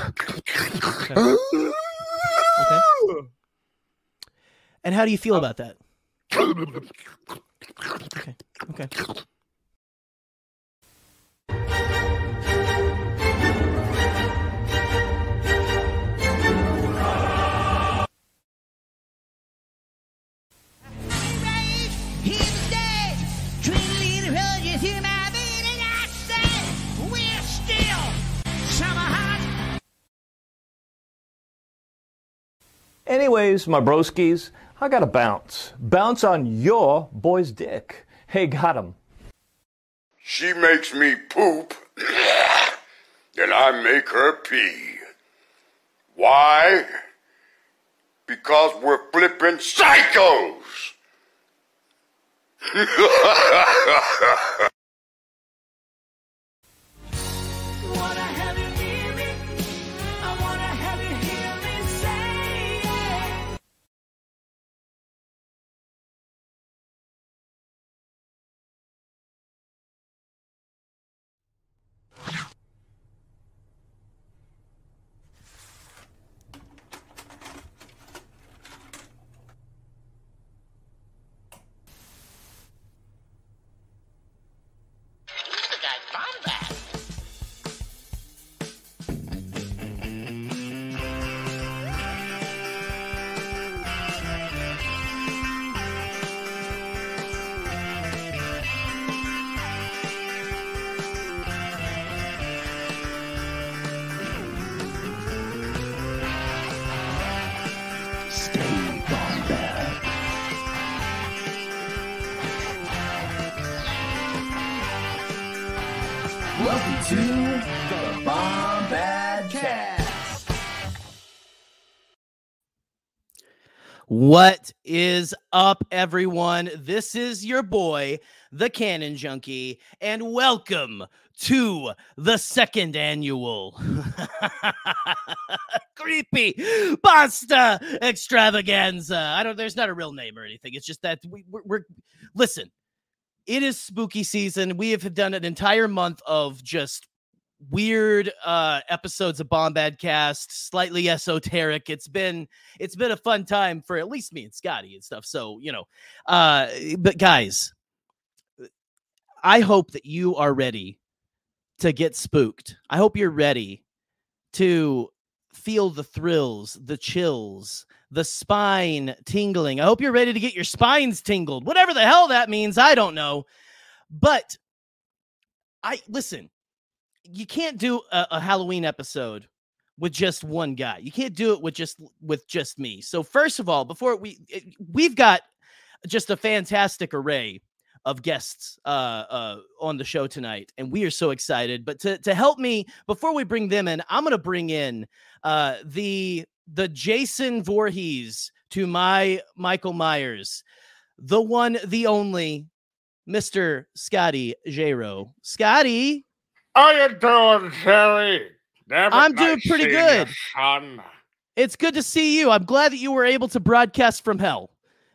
Okay. Okay. And how do you feel about that? Okay. Okay. Anyways, my broskies, I gotta bounce. Bounce on your boy's dick. Hey, got him. She makes me poop, and I make her pee. Why? Because we're flipping psychos! Welcome to the Bombadcast. What is up, everyone? This is your boy, the Cannon Junkie, and welcome to the second annual Creepypasta extravaganza. There's not a real name or anything. It's just that we're listen. It is spooky season. We have done an entire month of just weird episodes of Bombadcast, slightly esoteric. It's been a fun time for at least me and Scotty and stuff. So, but guys, I hope that you are ready to get spooked. I hope you're ready to feel the thrills, the chills, the spine tingling. I hope you're ready to get your spines tingled. Whatever the hell that means, I don't know. But listen, you can't do a Halloween episode with just one guy. You can't do it with just me. So first of all, we've got just a fantastic array of guests on the show tonight, and we are so excited. But to help me before we bring them in, I'm going to bring in the Jason Voorhees to my Michael Myers, the one, the only, Mr. Scotty Jarod. Scotty, How you doing, Terry? I'm doing pretty good. Son. It's good to see you. I'm glad that you were able to broadcast from hell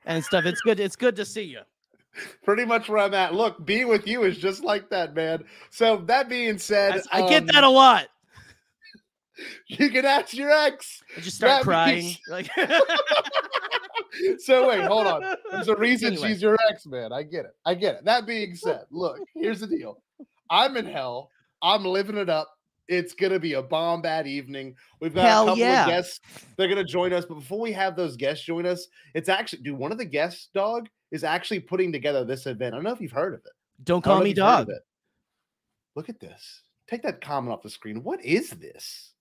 and stuff. It's good to see you. Pretty much where I'm at. Look, being with you is just like that, man. So that being said, I get that a lot. You can ask your ex. I just start crying. Like, so wait, hold on. There's a reason she's your ex, man. I get it. That being said, look, here's the deal. I'm in hell. I'm living it up. It's gonna be a Bombad evening. We've got a couple of guests. They're gonna join us, but before we have those guests join us, it's actually, one of the guests, dog, is actually putting together this event. I don't know if you've heard of it. Don't call me dog. Look at this. Take that comment off the screen. What is this?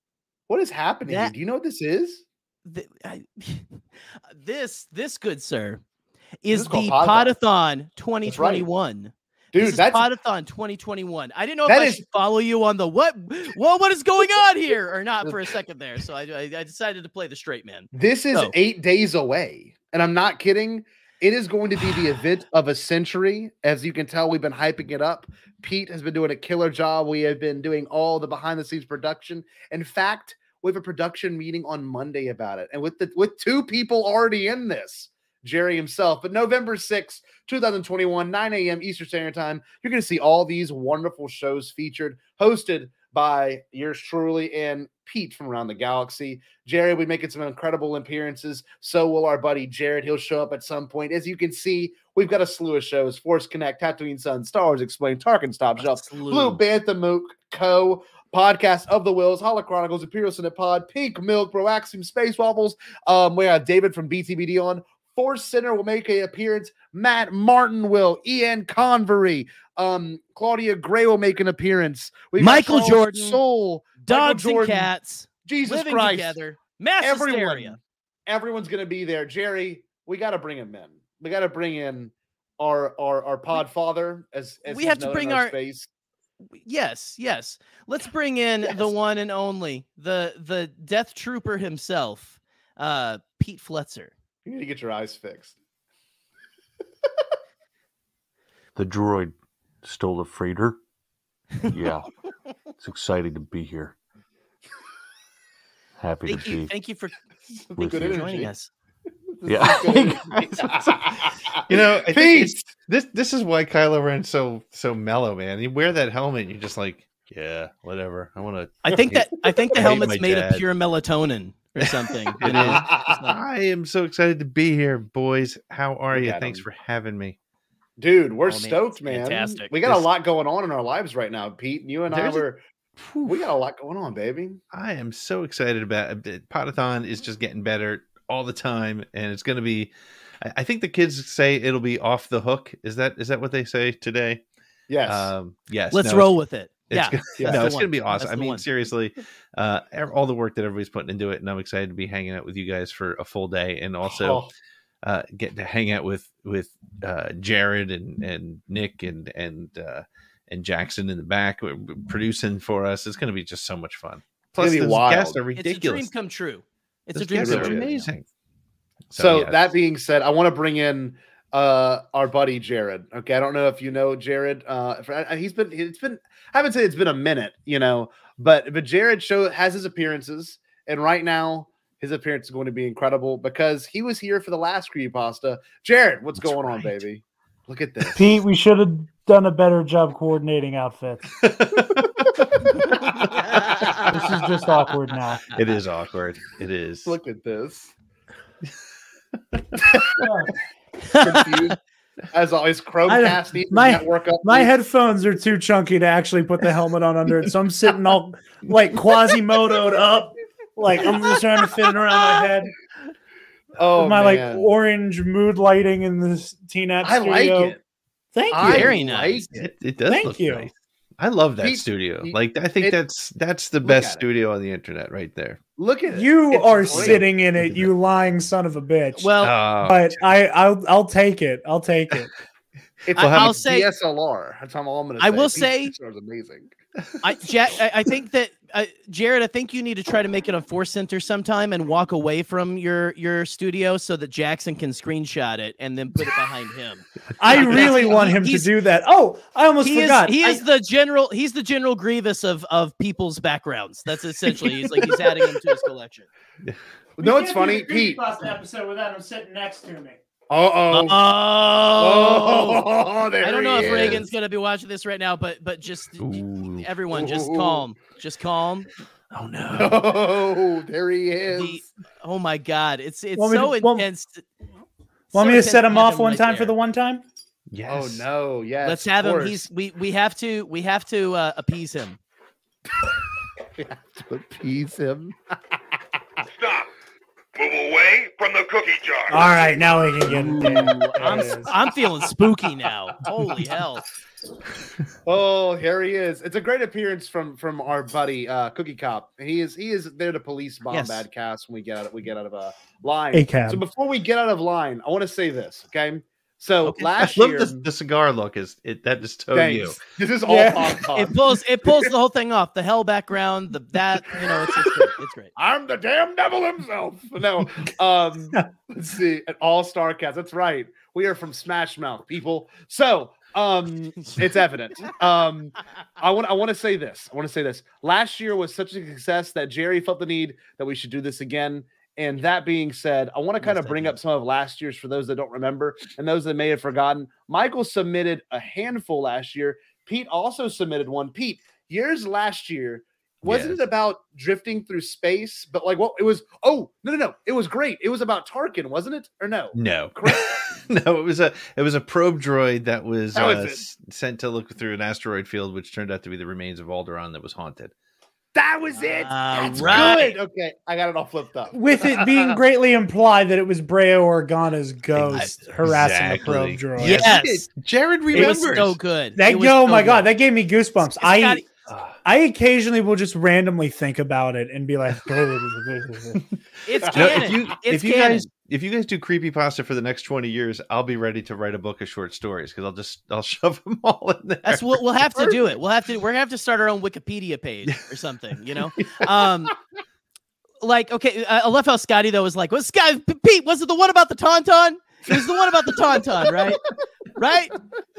What is happening here? Do you know what this is? This good sir is the Podathon 2021. Right. Dude, that's Podathon 2021. I didn't know if I should follow you on the what is going on here or not for a second there. So I decided to play the straight man. This is 8 days away, and I'm not kidding. It is going to be the event of a century. As you can tell, we've been hyping it up. Pete has been doing a killer job. We have been doing all the behind-the-scenes production. In fact, we have a production meeting on Monday about it, and with two people already in this, Jerry himself. But November 6th, 2021, 9 a.m. Eastern Standard Time, you're going to see all these wonderful shows featured, hosted by yours truly, and Pete from around the galaxy. Jared will be making some incredible appearances. So will our buddy Jared. He'll show up at some point. As you can see, we've got a slew of shows: Force Connect, Tatooine Sun, Star Wars Explained, Tarkin Stop Shelf, Blue Bantha Mook Co., Podcast of the Wills, Holo Chronicles, Imperial Senate Pod, Pink Milk, Bro Axiom, Space Waffles. We have David from BTBD on. Force Center will make an appearance. Matt Martin will. Ian Convery. Claudia Gray will make an appearance. Michael Jordan. Soul. Dogs and cats. Jesus living Christ. Together. Mass hysteria. Everyone's going to be there. Jerry, we got to bring him in. We got to bring in our pod father as we have to bring our space. Yes. Let's bring in the one and only, the Death Trooper himself, Pete Fletzer. You need to get your eyes fixed. The droid stole a freighter. Yeah, it's exciting to be here. Happy to be. Thank you for joining us. Yeah. You know, I think this is why Kylo Ren's so mellow, man. You wear that helmet, and you're just like, yeah, whatever. I think the helmet's made of pure melatonin or something. It is. I am so excited to be here, boys. How are you? Thanks for having me. Dude, we're stoked, man. Fantastic. We got a lot going on in our lives right now, Pete. You and we got a lot going on, baby. I am so excited about it. Podathon is just getting better all the time, and it's going to be. I think the kids say it'll be off the hook. Is that what they say today? Yes. Yes. Let's roll with it. It's Yeah. it's going to be awesome. I mean, seriously, all the work that everybody's putting into it, and I'm excited to be hanging out with you guys for a full day, and also get to hang out with Jared and Nick and Jackson in the back producing for us. It's going to be just so much fun. Plus, the guests are ridiculous. It's a dream come true. It's a dream come come true. Amazing. So that being said, I want to bring in our buddy Jared. Okay, I don't know if you know Jared. I haven't said it's been a minute, but Jared has his appearances, and right now his appearance is going to be incredible because he was here for the last Creepypasta. Jared, what's going on, baby? Look at this. Pete, we should have done a better job coordinating outfits. This is just awkward now. It is awkward. It is. Look at this. Confused. As always, Chromecast. My headphones are too chunky to actually put the helmet on under it, so I'm sitting all like Quasimodo'd up, like I'm just trying to fit it around my head. Oh, my like orange mood lighting in this T-Nap studio. I like it. Thank you. Very nice. It does. Thank you. Nice. I love that studio. Like I think that's the best studio on the internet right there. Look at it. You are sitting in it, you lying son of a bitch. Well, but I'll take it. I'll take it. I'll say DSLR. That's all I'm going to say. I will say it was amazing. I think that Jared, I think you need to try to make it a Force Center sometime and walk away from your studio so that Jackson can screenshot it and then put it behind him. I really want him to do that. Oh, I almost forgot. He is the general. He's the General Grievous of people's backgrounds. That's essentially he's adding him to his collection. No, it's funny, Pete. Episode without him sitting next to me. Oh, I don't know if Reagan's gonna be watching this right now, but just everyone, just calm. Oh no! Oh, there he is. Oh my God, it's so intense. Want me to set him off one time for the one time? Yes. Oh no! Yes. Let's have him. We have to appease him. We have to appease him. Stop. Move away from the cookie jar. All right, now we can get it. I'm feeling spooky now. Holy hell! Oh, here he is. It's a great appearance from our buddy Cookie Cop. He is there to police Bombadcast when we get out of a line. A-cab. So before we get out of line, I want to say this, okay? So last I year, love the cigar look. That just told you. This is all It pulls the whole thing off. The hell background, it's great. I'm the damn devil himself. No, let's see, an all-star cast. That's right. We are from Smash Mouth, people. So it's evident. I want to say this. Last year was such a success that Jerry felt the need that we should do this again. And that being said, I want to kind of bring up some of last year's for those that don't remember and those that may have forgotten. Michael submitted a handful last year. Pete also submitted one. Pete, yours last year, wasn't Yes. it about drifting through space? But like, what it was? Oh no, it was great. It was about Tarkin, wasn't it? Or no? No, Correct. no, it was a probe droid that was, That was sent to look through an asteroid field, which turned out to be the remains of Alderaan that was haunted. That was it. That's right. good. Okay, I got it all flipped up. With it being greatly implied that it was Brea Organa's ghost harassing the probe Exactly. droid. Yes. Jared It was remembers. so good. That It was oh so my god, good. that gave me goosebumps. Scotty- I occasionally will just randomly think about it and be like, It's No, canon. It's canon. if you guys do creepypasta for the next 20 years, I'll be ready to write a book of short stories because I'll shove them all in there. That's what we'll have to do. It. We're gonna have to start our own Wikipedia page or something. You know, like okay. I love how Scotty though was like, "Was Scotty Pete? Was it the one about the tauntaun? It was the one about the tauntaun, right? Right?"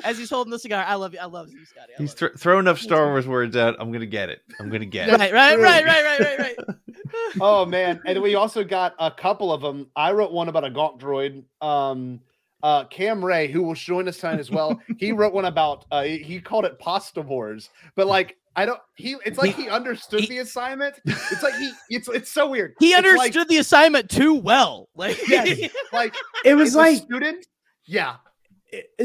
As he's holding the cigar, I love you. I love you, Scotty. He's throw enough Star Wars words out. I'm gonna get it. I'm gonna get it. Right. Oh man, and we also got a couple of them. I wrote one about a gawk droid. Cam Ray, who will join us tonight as well, he wrote one about he called it Pasta Wars, but like it's like he understood the assignment. It's like it's so weird. He It's understood like, the assignment too well. Like, yes, like it was it's a like student. Yeah.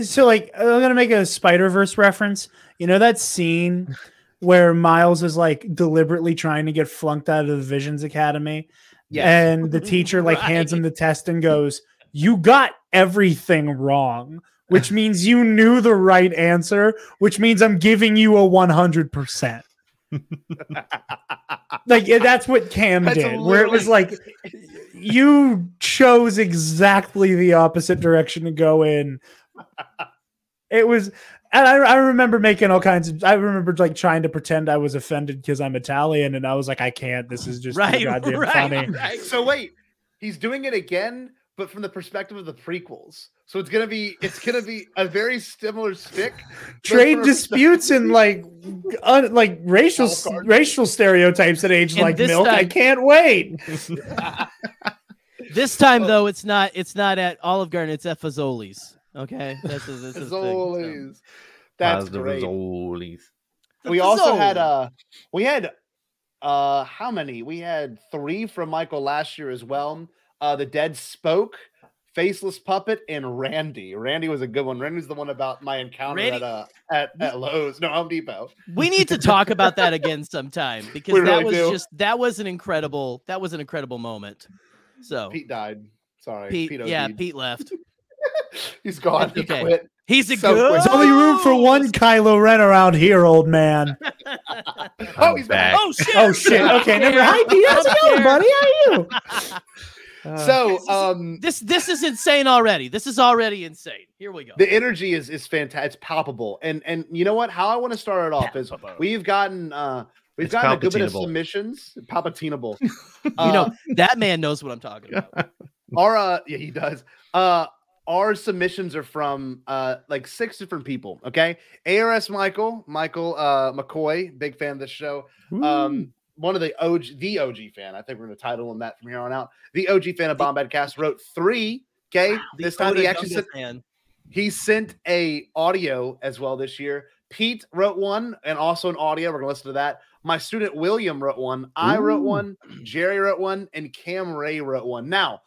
so like I'm gonna make a Spider-Verse reference. You know that scene where Miles is like deliberately trying to get flunked out of the Visions Academy, and the teacher like hands him the test and goes, "You got everything wrong," which means you knew the right answer, which means I'm giving you a 100%. Like that's what Cam That's did, where it was literally- like you chose exactly the opposite direction to go in. It was, and I remember making all kinds of. I remember like trying to pretend I was offended because I'm Italian, and I was like, I can't. This is just too goddamn funny. Right. So wait, he's doing it again, but from the perspective of the prequels. So it's gonna be a very similar stick. but Trade from a disputes and like racial stereotypes that age And like this milk. I time- can't wait. This time though, it's not at Olive Garden. It's at Fazoli's. Okay, that's his thing, so. Fazoli's. That's Positive great. Fazoli's. We also Fazoli. had how many? We had 3 from Michael last year as well. The Dead Spoke, Faceless Puppet, and Randy. Randy was a good one. Randy's the one about my encounter Randy- at Lowe's, no, Home Depot. We need to talk about that again sometime because We that really was do. that was an incredible moment. So Pete died. Sorry, Pete OD'd. Pete left. He's gone. He Okay. quit. He's a So good. quick. There's only room for one Kylo Ren around here, old man. Oh, he's back. Oh shit! Oh shit. Okay, never. Hi, Pete. How's it going, buddy? How are you? So, This is insane already. This is already insane. Here we go. the energy is fantastic. It's palpable, and you know what? How I want to start it off is we've gotten It's a good bit of palpatinable. submissions. Palpatinable. You know that man knows what I'm talking about. Our yeah, he does. Our submissions are from like 6 different people. Okay, ARS Michael McCoy, big fan of this show. One of the OG fan. I think we're going to title him that from here on out. The OG fan of Bombadcast wrote 3. Okay, this time he actually sent a audio as well this year. Pete wrote one and also an audio. We're gonna listen to that. My student William wrote one. I wrote one. Jerry wrote one, and Cam Ray wrote one. Now,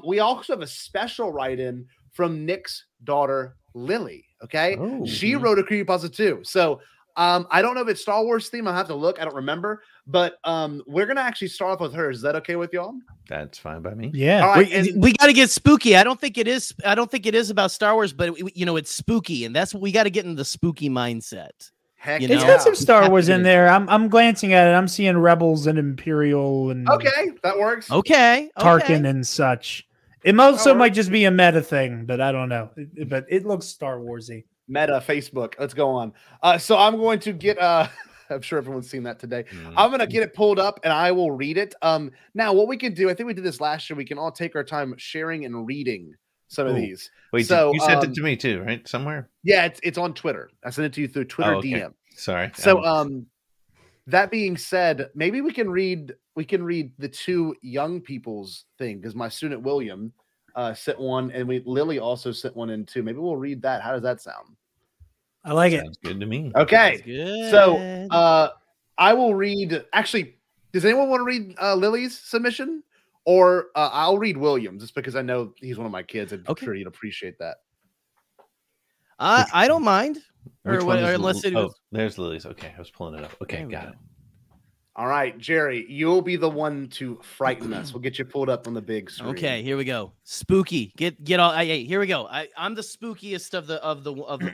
we also have a special write-in from Nick's daughter Lily. Okay, she wrote a creepypasta too. So I don't know if it's Star Wars theme. I'll have to look. I don't remember. But we're gonna actually start off with her. Is that okay with y'all? That's fine by me. Yeah. All right. and- We got to get spooky. I don't think it is about Star Wars, but it's spooky, and that's what we got to get in the spooky mindset. Heck You It's know? got some Star Have to Wars get in it. there. I'm glancing at it. I'm seeing Rebels and Imperial and Okay, that works. Okay, Tarkin and such. It also That might works. just be a meta thing, but I don't know. But it looks Star Warsy. Meta Facebook. Let's go on. So I'm going to get I'm sure everyone's seen that today. Mm-hmm. I'm gonna get it pulled up and I will read it. Now what we can do, I think we did this last year. We can all take our time sharing and reading some of Ooh. these. Wait, So, you sent it to me too, right? Somewhere. Yeah, it's on Twitter. I sent it to you through Twitter Oh, okay. DM. Sorry. So that being said, maybe we can read the 2 young people's thing because my student William sent one and Lily also sent one in too. Maybe we'll read that. How does that sound? I like it. sounds good to me. Okay. Good. So I will read. Actually, does anyone want to read Lily's submission? Or I'll read Williams just because I know he's one of my kids. I'm sure you'd appreciate that. I don't mind. Which one is unless it was... there's Lily's. Okay, I was pulling it up. Okay, got it. All right, Jerry, you'll be the one to frighten us. We'll get you pulled up on the big screen. Okay, here we go. Spooky. Get all. Hey, here we go. I'm the spookiest of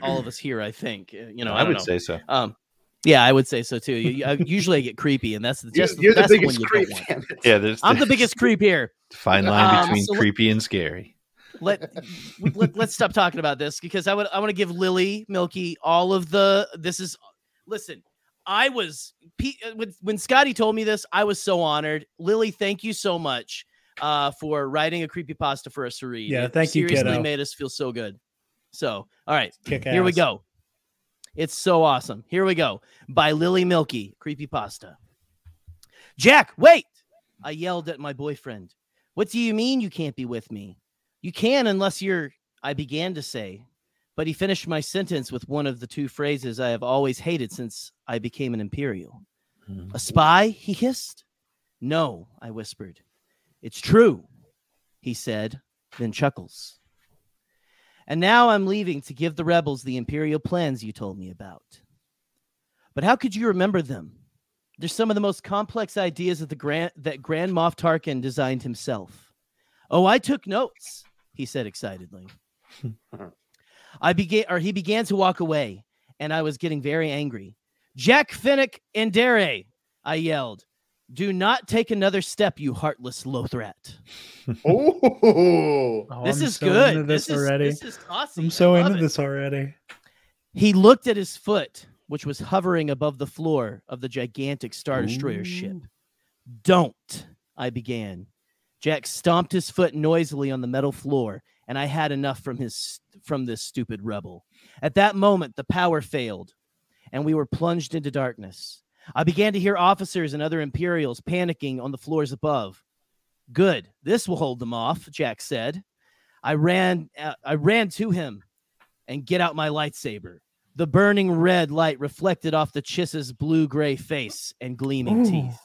all of us here. I think. I would say so. Yeah, I would say so too. Usually I get creepy, and that's just you're that's the biggest one creep. Yeah, I'm the biggest creep here. Fine line between creepy and scary. Let's stop talking about this because I want to give Lily Milky all of the. Listen. I was when Scotty told me this, I was so honored. Lily, thank you so much for writing a creepypasta for us to read. Yeah, thank you, seriously kiddo. Made us feel so good. So, all right, Kick here we ass. go. It's so awesome. Here we go. By Lily Milky, creepypasta. Jack, wait! I yelled at my boyfriend. What do you mean you can't be with me? You can unless you're, I began to say. But he finished my sentence with one of the two phrases I have always hated since I became an Imperial. A spy, he hissed. No, I whispered. It's true, he said, then chuckles. And now I'm leaving to give the rebels the Imperial plans you told me about. But how could you remember them? They're some of the most complex ideas of that Grand Moff Tarkin designed himself. Oh, I took notes, he said excitedly. He began to walk away, and I was getting very angry. Jack Finnick and Dare, I yelled. Do not take another step, you heartless lothrat. This is so good. Into this is awesome. I'm so into this already. He looked at his foot, which was hovering above the floor of the gigantic Star Destroyer ship. Don't, I began. Jack stomped his foot noisily on the metal floor, and I had enough from this stupid rebel. At that moment, the power failed, and we were plunged into darkness. I began to hear officers and other Imperials panicking on the floors above. Good, this will hold them off, Jack said. I ran to him and get out my lightsaber. The burning red light reflected off the Chiss's blue-gray face and gleaming teeth.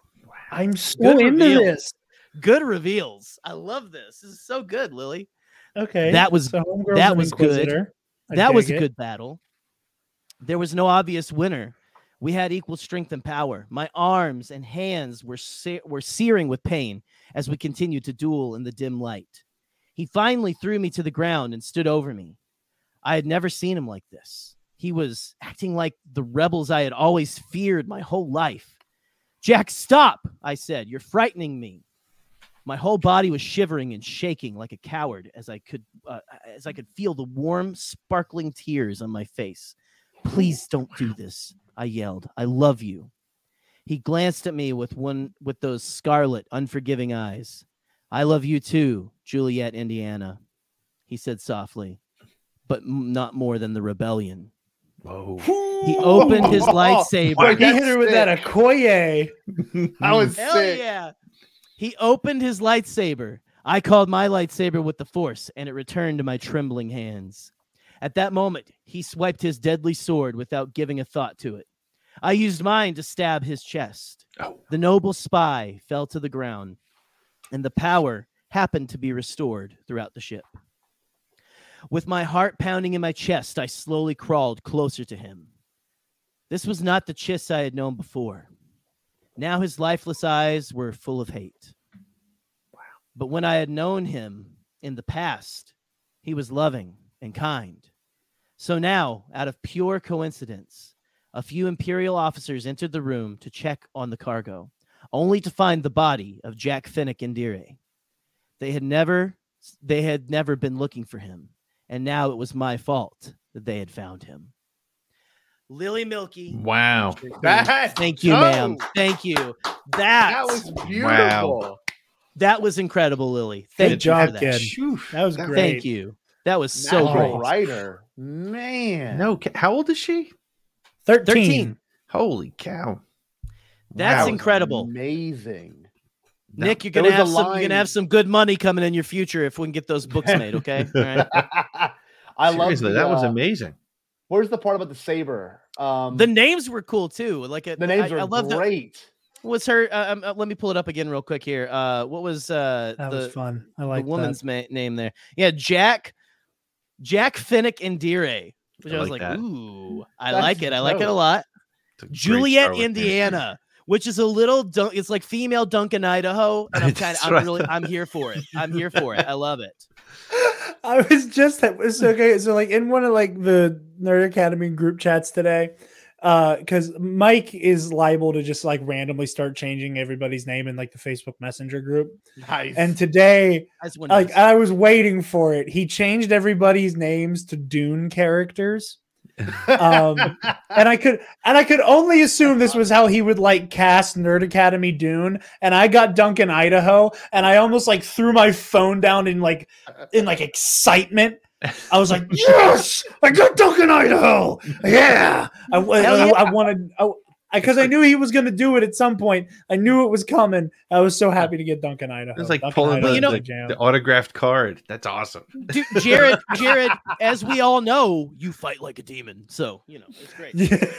I'm so Good into reveals. this. Good reveals. I love this. This is so good, Lily. Okay, that was so that was good. Inquisitor. That was a good battle. There was no obvious winner. We had equal strength and power. My arms and hands were searing with pain as we continued to duel in the dim light. He finally threw me to the ground and stood over me. I had never seen him like this. He was acting like the rebels I had always feared my whole life. Jack, stop, I said. You're frightening me. My whole body was shivering and shaking like a coward as I could feel the warm, sparkling tears on my face. Please don't do this, I yelled. I love you. He glanced at me with those scarlet, unforgiving eyes. I love you too, Juliet, Indiana, he said softly, but not more than the rebellion. Whoa. He opened his lightsaber. He hit her with that Okoye. I was Hell sick. yeah. He opened his lightsaber. I called my lightsaber with the Force, and it returned to my trembling hands. At that moment, he swiped his deadly sword without giving a thought to it. I used mine to stab his chest. The noble spy fell to the ground, and the power happened to be restored throughout the ship. With my heart pounding in my chest, I slowly crawled closer to him. This was not the Chiss I had known before. Now his lifeless eyes were full of hate. Wow. But when I had known him in the past, he was loving and kind. So now, out of pure coincidence, a few Imperial officers entered the room to check on the cargo, only to find the body of Jack Finnick and Dare. They had never been looking for him, and now it was my fault that they had found him. Lily Milky. Wow. Thank you, ma'am. Thank you. That was beautiful. Wow. That was incredible, Lily. Thank Good you job, for that. kid. That was great. Thank you. That was so Natural great. writer. Man. No, how old is she? 13. Holy cow. That's Wow. incredible. Amazing. Nick, you're There gonna was have a some. You're line- gonna have some good money coming in your future if we can get those books made. Okay. All right. I love Seriously, that was amazing. Where's the part about the saber? The names were cool too. Like the names are great. What's her? Let me pull it up again real quick here. What was that was fun. I like the woman's name there. Yeah, Jack Finnick Indire, which I was like, that. ooh, I like it. I like it a lot. Juliet, Juliet, Indiana, which is a little it's like female Duncan, Idaho, and I'm here for it. I'm here for it. I love it. I was just okay. So like in one of like the Nerd Academy group chats today, because Mike is liable to just like randomly start changing everybody's name in like the Facebook Messenger group. Nice. And today, like I was waiting for it. He changed everybody's names to Dune characters. And I could only assume this was how he would like cast Nerd Academy Dune, and I got Duncan, Idaho, and I almost like threw my phone down in like excitement. I was like, yes, I got Duncan, Idaho. Yeah. I wanted because I knew he was going to do it at some point. I knew it was coming. I was so happy to get Duncan, Idaho. It's like Duncan, pulling Idaho, the autographed card. That's awesome. Dude, Jared, as we all know, you fight like a demon. So, it's great. Yeah.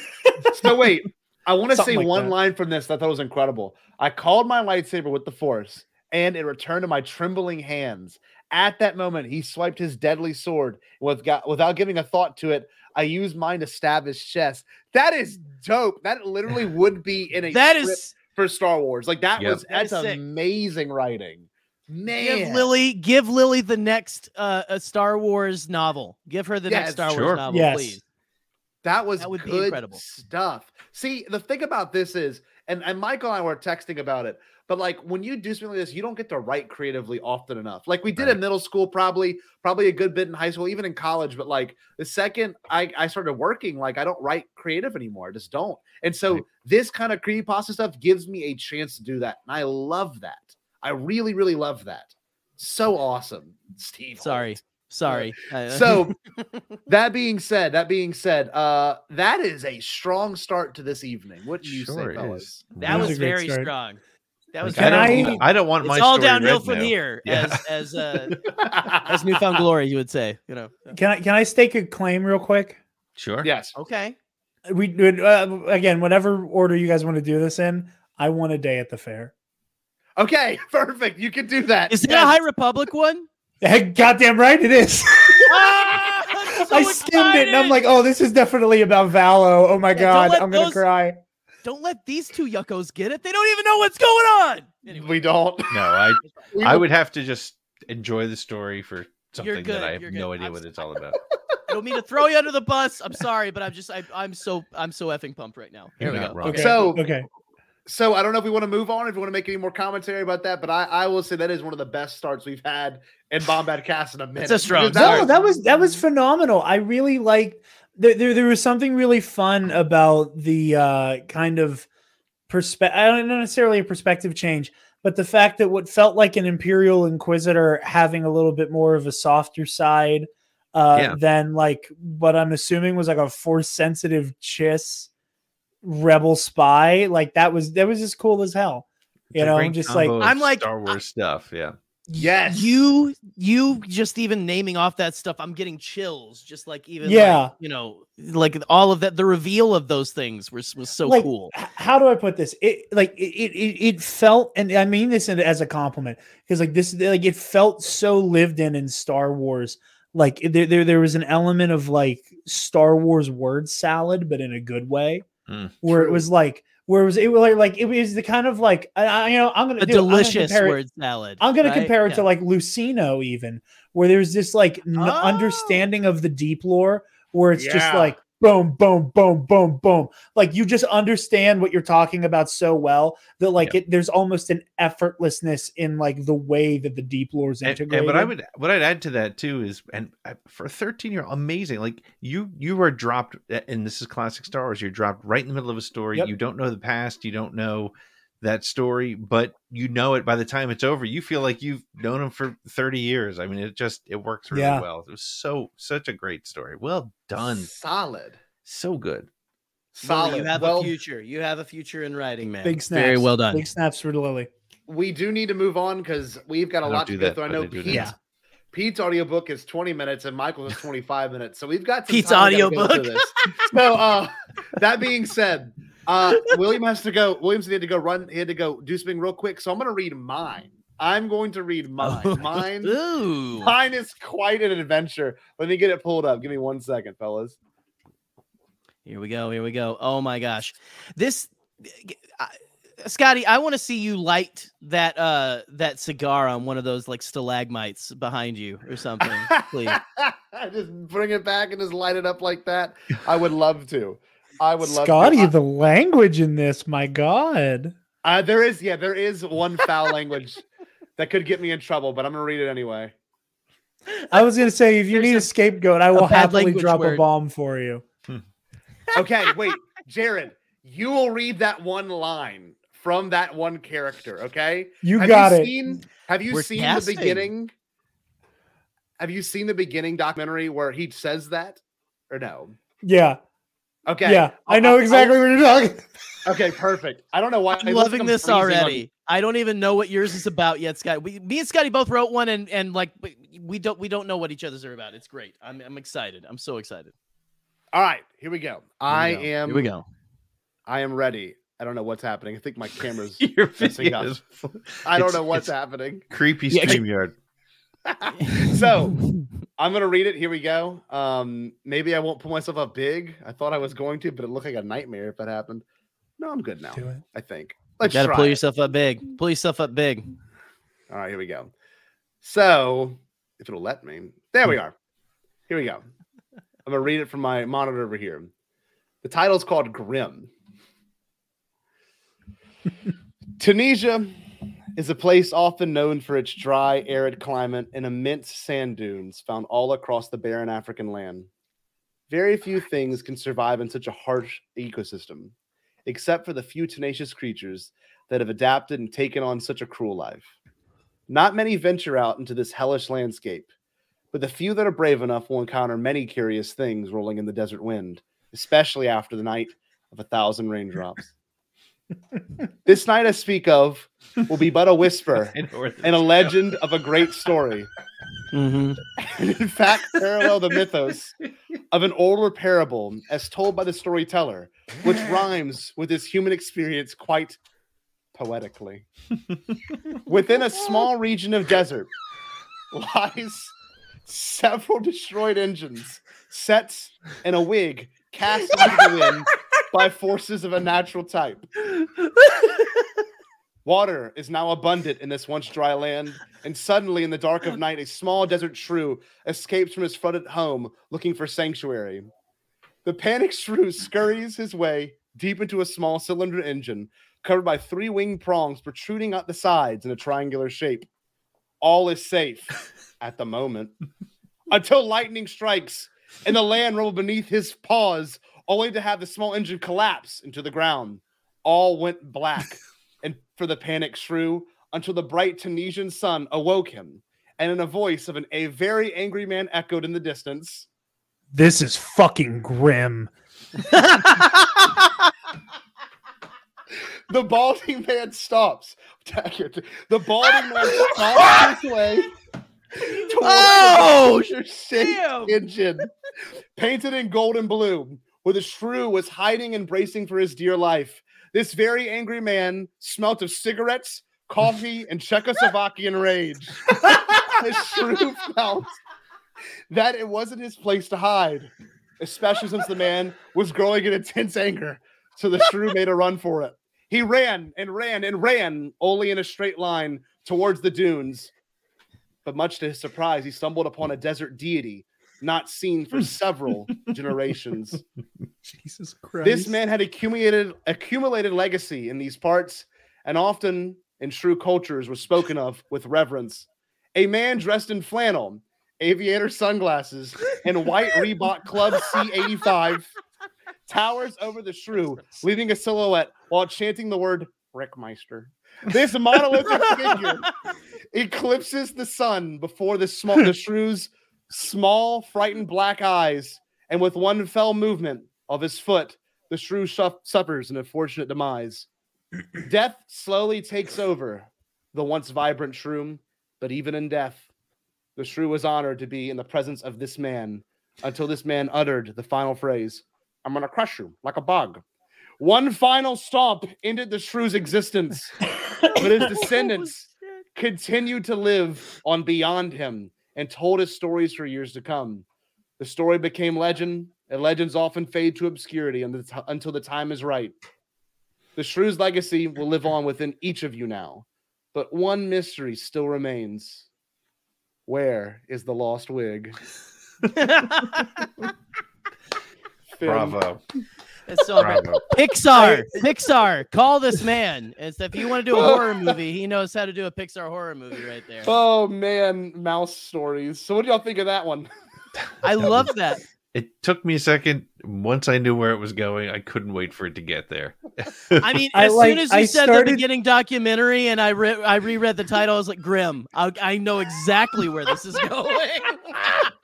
So wait, I want to say Something like one that. line from this that I thought was incredible. I called my lightsaber with the Force, and it returned to my trembling hands. At that moment, he swiped his deadly sword without giving a thought to it. I used mine to stab his chest. That is dope. That literally would be in a script for Star Wars. Like that's amazing writing. Man, Give Lily the next Star Wars novel. Give her the next Star Wars novel, please. That would be good incredible stuff. See, the thing about this is, and Michael and I were texting about it, but like when you do something like this, you don't get to write creatively often enough. Like we did in middle school, probably a good bit in high school, even in college. But like the second I started working, like I don't write creative anymore. I just don't. And so this kind of creepypasta stuff gives me a chance to do that. And I love that. I really, really love that. So awesome, Steve. Sorry. So that being said, that is a strong start to this evening. What do you say, fellas? That was very strong. That was. I don't want my it's all story downhill read from now. here, as newfound glory, you would say. Can I stake a claim real quick? Sure. Yes. Okay. We again, whatever order you guys want to do this in. I want a day at the fair. Okay, perfect. You can do that. Is it a High Republic one? Goddamn right it is. I skimmed it and I'm like, oh, this is definitely about Valo. Oh my god, I'm gonna cry. Don't let these two yuckos get it. They don't even know what's going on. Anyway. We don't. No, I would have to just enjoy the story for something that I have no idea what it's all about. I don't mean to throw you under the bus. I'm sorry, but I'm so effing pumped right now. Here we go. Okay. So I don't know if we want to move on, if you want to make any more commentary about that, but I will say that is one of the best starts we've had in Bombadcast in a minute. It's a strong start. No, that was phenomenal. I really liked there was something really fun about the kind of perspective. I don't know necessarily a perspective change, but the fact that what felt like an Imperial Inquisitor having a little bit more of a softer side than like what I'm assuming was like a Force sensitive Chiss rebel spy, like that was just cool as hell. I'm just like I'm like Star Wars stuff. Yeah. Yes. You just even naming off that stuff, I'm getting chills. Just like even like all of that. The reveal of those things was so like, cool. How do I put this? It felt, and I mean this as a compliment, because like this, like it felt so lived in Star Wars. Like there was an element of like Star Wars word salad, but in a good way. Where it was like, it was the kind of like, I'm going to do delicious word salad. I'm going to compare it to like Lucino, even where there's this like understanding of the deep lore where it's just like boom, boom, boom, boom, boom. Like you just understand what you're talking about so well that like there's almost an effortlessness in like the way that the deep lore is integrated. And what I'd add to that too is, and for a 13-year-old, amazing. Like you were dropped, and this is classic Star Wars. You're dropped right in the middle of a story. Yep. You don't know the past. You don't know that story, but you know it by the time it's over. You feel like you've known him for 30 years. I mean, it works really well. It was such a great story. Well done. Solid. So good. Solid. You have a future. You have a future in writing, man. Big snaps. Very well done. Big snaps for Lily. We do need to move on because we've got a lot to go through. I know Pete's audiobook is 20 minutes and Michael's is 25 minutes. So we've got some Pete's time we gotta audiobook. go through this. So that being said, William had to go run. He had to go do something real quick. So I'm going to read mine. Mine is quite an adventure. Let me get it pulled up. Give me 1 second, fellas. Here we go. Oh my gosh. Scotty, I want to see you light that cigar on one of those like stalagmites behind you or something, please. Just bring it back and just light it up like that. I would love to. Scotty, the language in this, my God. There is one foul language that could get me in trouble, but I'm gonna read it anyway. I was gonna say, if you need a scapegoat, I will happily drop word. a bomb for you. Okay, wait, Jared, you will read that one line from that one character, okay? Have you seen the beginning? Have you seen the beginning documentary where he says that? Or no? Yeah. Okay. Yeah, I know exactly what you're talking. Okay, perfect. I don't know why I'm loving this already. I don't even know what yours is about yet, Scott. Me and Scotty both wrote one, and like we don't know what each other's are about. It's great. I'm excited. I'm so excited. All right, here we go. Here we go. I am ready. I don't know what's happening. I think my camera's Your messing up. I don't know what's happening. Creepy StreamYard. So I'm gonna read it. Here we go. Maybe I won't pull myself up big. I thought I was going to, but it looked like a nitmare if that happened. No, I'm good now. Do it. I think. Let's try. Pull yourself up big. Pull yourself up big. All right, here we go. So if it'll let me, there we are. Here we go. I'm gonna read it from my monitor over here. The title is called Grim. Tunisia is a place often known for its dry, arid climate and immense sand dunes found all across the barren African land. Very few things can survive in such a harsh ecosystem, except for the few tenacious creatures that have adapted and taken on such a cruel life. Not many venture out into this hellish landscape, but the few that are brave enough will encounter many curious things rolling in the desert wind, especially after the night of 1,000 raindrops. This night I speak of will be but a whisper and a legend of a great story. Mm-hmm. And in fact, parallel the mythos of an older parable as told by the storyteller, which rhymes with his human experience quite poetically. Within a small region of desert lies several destroyed engines, sets, and a wig cast into the wind by forces of a natural type. Water is now abundant in this once dry land, and suddenly in the dark of night, a small desert shrew escapes from his flooded home looking for sanctuary. The panicked shrew scurries his way deep into a small cylinder engine covered by 3 winged prongs protruding out the sides in a triangular shape. All is safe at the moment until lightning strikes and the land rumble beneath his paws, only to have the small engine collapse into the ground. All went black, and for the panic shrew, until the bright Tunisian sun awoke him, and in a voice of a very angry man echoed in the distance, "This is fucking grim." The balding man stops. The balding man stops his way towards the shaped engine, painted in gold and blue, where the shrew was hiding and bracing for his dear life. This very angry man smelt of cigarettes, coffee, and Czechoslovakian rage. The shrew felt that it wasn't his place to hide, especially since the man was growing in intense anger. So the shrew made a run for it. He ran and ran and ran, only in a straight line towards the dunes. But much to his surprise, he stumbled upon a desert deity not seen for several generations. Jesus Christ. This man had accumulated legacy in these parts, and often in shrew cultures was spoken of with reverence. A man dressed in flannel, aviator sunglasses, and white Reebok Club C85 towers over the shrew, leaving a silhouette while chanting the word Brickmeister. This monolithic figure eclipses the sun before the shrew's small, frightened black eyes, and with one fell movement of his foot, the shrew suffers an unfortunate demise. Death slowly takes over the once vibrant shrew, but even in death, The shrew was honored to be in the presence of this man until this man uttered the final phrase, "I'm going to crush you like a bug." One final stomp ended the shrew's existence, but his descendants continued to live on beyond him and told his stories for years to come. The story became legend, and legends often fade to obscurity until the time is right. The shrew's legacy will live on within each of you now, but one mystery still remains. Where is the lost wig? Bravo. It's so great. Pixar, call this man. If you want to do a horror movie, he knows how to do a Pixar horror movie right there. Oh man, mouse stories. So what do y'all think of that one? I love that. It took me a second. Once I knew where it was going, I couldn't wait for it to get there. I mean, as soon as you said the beginning documentary and I reread the title, I was like, grim. I know exactly where this is going.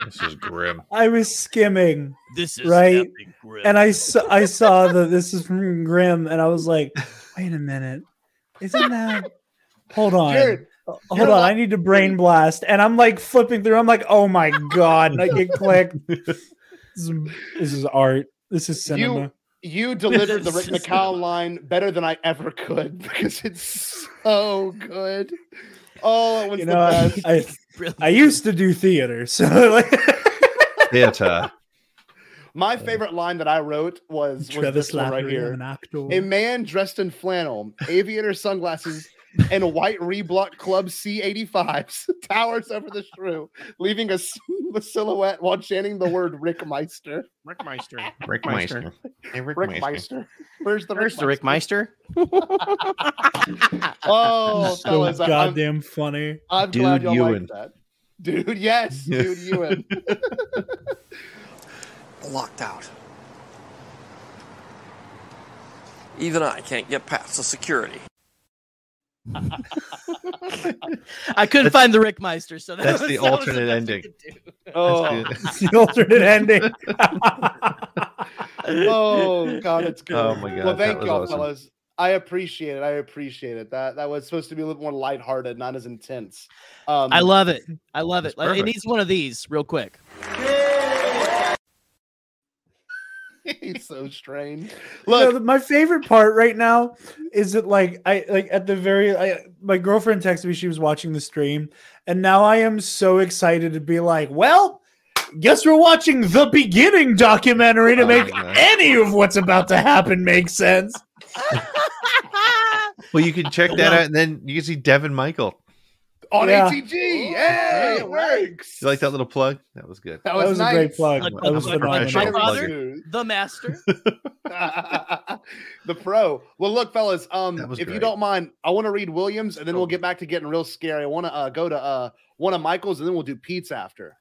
This is grim. I was skimming. This is right, grim. And I saw that this is from Grimm, and I was like, wait a minute, isn't that? Hold on. Jared, hold on. I need to brain blast, and I'm like flipping through. I'm like, oh my god! And I get clicked. This is art. This is cinema. You delivered the Rick McCown line better than I ever could because it's so good. Oh, it was the best. I used to do theater, so like theater. My favorite line that I wrote was this one right here. A man dressed in flannel, aviator sunglasses, and a white Reblock Club C85s towers over the shrew, leaving a silhouette while chanting the word Rickmeister. Rickmeister. Rickmeister. Hey, Rickmeister. Where's the Rickmeister? Oh, so fellas, goddamn funny. I'm glad y'all like that. Dude, yes. Dude, Ewan. Locked out. Even I can't get past the security. I couldn't find the Rickmeister, so that's the alternate ending. Oh, it's the alternate ending. Oh God, it's good. Oh my God. Well, thank y'all, awesome. fellas. I appreciate it. That was supposed to be a little more lighthearted, not as intense. I love it. It needs one of these real quick. He's so strange. Look, my favorite part right now is that at the very my girlfriend texted me she was watching the stream, and now I am so excited to be like, well, guess we're watching the beginning documentary to make any of what's about to happen make sense. Well, you can check that out, and then you can see Devin Michael on ATG. Hey, it works. You like that little plug? That was good. That was nice. A great plug. That was phenomenal. My father, the master, the pro. Well, look, fellas. If great. you don't mind, I want to read Williams, and then we'll get back to getting real scary. I want to go to one of Michael's, and then we'll do Pete's after.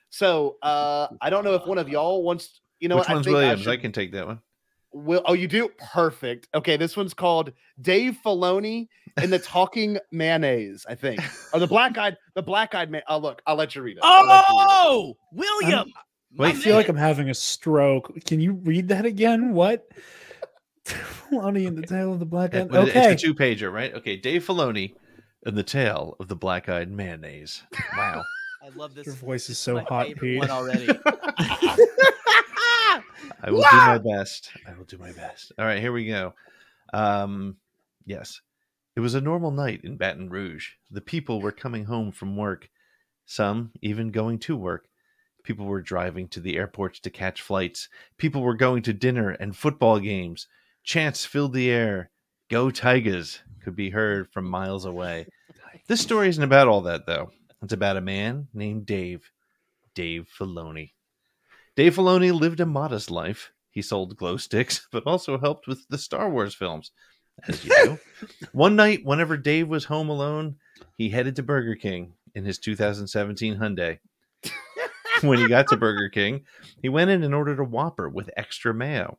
So I don't know if one of y'all wants. You know, which what? one's Williams? I can take that one. Oh, you do? Perfect. Okay, this one's called Dave Filoni and the Talking Mayonnaise, I think. Or the black-eyed man. Oh, look, I'll let you read it. Oh, William. I feel like I'm having a stroke. Can you read that again? What? Filoni and the Tale of the Black-Eyed. Okay. It's a 2-pager, right? Okay, Dave Filoni and the Tale of the Black-Eyed Mayonnaise. Wow. I love this. Your voice is so hot, Pete. One already. I will do my best. All right, here we go. Yes. It was a normal night in Baton Rouge. The people were coming home from work, some even going to work. People were driving to the airports to catch flights. People were going to dinner and football games. Chants filled the air. Go Tigers could be heard from miles away. This story isn't about all that, though. It's about a man named Dave Filoni. Dave Filoni lived a modest life. He sold glow sticks, but also helped with the Star Wars films, as you do. One night, whenever Dave was home alone, he headed to Burger King in his 2017 Hyundai. When he got to Burger King, he went in and ordered a Whopper with extra mayo.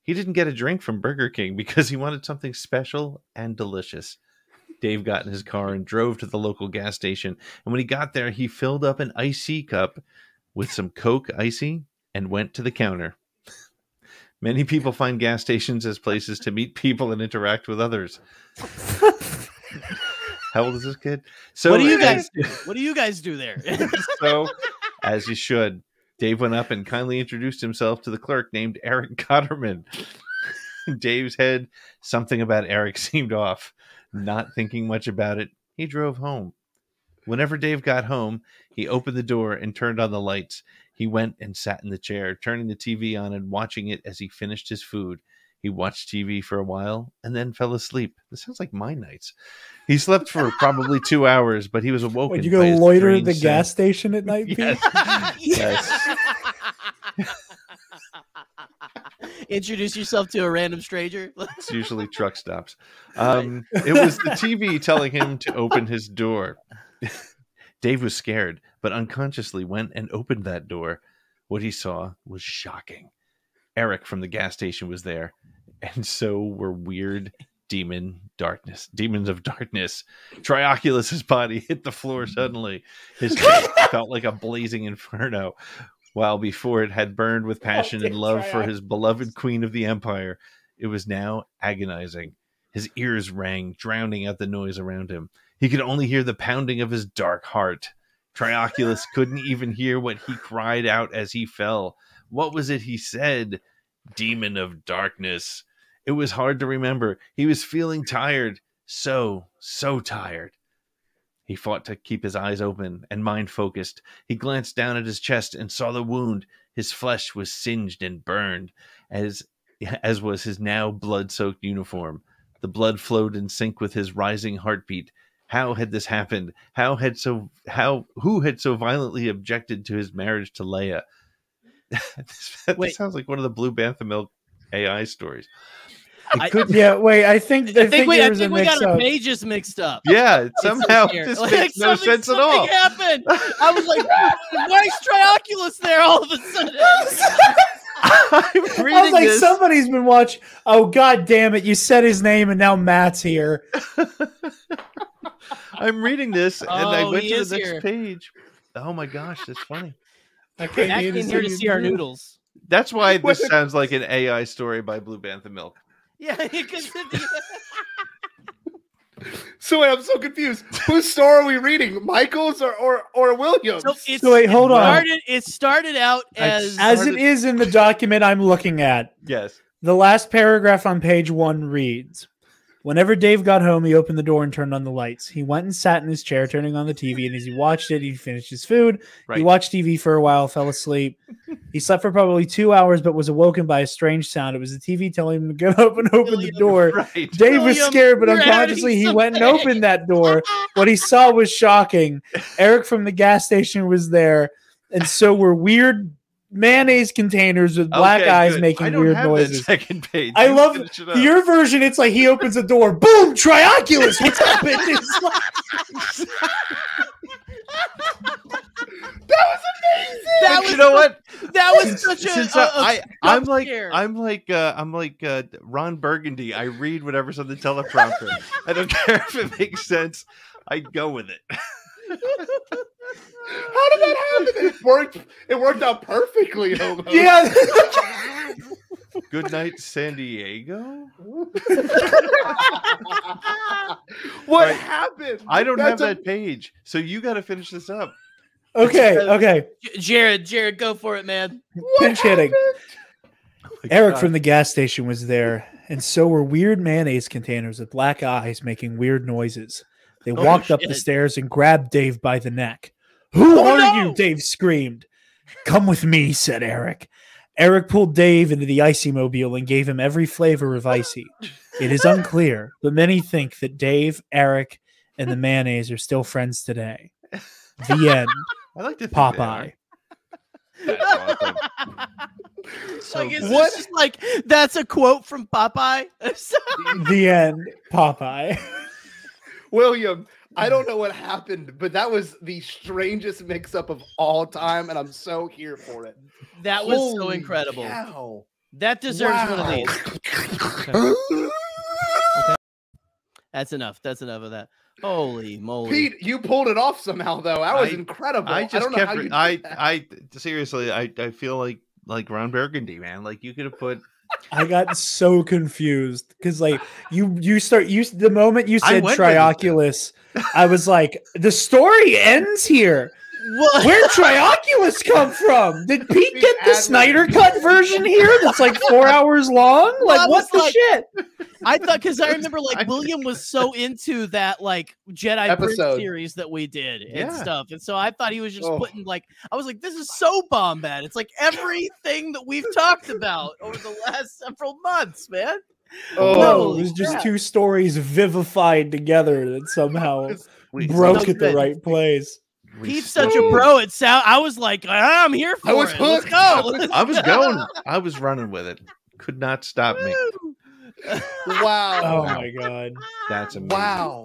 He didn't get a drink from Burger King because he wanted something special and delicious. Dave got in his car and drove to the local gas station, and when he got there, he filled up an icy cup with some Coke Icy and went to the counter. Many people find gas stations as places to meet people and interact with others. How old is this kid? So what do you guys do? What do you guys do there? So, as you should, Dave went up and kindly introduced himself to the clerk named Eric Cotterman. Dave's head, something about Eric seemed off. Not thinking much about it, he drove home. Whenever Dave got home, he opened the door and turned on the lights. He went and sat in the chair, turning the TV on and watching it as he finished his food. He watched TV for a while and then fell asleep. This sounds like my nights. He slept for probably 2 hours, but he was awoken. Would you go by a loiter at strange the sound. gas station at night? Yes. Pete? Yes. Introduce yourself to a random stranger. It's usually truck stops. It was the TV telling him to open his door. Dave was scared, but unconsciously went and opened that door. What he saw was shocking. Eric from the gas station was there, and so were weird demons of darkness. Trioculus's body hit the floor suddenly. His head felt like a blazing inferno, while before it had burned with passion and love for his beloved queen of the empire. It was now agonizing. His ears rang, drowning out the noise around him. He could only hear the pounding of his dark heart. Trioculus couldn't even hear what he cried out as he fell. What was it he said? Demon of darkness. It was hard to remember. He was feeling tired. So tired. He fought to keep his eyes open and mind focused. He glanced down at his chest and saw the wound. His flesh was singed and burned, as was his now blood-soaked uniform. The blood flowed in sync with his rising heartbeat. How had this happened? Who had so violently objected to his marriage to Leia? This sounds like one of the Blue Bantha Milk AI stories. I think we got our pages mixed up. Yeah, somehow this makes no sense at all. Happened. I was like, why is Trioculus there all of a sudden? I was like, somebody's been watching. Oh, God damn it. You said his name and now Matt's here. I'm reading this and I went to the next page. Oh my gosh, that's funny. I came here to see our noodles. That's why this sounds like an AI story by Blue Bantha Milk. Yeah, because So wait, I'm so confused. Whose story are we reading? Michael's or Williams? So wait, hold on. It started out as it is in the document I'm looking at. Yes. The last paragraph on page 1 reads, whenever Dave got home, he opened the door and turned on the lights. He went and sat in his chair, turning on the TV, and as he watched it, he finished his food. Right. He watched TV for a while, fell asleep. He slept for probably 2 hours, but was awoken by a strange sound. It was the TV telling him to get up and open the door. Right. Dave was scared, but unconsciously he went and opened that door. What he saw was shocking. Eric from the gas station was there, and so were weird mayonnaise containers with black eyes making weird noises. Second page. I love your version. It's like he opens the door. Boom! Trioculus. What's happened? That was amazing. That was, you know what? That was such I'm like Ron Burgundy. I read whatever's on the teleprompter. I don't care if it makes sense. I go with it. How did that happen? It worked out perfectly. Homo. Yeah. Good night, San Diego. What happened? I don't have that page, so you got to finish this up. Okay. Jared, go for it, man. Pinch hitting. Eric from the gas station was there, and so were weird mayonnaise containers with black eyes making weird noises. They walked up the stairs and grabbed Dave by the neck. Who are you? Dave screamed. Come with me, said Eric. Eric pulled Dave into the Icy Mobile and gave him every flavor of icy. It is unclear, but many think that Dave, Eric, and the mayonnaise are still friends today. The end. I like to think Popeye. That's awesome. That's a quote from Popeye. The end. Popeye. William, I don't know what happened, but that was the strangest mix-up of all time, and I'm so here for it. That was so incredible. Cow. That deserves one of these. Okay. That's enough. That's enough of that. Holy moly, Pete! You pulled it off somehow, though. That was incredible. I just don't know how you. seriously, I feel like Ron Burgundy, man. Like you could have put I got so confused because like the moment you said went with it, Trioculus, I was like, the story ends here. What? Where'd Trioculus come from? Did Pete get the ad-lib. Snyder Cut version here that's like 4 hours long? Well, I Like, what was the like- shit? I thought because I remember like William was so into that like Jedi Prince Episode. series that we did and Yeah. stuff, and so I thought he was just Oh. putting like I was like, this is so Bombad. It's like everything that we've talked about over the last several months, man. Oh, No, it Holy was just crap. two stories vivified together that somehow We- broke so at the good. right place. we Pete's still- such a pro. It sound. I was like, I'm here for I was it. Let's hooked. go. Let's I was go. going. I was running with it. Could not stop me. Wow. Oh my god. That's amazing. Wow.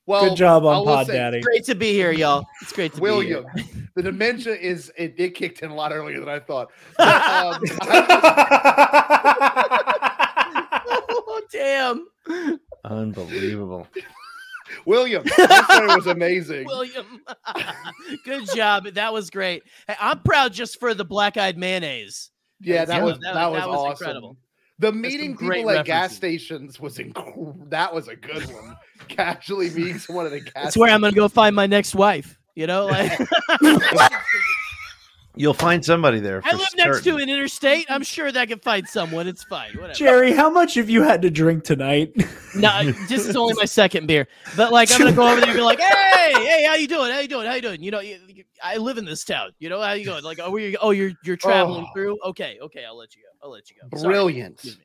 Well, Good job I on will Pod say, Daddy. Great to be here, y'all. It's great to William, be here. the dementia is it kicked in a lot earlier than I thought. Oh, damn. Unbelievable. William, this story was amazing. William. Good job. That was great. Hey, I'm proud just for the black-eyed mayonnaise. Yeah, that Yeah, was that that was was awesome. incredible. The some meeting great people at gas references. stations was that was a good one. Casually meeting someone at a gas. That's where I'm going to go find my next wife. You know, like You'll find somebody there. I for live next to certain. an interstate. I'm sure that I can find someone. It's fine. Whatever. Jerry, how much have you had to drink tonight? No, this is only my second beer. But like, I'm gonna go over there and be like, "Hey, how you doing? How you doing? How you doing? You know, I live in this town. You know, how you going? Like, you're traveling through. Okay, I'll let you go. Sorry. Brilliant. Excuse me.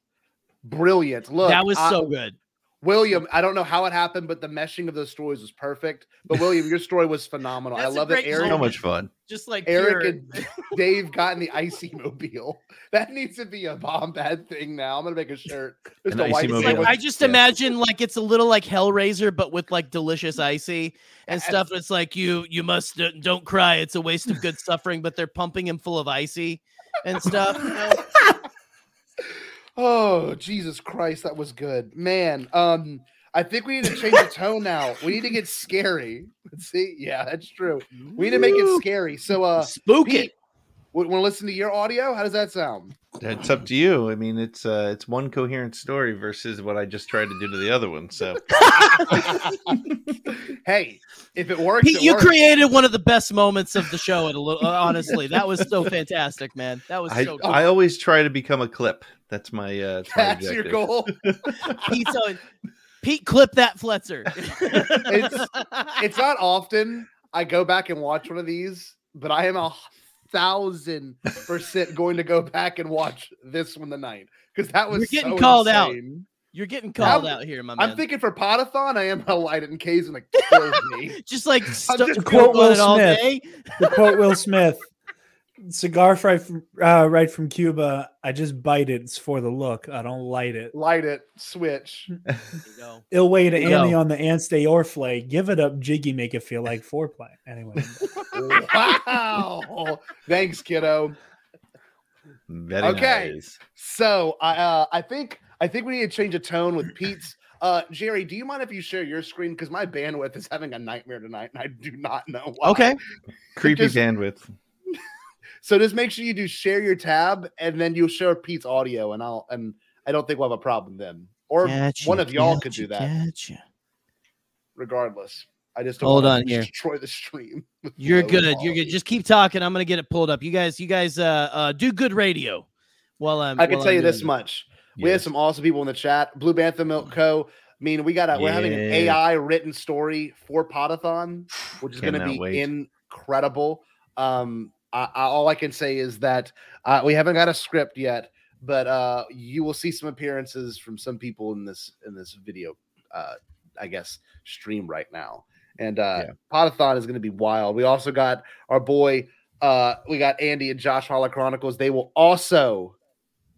Brilliant. Look, That was so good. William, I don't know how it happened, but the meshing of those stories was perfect. But William, your story was phenomenal. That's I a love that great Eric, So much fun. Just like Eric pure- and Dave got in the icy mobile. That needs to be a Bombad thing now. I'm gonna make a shirt. Just An a white icy It's mobile. like I just imagine like it's a little like Hellraiser, but with like delicious icy and stuff. It's like you must don't cry. It's a waste of good suffering, but they're pumping him full of icy and stuff. You know? Oh, Jesus Christ, that was good. Man, I think we need to change the tone now. We need to get scary. Let's see. Yeah, that's true. We need to make it scary. So Spook Pete, it. want to listen to your audio? How does that sound? It's up to you. I mean, it's one coherent story versus what I just tried to do to the other one. So Hey, if it works, Pete, it you works. created one of the best moments of the show. Honestly, that was so fantastic, man. That was so good. I always try to become a clip. That's my That's your objective. goal. Pete, clip that Fletzer. It's not often I go back and watch one of these, but I am 1,000% going to go back and watch this one tonight because that was You're getting so called out. insane. You're getting called I'm- out here, my man. I'm thinking for Podathon, I am gonna light it in case and like kill me. just like just quote on Will it all Smith. day. To quote Will Smith, cigar right from Cuba. I just bite it. It's for the look. I don't light it. Light it, switch. There you go. Ill way to There you Annie go. on the Ant Stay or Flay. Give it up, Jiggy. Make it feel like foreplay. Anyway, Wow. Thanks, kiddo. Very Okay. nice. So I think we need to change the tone with Pete's. Jerry, do you mind if you share your screen? Because my bandwidth is having a nightmare tonight, and I do not know why. Okay. Creepy Just- bandwidth. So just make sure you do share your tab, and then you'll share Pete's audio, and I don't think we'll have a problem then. Or one of y'all could do that. Gotcha. Regardless, I just don't Hold wanna on here. destroy the stream. with You're low good. You're quality. good. Just keep talking. I'm gonna get it pulled up. You guys do good radio. While I'm I can while tell I'm you doing this it. much. We have Yes. some awesome people in the chat. Blue Bantha Milk Co. I mean, we're having an Yeah. AI written story for Podathon, which is going to Cannot be wait. incredible. All I can say is that we haven't got a script yet, but you will see some appearances from some people in this video, I guess, stream right now. And Podathon is going to be wild. We also got our boy, we got Andy and Josh Holla Chronicles. They will also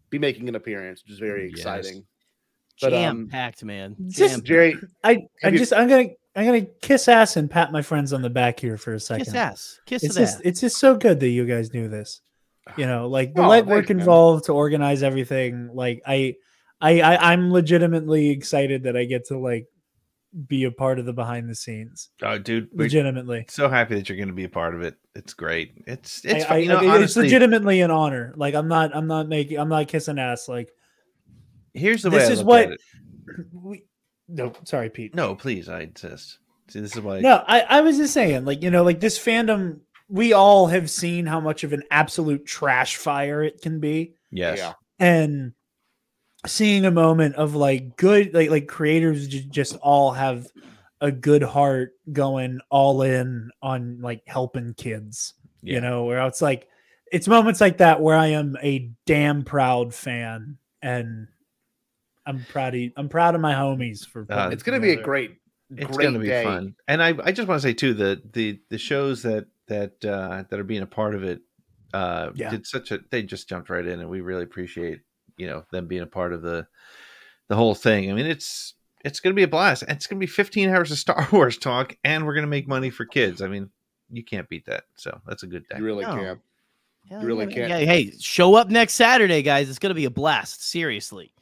be making an appearance, which is very Yes. exciting. But Jam packed, man. Just- Jerry, I'm Have you- gonna kiss ass and pat my friends on the back here for a second. Kiss ass. Kiss It's to just that. it's just so good that you guys knew this. You know, like the Oh, legwork thanks, man. involved to organize everything. Like I'm legitimately excited that I get to like be a part of the behind the scenes. Oh, dude, we're Legitimately. so happy that you're going to be a part of it. It's great. It's I- fun. You know, it's honestly, legitimately an honor. Like I'm not kissing ass. Like Here's the way this I is look what at it. no, sorry, Pete. No, please, I insist. See, this is why. No, I was just saying, like, you know, like this fandom, we all have seen how much of an absolute trash fire it can be. Yes. Yeah. And seeing a moment of like good, like creators just all have a good heart going all in on like helping kids, you know, where it's like, it's moments like that where I am a damn proud fan, and I'm proud of my homies for it's going to be a great going to be day. fun. And I just want to say too, the shows that are being a part of it they just jumped right in, and we really appreciate, you know, them being a part of the whole thing. I mean, it's going to be a blast. It's going to be 15 hours of Star Wars talk, and we're going to make money for kids. I mean, you can't beat that. So that's a good day. You really can't. You really can't. Yeah, hey, show up next Saturday, guys. It's going to be a blast. Seriously.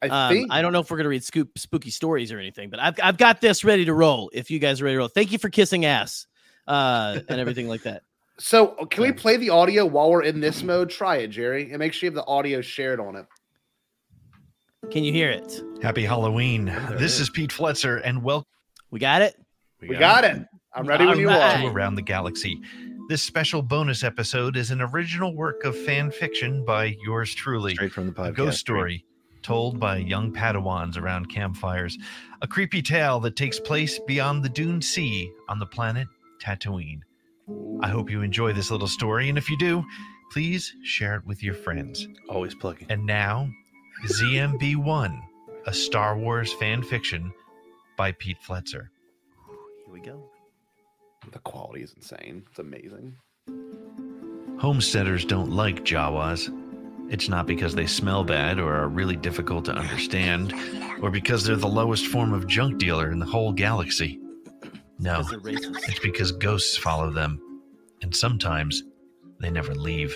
I don't know if we're going to read spooky stories or anything, but I've got this ready to roll. If you guys are ready to roll, thank you for kissing ass and everything like that. So can we play the audio while we're in this mode? Try it, Jerry, and make sure you have the audio shared on it. Can you hear it? Happy Halloween. This is Pete Fletzer, and welcome. We got it? We got it. I'm ready when you are. To Around the Galaxy. This special bonus episode is an original work of fan fiction by yours truly. Straight from the podcast. A ghost story told by young Padawans around campfires. A creepy tale that takes place beyond the Dune Sea on the planet Tatooine. I hope you enjoy this little story, and if you do, please share it with your friends. Always plugging. And now, ZMB1, a Star Wars fan fiction by Pete Fletzer. Here we go. The quality is insane. It's amazing. Homesteaders don't like Jawas. It's not because they smell bad or are really difficult to understand, or because they're the lowest form of junk dealer in the whole galaxy. No, it's because ghosts follow them, and sometimes they never leave.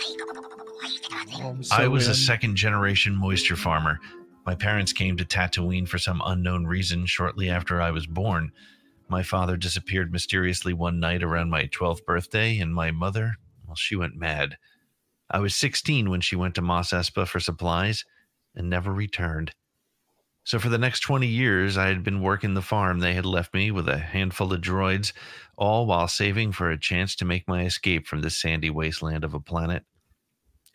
I was a second-generation moisture farmer. My parents came to Tatooine for some unknown reason shortly after I was born. My father disappeared mysteriously one night around my 12th birthday, and my mother, well, she went mad. I was 16 when she went to Mos Espa for supplies and never returned. So for the next 20 years, I had been working the farm they had left me with a handful of droids, all while saving for a chance to make my escape from this sandy wasteland of a planet.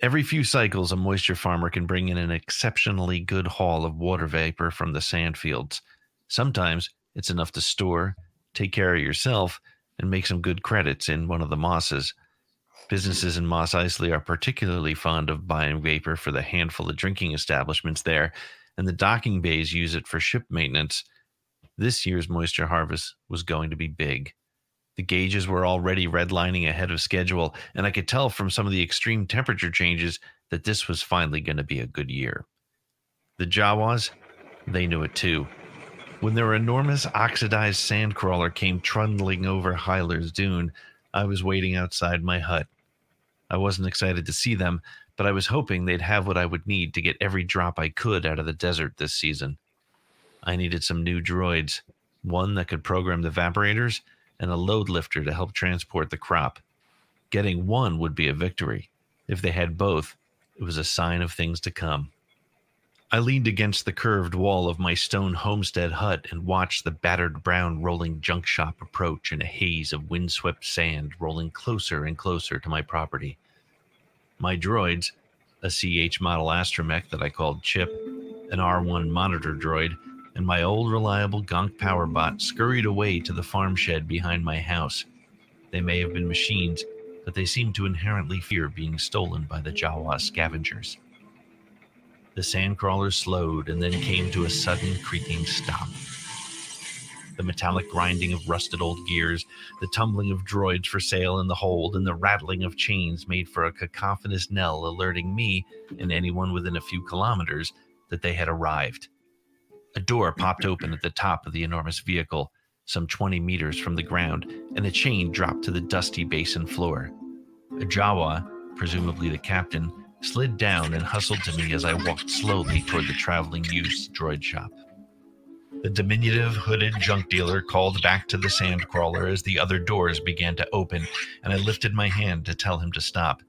Every few cycles, a moisture farmer can bring in an exceptionally good haul of water vapor from the sand fields. Sometimes it's enough to store, take care of yourself, and make some good credits in one of the mosses. Businesses in Mos Eisley are particularly fond of buying vapor for the handful of drinking establishments there, and the docking bays use it for ship maintenance. This year's moisture harvest was going to be big. The gauges were already redlining ahead of schedule, and I could tell from some of the extreme temperature changes that this was finally going to be a good year. The Jawas, they knew it too. When their enormous oxidized sandcrawler came trundling over Hyler's Dune, I was waiting outside my hut. I wasn't excited to see them, but I was hoping they'd have what I would need to get every drop I could out of the desert this season. I needed some new droids, one that could program the evaporators, and a load lifter to help transport the crop. Getting one would be a victory. If they had both, it was a sign of things to come. I leaned against the curved wall of my stone homestead hut and watched the battered brown rolling junk shop approach in a haze of windswept sand rolling closer and closer to my property. My droids, a CH model astromech that I called Chip, an R1 monitor droid, and my old reliable Gonk power bot scurried away to the farm shed behind my house. They may have been machines, but they seemed to inherently fear being stolen by the Jawa scavengers. The sandcrawler slowed and then came to a sudden creaking stop. The metallic grinding of rusted old gears, the tumbling of droids for sale in the hold, and the rattling of chains made for a cacophonous knell alerting me and anyone within a few kilometers that they had arrived. A door popped open at the top of the enormous vehicle, some 20 meters from the ground, and a chain dropped to the dusty basin floor. A Jawa, presumably the captain, slid down and hustled to me as I walked slowly toward the traveling used droid shop. The diminutive, hooded junk dealer called back to the sandcrawler as the other doors began to open, and I lifted my hand to tell him to stop.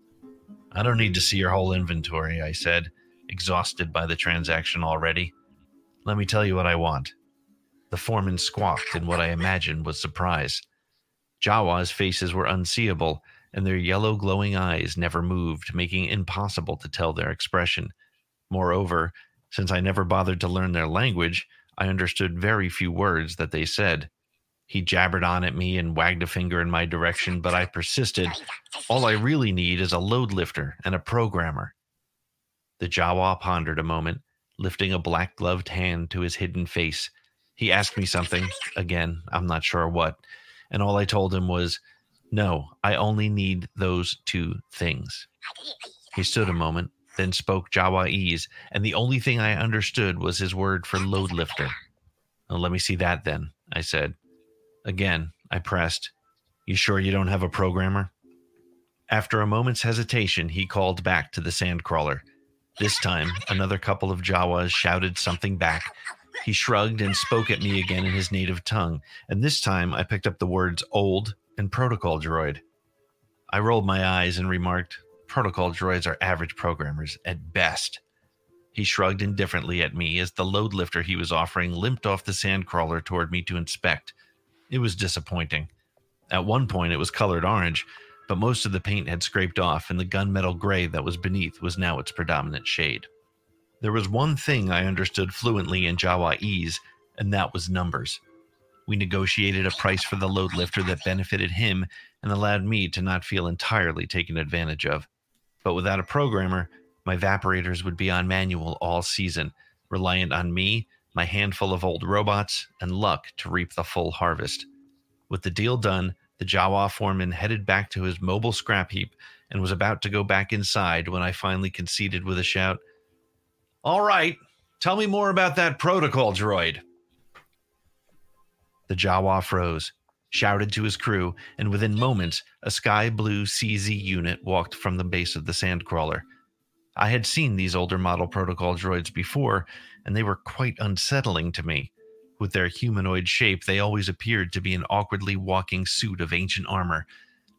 "I don't need to see your whole inventory," I said. exhausted by the transaction already. Let me tell you what I want. The foreman squawked in what I imagined was surprise. Jawa's faces were unseeable, and their yellow glowing eyes never moved, making it impossible to tell their expression. Moreover, since I never bothered to learn their language, I understood very few words that they said. He jabbered on at me and wagged a finger in my direction, but I persisted. All I really need is a load lifter and a programmer. The Jawa pondered a moment, lifting a black-gloved hand to his hidden face. He asked me something, again, I'm not sure what, and all I told him was, no, I only need those two things. He stood a moment, then spoke Jawa'ese, and the only thing I understood was his word for load lifter. Well, let me see that then, I said. Again, I pressed. You sure you don't have a programmer? After a moment's hesitation, he called back to the sandcrawler. This time, another couple of Jawas shouted something back. He shrugged and spoke at me again in his native tongue, and this time I picked up the words old and protocol droid. I rolled my eyes and remarked, protocol droids are average programmers at best. He shrugged indifferently at me as the load lifter he was offering limped off the sandcrawler toward me to inspect. It was disappointing. At one point it was colored orange, but most of the paint had scraped off, and the gunmetal gray that was beneath was now its predominant shade. There was one thing I understood fluently in Jawa'ese, and that was numbers. We negotiated a price for the load lifter that benefited him and allowed me to not feel entirely taken advantage of. But without a programmer, my evaporators would be on manual all season, reliant on me, my handful of old robots, and luck to reap the full harvest. With the deal done, the Jawa foreman headed back to his mobile scrap heap and was about to go back inside when I finally conceded with a shout, "All right, tell me more about that protocol droid." The Jawa froze, shouted to his crew, and within moments, a sky blue CZ unit walked from the base of the sandcrawler. I had seen these older model protocol droids before, and they were quite unsettling to me. With their humanoid shape, they always appeared to be an awkwardly walking suit of ancient armor.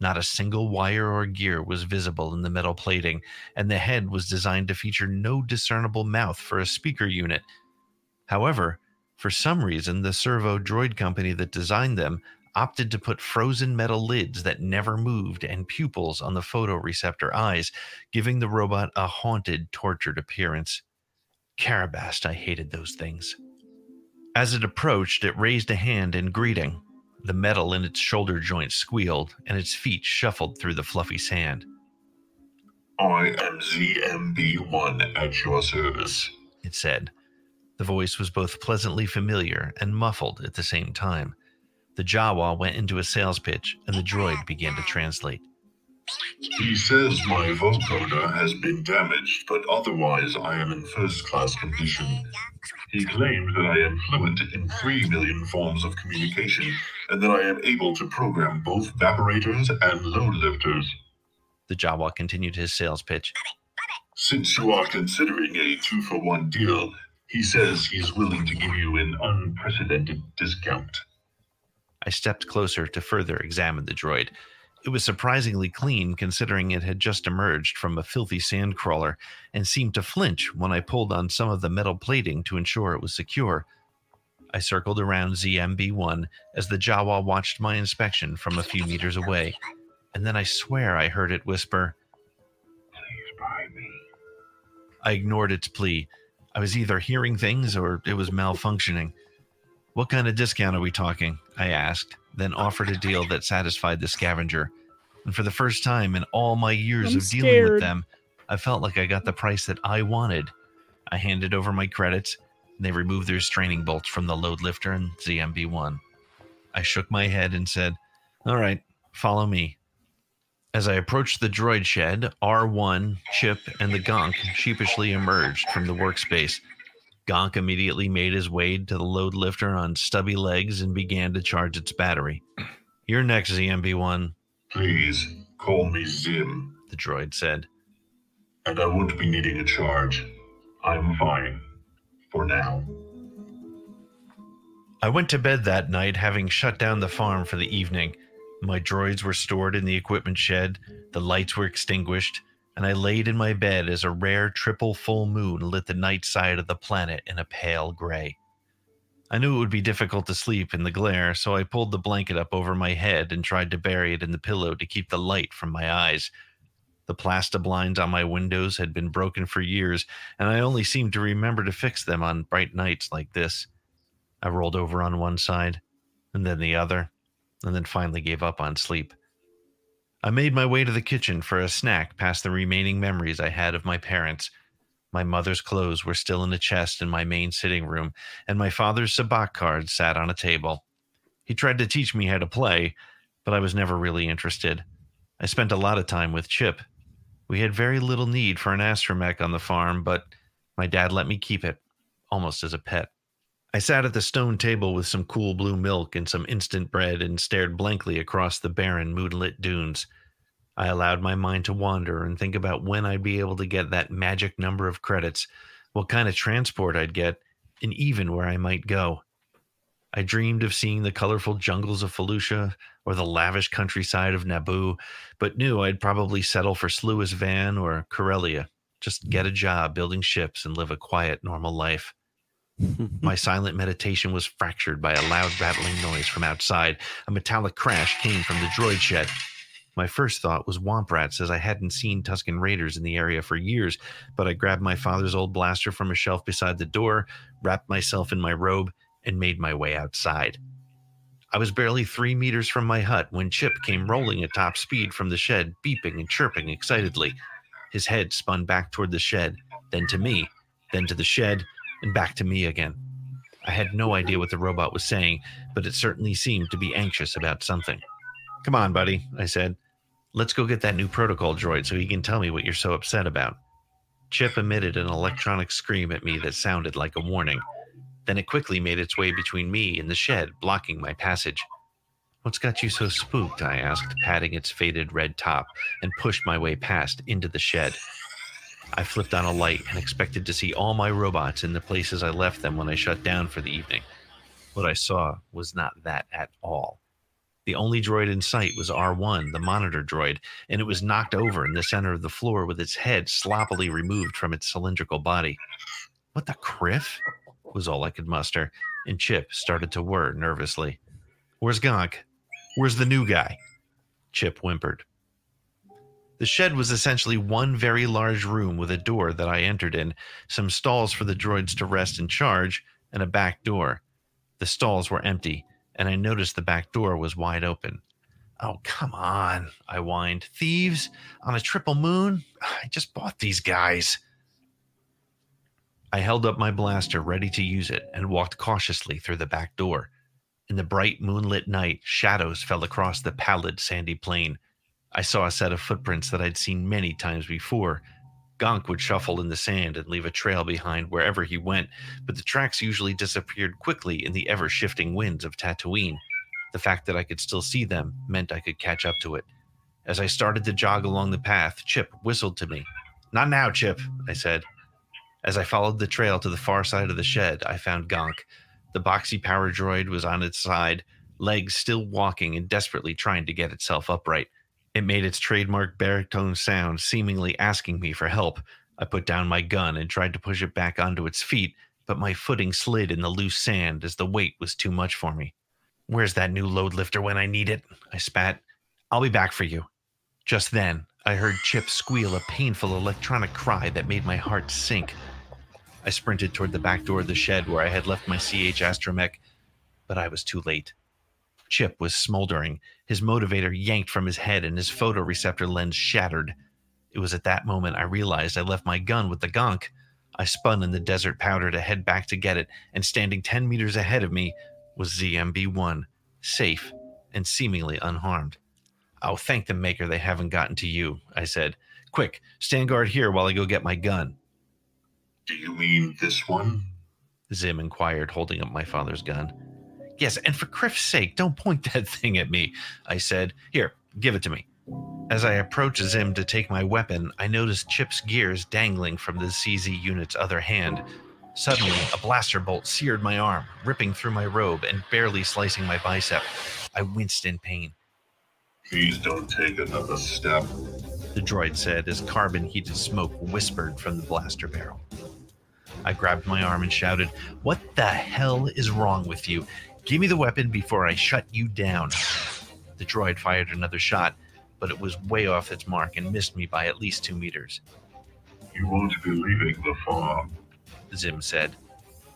Not a single wire or gear was visible in the metal plating, and the head was designed to feature no discernible mouth for a speaker unit. However, for some reason, the servo droid company that designed them opted to put frozen metal lids that never moved and pupils on the photoreceptor eyes, giving the robot a haunted, tortured appearance. Carabast, I hated those things. As it approached, it raised a hand in greeting. The metal in its shoulder joint squealed, and its feet shuffled through the fluffy sand. I am ZMB1 at your service, it said. The voice was both pleasantly familiar and muffled at the same time. The Jawa went into a sales pitch, and the droid began to translate. He says my vocoder has been damaged, but otherwise I am in first-class condition. He claims that I am fluent in 3 million forms of communication, and that I am able to program both evaporators and load lifters. The Jawa continued his sales pitch. Since you are considering a 2-for-1 deal, he says he's willing to give you an unprecedented discount. I stepped closer to further examine the droid. It was surprisingly clean, considering it had just emerged from a filthy sandcrawler, and seemed to flinch when I pulled on some of the metal plating to ensure it was secure. I circled around ZMB1 as the Jawa watched my inspection from a few meters away, and then I swear I heard it whisper, "Please buy me." I ignored its plea. I was either hearing things or it was malfunctioning. "What kind of discount are we talking?" I asked, then offered a deal that satisfied the scavenger. And for the first time in all my years of dealing with them, I felt like I got the price that I wanted. I handed over my credits, and they removed their straining bolts from the load lifter and ZMB1. I shook my head and said, "All right, follow me." As I approached the droid shed, R1, Chip, and the Gonk sheepishly emerged from the workspace. Gonk immediately made his way to the load lifter on stubby legs and began to charge its battery. "You're next, ZMB1. Please, call me Zim, the droid said. And I won't be needing a charge. I'm fine. For now. I went to bed that night, having shut down the farm for the evening. My droids were stored in the equipment shed, the lights were extinguished, and I laid in my bed as a rare triple full moon lit the night side of the planet in a pale gray. I knew it would be difficult to sleep in the glare, so I pulled the blanket up over my head and tried to bury it in the pillow to keep the light from my eyes. The plaster blinds on my windows had been broken for years, and I only seemed to remember to fix them on bright nights like this. I rolled over on one side, and then the other, and then finally gave up on sleep. I made my way to the kitchen for a snack past the remaining memories I had of my parents. My mother's clothes were still in a chest in my main sitting room, and my father's sabacc cards sat on a table. He tried to teach me how to play, but I was never really interested. I spent a lot of time with Chip. We had very little need for an astromech on the farm, but my dad let me keep it, almost as a pet. I sat at the stone table with some cool blue milk and some instant bread and stared blankly across the barren, moonlit dunes. I allowed my mind to wander and think about when I'd be able to get that magic number of credits, what kind of transport I'd get, and even where I might go. I dreamed of seeing the colorful jungles of Felucia or the lavish countryside of Naboo, but knew I'd probably settle for Sluis Van or Corellia, just get a job building ships and live a quiet, normal life. My silent meditation was fractured by a loud rattling noise from outside. A metallic crash came from the droid shed. My first thought was womp rats, as I hadn't seen Tusken Raiders in the area for years, but I grabbed my father's old blaster from a shelf beside the door, wrapped myself in my robe, and made my way outside. I was barely 3 meters from my hut when Chip came rolling at top speed from the shed, beeping and chirping excitedly. His head spun back toward the shed, then to me, then to the shed, and back to me again. I had no idea what the robot was saying, but it certainly seemed to be anxious about something. "Come on, buddy," I said. "Let's go get that new protocol droid so he can tell me what you're so upset about." Chip emitted an electronic scream at me that sounded like a warning. Then it quickly made its way between me and the shed, blocking my passage. "What's got you so spooked?" I asked, patting its faded red top, and pushed my way past into the shed. I flipped on a light and expected to see all my robots in the places I left them when I shut down for the evening. What I saw was not that at all. The only droid in sight was R1, the monitor droid, and it was knocked over in the center of the floor with its head sloppily removed from its cylindrical body. "What the criff?" was all I could muster, and Chip started to whir nervously. "Where's Gonk? Where's the new guy?" Chip whimpered. The shed was essentially one very large room with a door that I entered in, some stalls for the droids to rest and charge, and a back door. The stalls were empty, and I noticed the back door was wide open. "Oh, come on," I whined. "Thieves? On a triple moon? I just bought these guys." I held up my blaster ready to use it and walked cautiously through the back door. In the bright moonlit night, shadows fell across the pallid sandy plain. I saw a set of footprints that I'd seen many times before. Gonk would shuffle in the sand and leave a trail behind wherever he went, but the tracks usually disappeared quickly in the ever-shifting winds of Tatooine. The fact that I could still see them meant I could catch up to it. As I started to jog along the path, Chip whistled to me. "Not now, Chip," I said. As I followed the trail to the far side of the shed, I found Gonk. The boxy power droid was on its side, legs still walking and desperately trying to get itself upright. It made its trademark baritone sound, seemingly asking me for help. I put down my gun and tried to push it back onto its feet, but my footing slid in the loose sand as the weight was too much for me. "Where's that new load lifter when I need it?" I spat. "I'll be back for you." Just then, I heard Chip squeal a painful electronic cry that made my heart sink. I sprinted toward the back door of the shed where I had left my CH astromech, but I was too late. Chip was smoldering, his motivator yanked from his head and his photoreceptor lens shattered. It was at that moment I realized I left my gun with the Gonk. I spun in the desert powder to head back to get it, and standing 10 meters ahead of me was ZMB-1, safe and seemingly unharmed. "Oh, thank the maker they haven't gotten to you," I said. "Quick, stand guard here while I go get my gun." "Do you mean this one?" Zim inquired, holding up my father's gun. "Yes, and for Criff's sake, don't point that thing at me," I said. "Here, give it to me." As I approached Zim to take my weapon, I noticed Chip's gears dangling from the CZ unit's other hand. Suddenly, a blaster bolt seared my arm, ripping through my robe and barely slicing my bicep. I winced in pain. "Please don't take another step." the droid said as carbon-heated smoke whispered from the blaster barrel. I grabbed my arm and shouted, "What the hell is wrong with you? Give me the weapon before I shut you down." The droid fired another shot, but it was way off its mark and missed me by at least 2 meters. "You won't be leaving the farm," Zim said.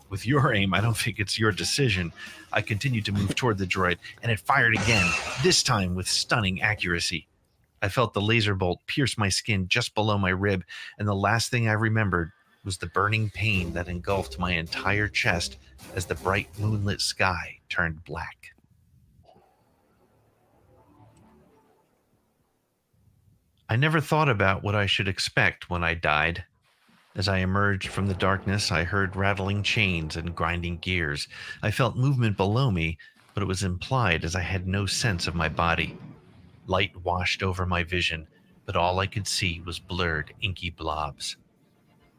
"With your aim, I don't think it's your decision." I continued to move toward the droid, and it fired again, this time with stunning accuracy. I felt the laser bolt pierce my skin just below my rib, and the last thing I remembered was the burning pain that engulfed my entire chest as the bright moonlit sky turned black. I never thought about what I should expect when I died. As I emerged from the darkness, I heard rattling chains and grinding gears. I felt movement below me, but it was implied as I had no sense of my body. Light washed over my vision, but all I could see was blurred, inky blobs.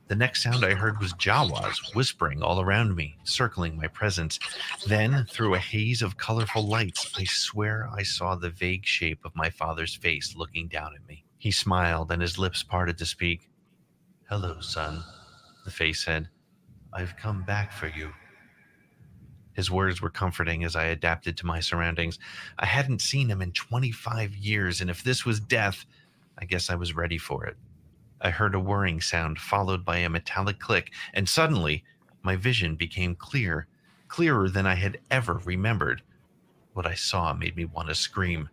The next sound I heard was Jawas whispering all around me, circling my presence. Then, through a haze of colorful lights, I swear I saw the vague shape of my father's face looking down at me. He smiled and his lips parted to speak. "Hello, son," the face said. "I've come back for you." His words were comforting as I adapted to my surroundings. I hadn't seen him in 25 years, and if this was death, I guess I was ready for it. I heard a whirring sound followed by a metallic click, and suddenly my vision became clear, clearer than I had ever remembered. What I saw made me want to scream,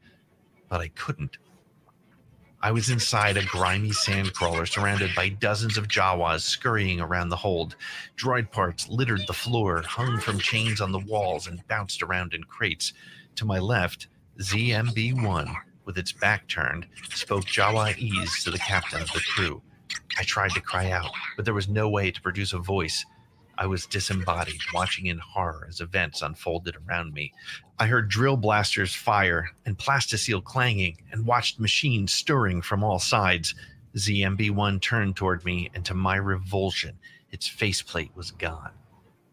but I couldn't. I was inside a grimy sandcrawler surrounded by dozens of Jawas scurrying around the hold. Droid parts littered the floor, hung from chains on the walls, and bounced around in crates. To my left, ZMB-1, with its back turned, spoke Jawa-ese to the captain of the crew. I tried to cry out, but there was no way to produce a voice. I was disembodied, watching in horror as events unfolded around me. I heard drill blasters fire and plasticine clanging and watched machines stirring from all sides. ZMB-1 turned toward me, and to my revulsion, its faceplate was gone.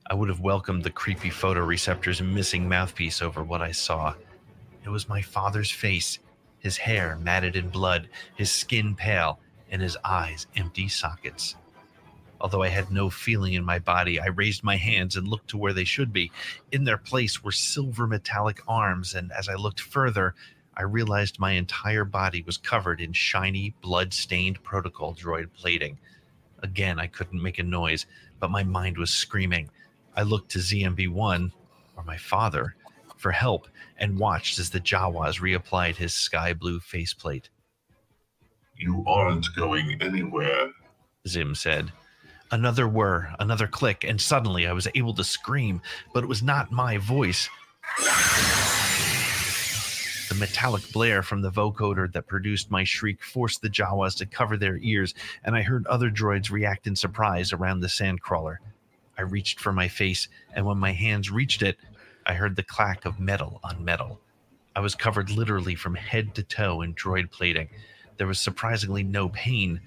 I would have welcomed the creepy photoreceptor's missing mouthpiece over what I saw. It was my father's face, his hair matted in blood, his skin pale, and his eyes empty sockets. Although I had no feeling in my body, I raised my hands and looked to where they should be. In their place were silver metallic arms, and as I looked further, I realized my entire body was covered in shiny, blood-stained protocol droid plating. Again, I couldn't make a noise, but my mind was screaming. I looked to ZMB-1, or my father, for help, and watched as the Jawas reapplied his sky blue faceplate. "You aren't going anywhere," Zim said. Another whir, another click, and suddenly I was able to scream, but it was not my voice. The metallic blare from the vocoder that produced my shriek forced the Jawas to cover their ears, and I heard other droids react in surprise around the sandcrawler. I reached for my face, and when my hands reached it, I heard the clack of metal on metal. I was covered literally from head to toe in droid plating. There was surprisingly no pain,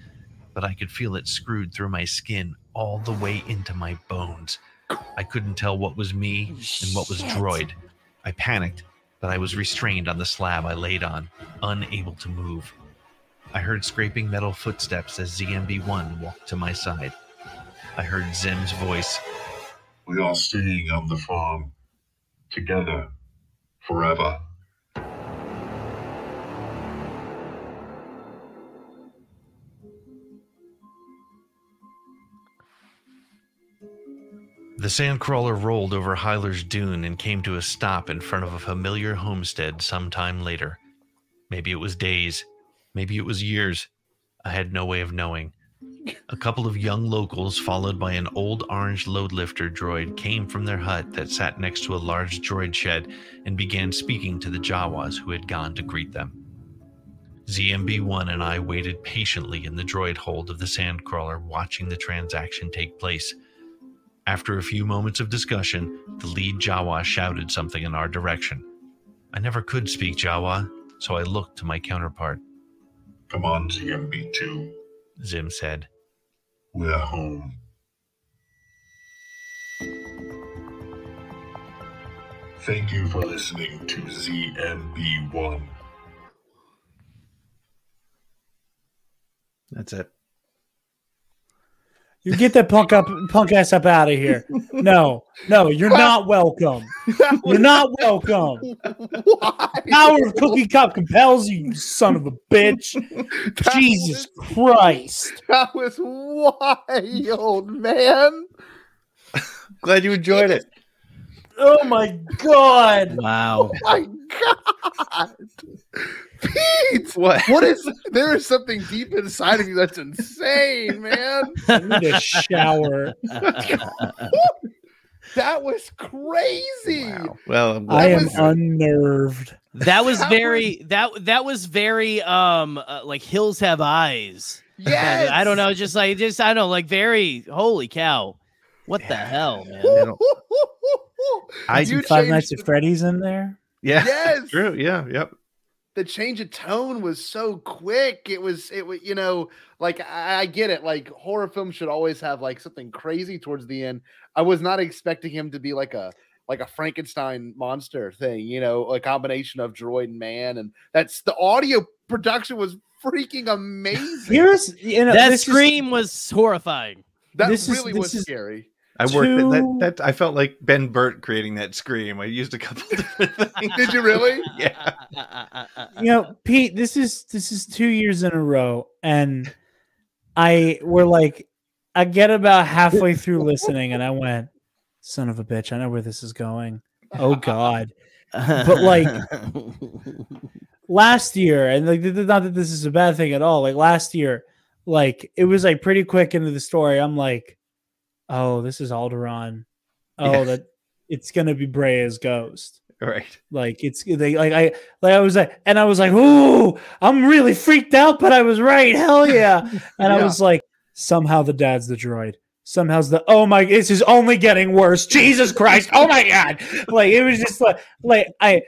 but I could feel it screwed through my skin all the way into my bones. I couldn't tell what was me and what was droid. I panicked, but I was restrained on the slab I laid on, unable to move. I heard scraping metal footsteps as ZMB-1 walked to my side. I heard Zim's voice. "We are staying on the farm. Together. Forever." The sandcrawler rolled over Hyler's Dune and came to a stop in front of a familiar homestead some time later. Maybe it was days. Maybe it was years. I had no way of knowing. A couple of young locals, followed by an old orange load lifter droid, came from their hut that sat next to a large droid shed and began speaking to the Jawas who had gone to greet them. ZMB-1 and I waited patiently in the droid hold of the sandcrawler, watching the transaction take place. After a few moments of discussion, the lead Jawa shouted something in our direction. I never could speak Jawa, so I looked to my counterpart. "Come on, ZMB-2, Zim said. "We're home." Thank you for listening to ZMB-1. That's it. You get that punk ass up out of here. No, you're not welcome. You're not welcome. Why? Power of Cookie Cup compels you, you son of a bitch. Jesus Christ. That was wild, man. Glad you enjoyed it. Oh my God. Wow. Oh my God. Pete, What is there is something deep inside of you that's insane, man. I need a shower. That was crazy. Wow. Well, I am unnerved. That was that was very like Hills Have Eyes. Yes. I don't know, I don't know, like very holy cow. What the hell, man? I do Five Nights at Freddy's in there. Yeah. Yes. True. Yeah. Yep. The change of tone was so quick. It was, you know, like I get it. Like horror films should always have like something crazy towards the end. I was not expecting him to be like a Frankenstein monster thing, you know, a combination of droid and man. And that's the audio production was freaking amazing. That scream was horrifying. That really was scary. I worked that. I felt like Ben Burt creating that scream. I used a couple different things. Did you really? Yeah. You know, Pete, this is 2 years in a row, and I get about halfway through listening, and I went, "Son of a bitch! I know where this is going." Oh God! But like last year, and like not that this is a bad thing at all. Like last year, like it was like pretty quick into the story. I'm like, oh, this is Alderaan. Oh, that it's gonna be Brea's ghost. Right. Like I was like, ooh, I'm really freaked out, but I was right. Hell yeah. And I was like, somehow the dad's the droid. Somehow this is only getting worse. Jesus Christ. Oh my God. Like it was just like I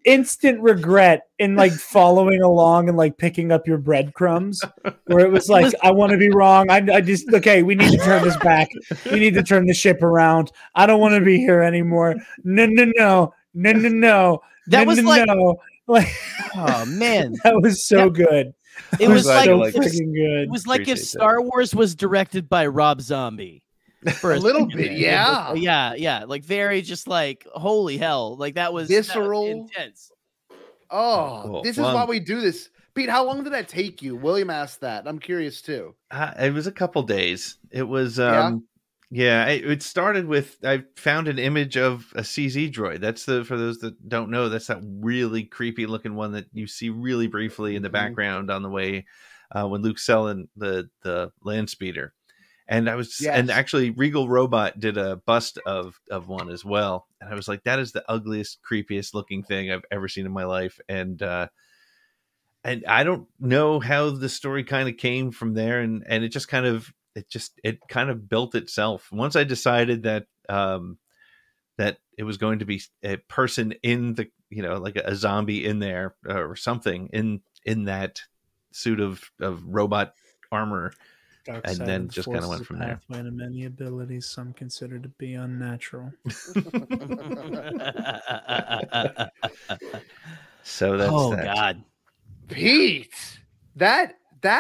instant regret in like following along and like picking up your breadcrumbs where it was like, I want to be wrong. I just, okay, we need to turn this back. We need to turn the ship around. I don't want to be here anymore. No. That was like, oh man, that was so good. It was like freaking good. It was like if Star Wars was directed by Rob Zombie. For a little bit, yeah. Yeah. Like very just like holy hell. Like that was visceral, intense. Oh, cool. This is why we do this. Pete, how long did that take you? William asked that. I'm curious too. It was a couple days. It was it started with I found an image of a CZ droid. That's for those that don't know, that's that really creepy looking one that you see really briefly in the background on the way when Luke's selling the land speeder. And I was and actually Regal Robot did a bust of one as well. And I was like, that is the ugliest, creepiest looking thing I've ever seen in my life. And I don't know how the story kind of came from there, and it just kind of built itself. Once I decided that that it was going to be a person in the, you know, like a zombie in there or something in that suit of robot armor, Dark and side then of the just kind of Force went is a from there. pathway to many abilities, some consider to be unnatural. So that's God, Pete, that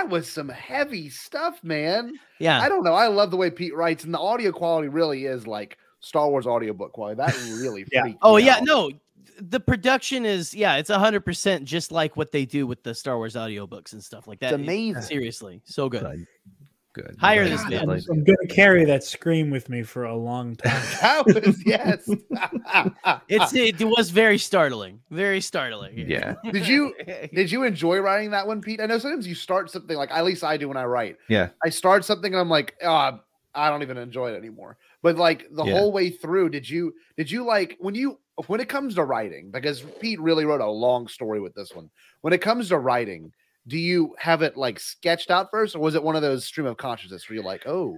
was some heavy stuff, man. Yeah, I don't know. I love the way Pete writes, and the audio quality really is like Star Wars audiobook quality. That really freaked me out. No, the production is it's 100% just like what they do with the Star Wars audiobooks and stuff like that. It's amazing. Seriously, so good. Good. Hire this. this man. I'm going to carry that scream with me for a long time. That was It was very startling. Very startling. Yeah. Did you enjoy writing that one, Pete? I know sometimes you start something, like at least I do when I write. Yeah. I start something and I'm like, I don't even enjoy it anymore. But like the whole way through, did you like when it comes to writing, because Pete really wrote a long story with this one. When it comes to writing, do you have it like sketched out first, or was it one of those stream of consciousness where you're like, oh,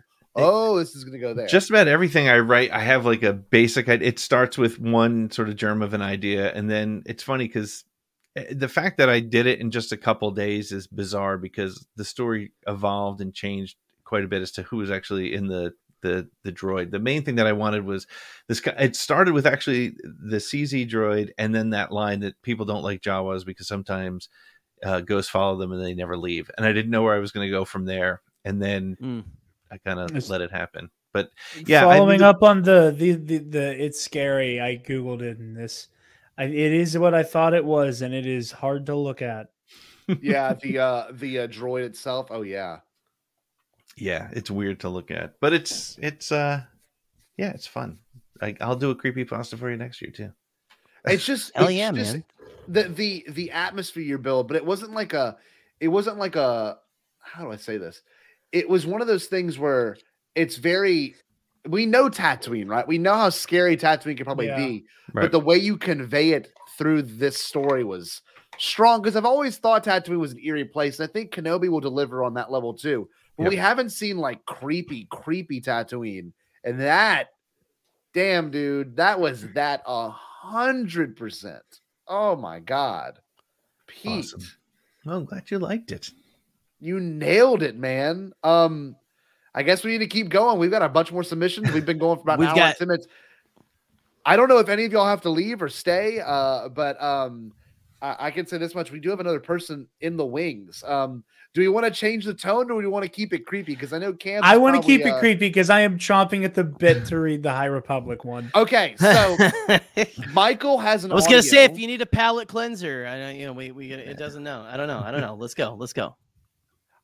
this is going to go there? Just about everything I write, I have like a basic idea. It starts with one sort of germ of an idea. And then it's funny because the fact that I did it in just a couple of days is bizarre, because the story evolved and changed quite a bit as to who was actually in the droid. The main thing that I wanted was this. It started with actually the CZ droid, and then that line that people don't like Jawas because sometimes ghosts follow them and they never leave. And I didn't know where I was going to go from there. And then I kind of let it happen. But yeah, following up on the it's scary. I Googled it and it is what I thought it was, and it is hard to look at. Yeah, the droid itself. Oh yeah. Yeah, it's weird to look at, but it's fun. I'll do a creepypasta for you next year too. It's just hell yeah, man. The atmosphere you build, but it wasn't like a how do I say this? It was one of those things where it's very, we know Tatooine, right? We know how scary Tatooine can probably be, but the way you convey it through this story was strong, because I've always thought Tatooine was an eerie place, and I think Kenobi will deliver on that level too. But we haven't seen like creepy Tatooine, and that, damn dude, that was 100%. Oh my god, Pete! Awesome. Well, I'm glad you liked it. You nailed it, man. I guess we need to keep going. We've got a bunch more submissions. We've been going for about an hour and 10 minutes. I don't know if any of y'all have to leave or stay, but I can say this much: we do have another person in the wings. Do we want to change the tone, or do we want to keep it creepy? Because I know Cam. I want to keep it creepy because I am chomping at the bit to read the High Republic one. Okay, so Michael has an. I was gonna say, if you need a palate cleanser, I know it doesn't know. I don't know. Let's go.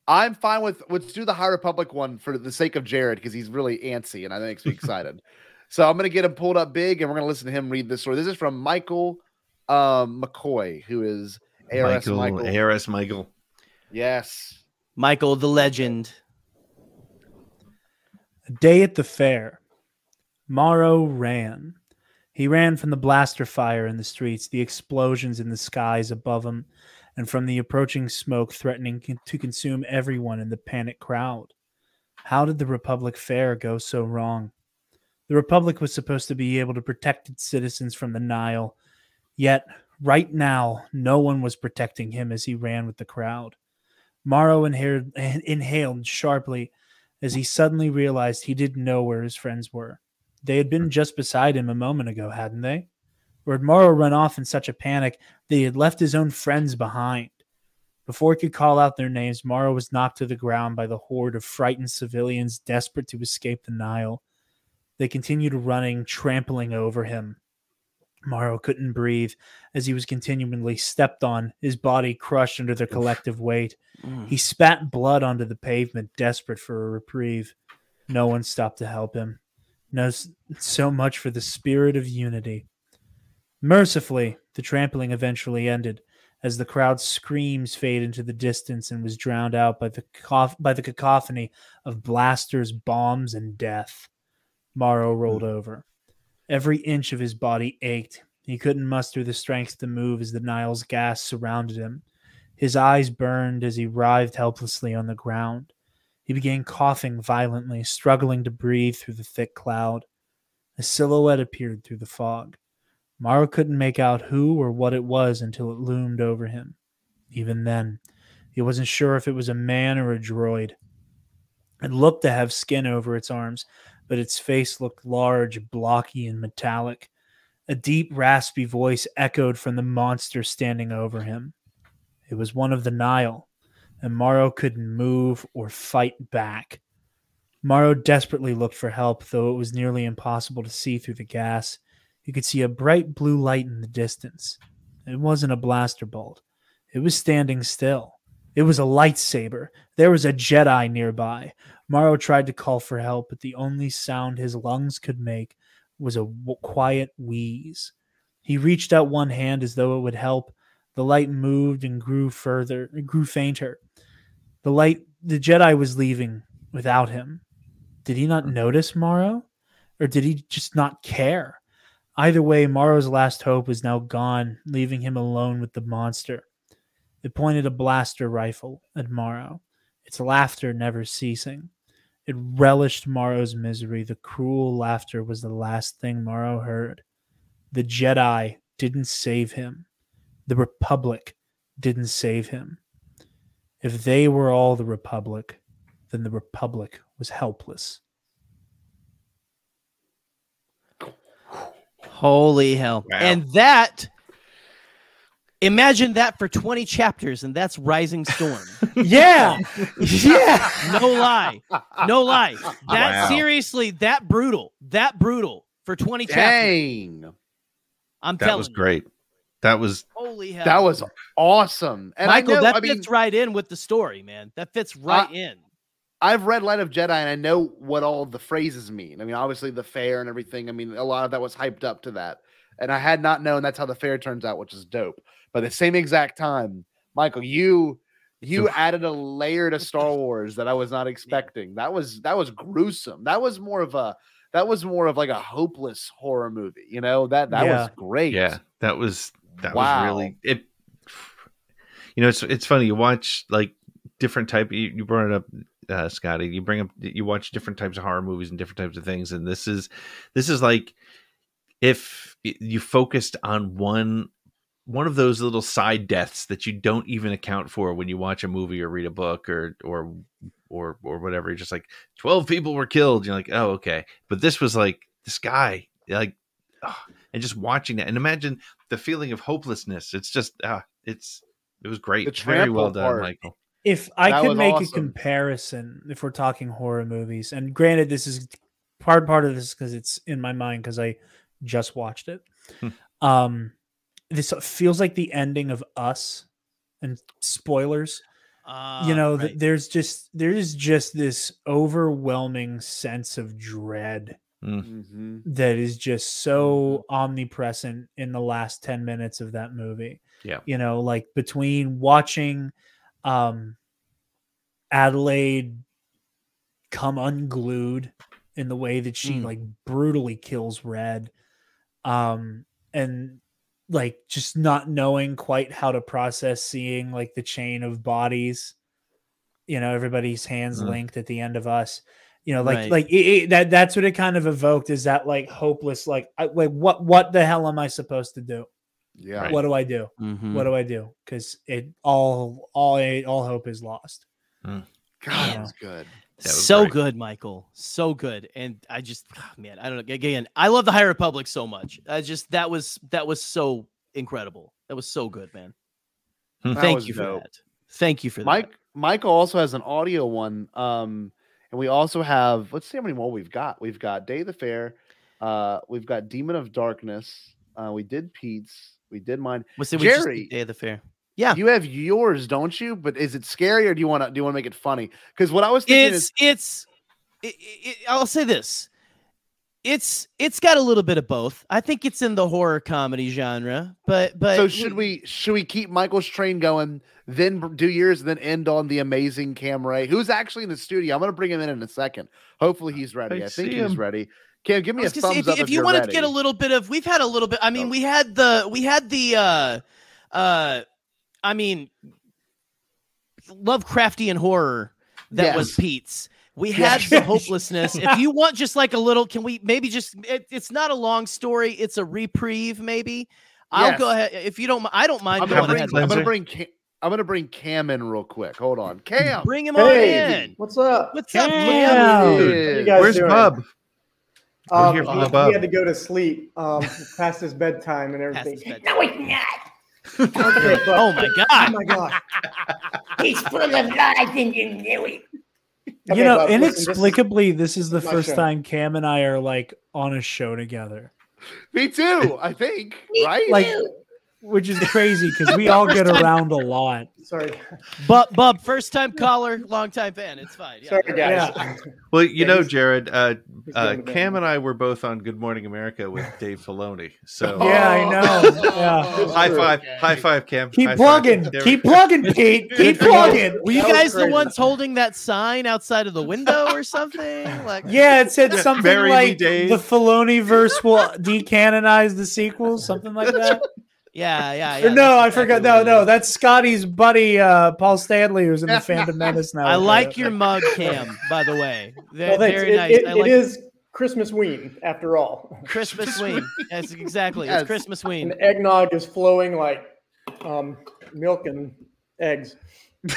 I'm fine with let's do the High Republic one for the sake of Jarod, because he's really antsy and I think makes me excited. So I'm gonna get him pulled up big, and we're gonna listen to him read this story. This is from Michael McCoy, who is ARS Michael. ARS Michael. Yes. Michael the legend. A day at the fair. Morrow ran. He ran from the blaster fire in the streets, the explosions in the skies above him, and from the approaching smoke threatening to consume everyone in the panicked crowd. How did the Republic Fair go so wrong? The Republic was supposed to be able to protect its citizens from the Nile, yet right now no one was protecting him as he ran with the crowd. Morrow inhaled sharply as he suddenly realized he didn't know where his friends were. They had been just beside him a moment ago, hadn't they? Or had Morrow run off in such a panic that he had left his own friends behind? Before he could call out their names, Morrow was knocked to the ground by the horde of frightened civilians desperate to escape the Nile. They continued running, trampling over him. Morrow couldn't breathe as he was continually stepped on, his body crushed under their collective weight. He spat blood onto the pavement, desperate for a reprieve. No one stopped to help him. No, so much for the spirit of unity. Mercifully, the trampling eventually ended as the crowd's screams faded into the distance and was drowned out by the cacophony of blasters, bombs, and death. Morrow rolled over. Every inch of his body ached. He couldn't muster the strength to move as the Nile's gas surrounded him. His eyes burned as he writhed helplessly on the ground. He began coughing violently, struggling to breathe through the thick cloud. A silhouette appeared through the fog. Morrow couldn't make out who or what it was until it loomed over him. Even then, he wasn't sure if it was a man or a droid. It looked to have skin over its arms, but its face looked large, blocky, and metallic. A deep, raspy voice echoed from the monster standing over him. It was one of the Nile, and Morrow couldn't move or fight back. Morrow desperately looked for help, though it was nearly impossible to see through the gas. He could see a bright blue light in the distance. It wasn't a blaster bolt. It was standing still. It was a lightsaber. There was a Jedi nearby. Morrow tried to call for help, but the only sound his lungs could make was a quiet wheeze. He reached out one hand as though it would help. The light moved and grew fainter. The Jedi was leaving without him. Did he not notice Morrow? Or did he just not care? Either way, Morrow's last hope was now gone, leaving him alone with the monster. It pointed a blaster rifle at Morrow, its laughter never ceasing. It relished Morrow's misery. The cruel laughter was the last thing Morrow heard. The Jedi didn't save him. The Republic didn't save him. If they were all the Republic, then the Republic was helpless. Holy hell. Wow. And that Imagine that for 20 chapters, and that's Rising Storm. Yeah. Yeah. No lie. That seriously, that brutal for 20 chapters. Dang. I'm That telling was you. great. That was Holy hell. That was awesome. And Michael, that fits right in with the story, man. That fits right in. I've read Light of Jedi, and I know what all the phrases mean. I mean, obviously the fair and everything. I mean, a lot of that was hyped up to that. And I had not known that's how the fair turns out, which is dope. But at the same exact time, Michael, you added a layer to Star Wars that I was not expecting. That was gruesome. That was more of like a hopeless horror movie. You know, that was great. Yeah, that was really it. You know, it's funny. You watch like different type. You brought it up, Scotty. You watch different types of horror movies and different types of things, and this is like if you focused on one of those little side deaths that you don't even account for when you watch a movie or read a book or whatever. You're just like 12 people were killed. You're like, oh, okay. But this was like this guy, like, and just watching that and imagine the feeling of hopelessness. It's just, it was great. Very well done, Michael. If I could make awesome. a comparison, if we're talking horror movies, and granted, this is part of this because it's in my mind because I just watched it. This feels like the ending of Us, and spoilers. Right. There's just this overwhelming sense of dread that is just so omnipresent in the last 10 minutes of that movie. Yeah. Like between watching Adelaide come unglued in the way that she like brutally kills Red, and like just not knowing quite how to process seeing like the chain of bodies, everybody's hands linked at the end of Us, that's what it kind of evoked, is that like hopeless, like what the hell am I supposed to do? Yeah. Right. What do I do? What do I do? Because it all hope is lost. God, that was good. So great. Good, Michael. So good. And I just, man, I don't know. Again, I love the High Republic so much. That was so incredible. That was so good, man. Thank you for that. Thank you for that. Michael also has an audio one. And we also have, let's see how many more we've got. We've got Day of the Fair. We've got Demon of Darkness. We did Pete's. We did mine. Jerry, Day of the Fair. Yeah, you have yours, don't you? But is it scary, or do you want to make it funny? Because what I was thinking I'll say this: it's got a little bit of both. I think it's in the horror comedy genre, but so should we keep Michael's train going, then do yours, then end on the amazing Cam Ray, who's actually in the studio? I'm going to bring him in a second. Hopefully he's ready. I think he's ready. Cam, give me a thumbs up if you want to get a little bit of. We've had a little bit. I mean, we had the Lovecraftian horror that was Pete's. We had the hopelessness. If you want just like a little, can we maybe just, it's not a long story. It's a reprieve. Maybe I'll go ahead. If you don't, I don't mind going ahead. I'm going to bring Cam in real quick. Hold on. Cam. Bring him on in. What's up? What's up, Cam? Where's Bub? He had to go to sleep past his bedtime and everything. No, it's not. Oh my god! Oh my god! He's full of lies and you knew it. Inexplicably, this is the first time Cam and I are like on a show together. Me too, I think. Right? Like, which is crazy because we all get around a lot. Sorry. Bub, first time caller, long time fan. It's fine. Yeah. Sorry, guys. Yeah. Well, Jared, Cam and I were both on Good Morning America with Dave Filoni. So yeah, I know. Yeah. High five, Cam. Keep plugging, Pete. Keep plugging. Were you guys the ones holding that sign outside of the window or something? Like, yeah, it said something like Dave. The Filoni verse will decanonize the sequels, something like that. Yeah. No, I forgot. No, that's Scotty's buddy, Paul Stanley, who's in the Phantom Menace now. I like your mug, Cam, by the way. Very nice. It is Christmas Ween, after all. Christmas Ween. Yes, exactly. Yes. It's Christmas Ween. And the eggnog is flowing like milk and eggs.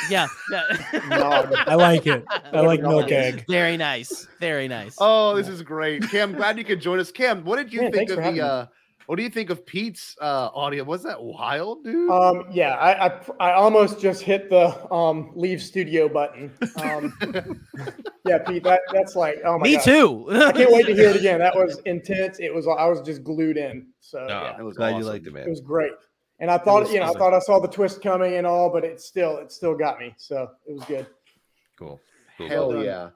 Yeah. I like it. I like milk egg. Very nice. Very nice. Oh, this is great. Cam, glad you could join us. Cam, what did you think of What do you think of Pete's audio? Was that wild, dude? Yeah, I almost just hit the leave studio button. Yeah, Pete, that's like, oh my Me gosh. too. I can't wait to hear it again. That was intense. I was just glued in. So yeah, it was glad you liked it, man. It was great. And I thought, I thought I saw the twist coming and all, but it still got me. So it was good. Cool. Hell yeah.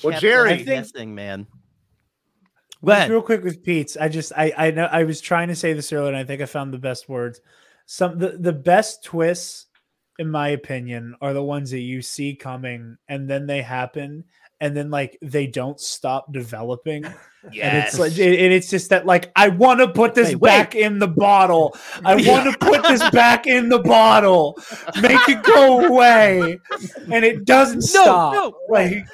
Well, Jerry, guessing, man. Just real quick with Pete's. I know I was trying to say this earlier, and I think I found the best words. The best twists, in my opinion, are the ones that you see coming and then they happen, and then like they don't stop developing. Yes. And it's like it's just that like I want to put this back in the bottle. I want to put this back in the bottle. Make it go away, and it doesn't stop. No. Like.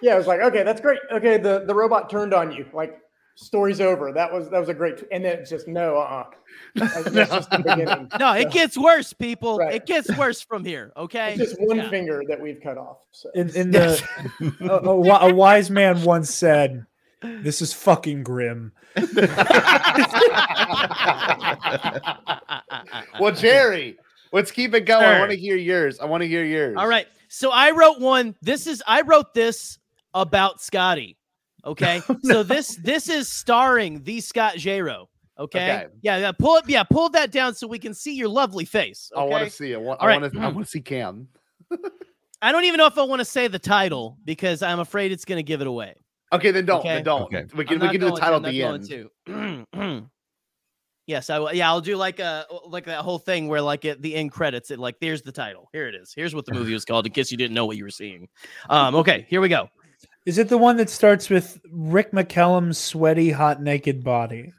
Yeah, I was like, okay, that's great. Okay, the robot turned on you. Like, story's over. That was a great. And then it's just That's just the beginning. No, it gets worse, people. Right. It gets worse from here. Okay, it's just one finger that we've cut off. So. A wise man once said, "This is fucking grim." Well, Jerry, let's keep it going. I want to hear yours. All right. So I wrote one. I wrote this about Scotty. Okay. So this is starring the Scott Jarod. Okay. Yeah. Pull that down so we can see your lovely face. Okay? I want to see it. I want to see Cam. I don't even know if I want to say the title because I'm afraid it's going to give it away. Okay, then don't. Okay? Then don't. Okay. We can do the title at the end. Yes, I will. Yeah, I'll do like that whole thing where like at the end credits, it like there's the title. Here it is. Here's what the movie was called in case you didn't know what you were seeing. Okay, here we go. Is it the one that starts with Rick McCallum's sweaty, hot, naked body?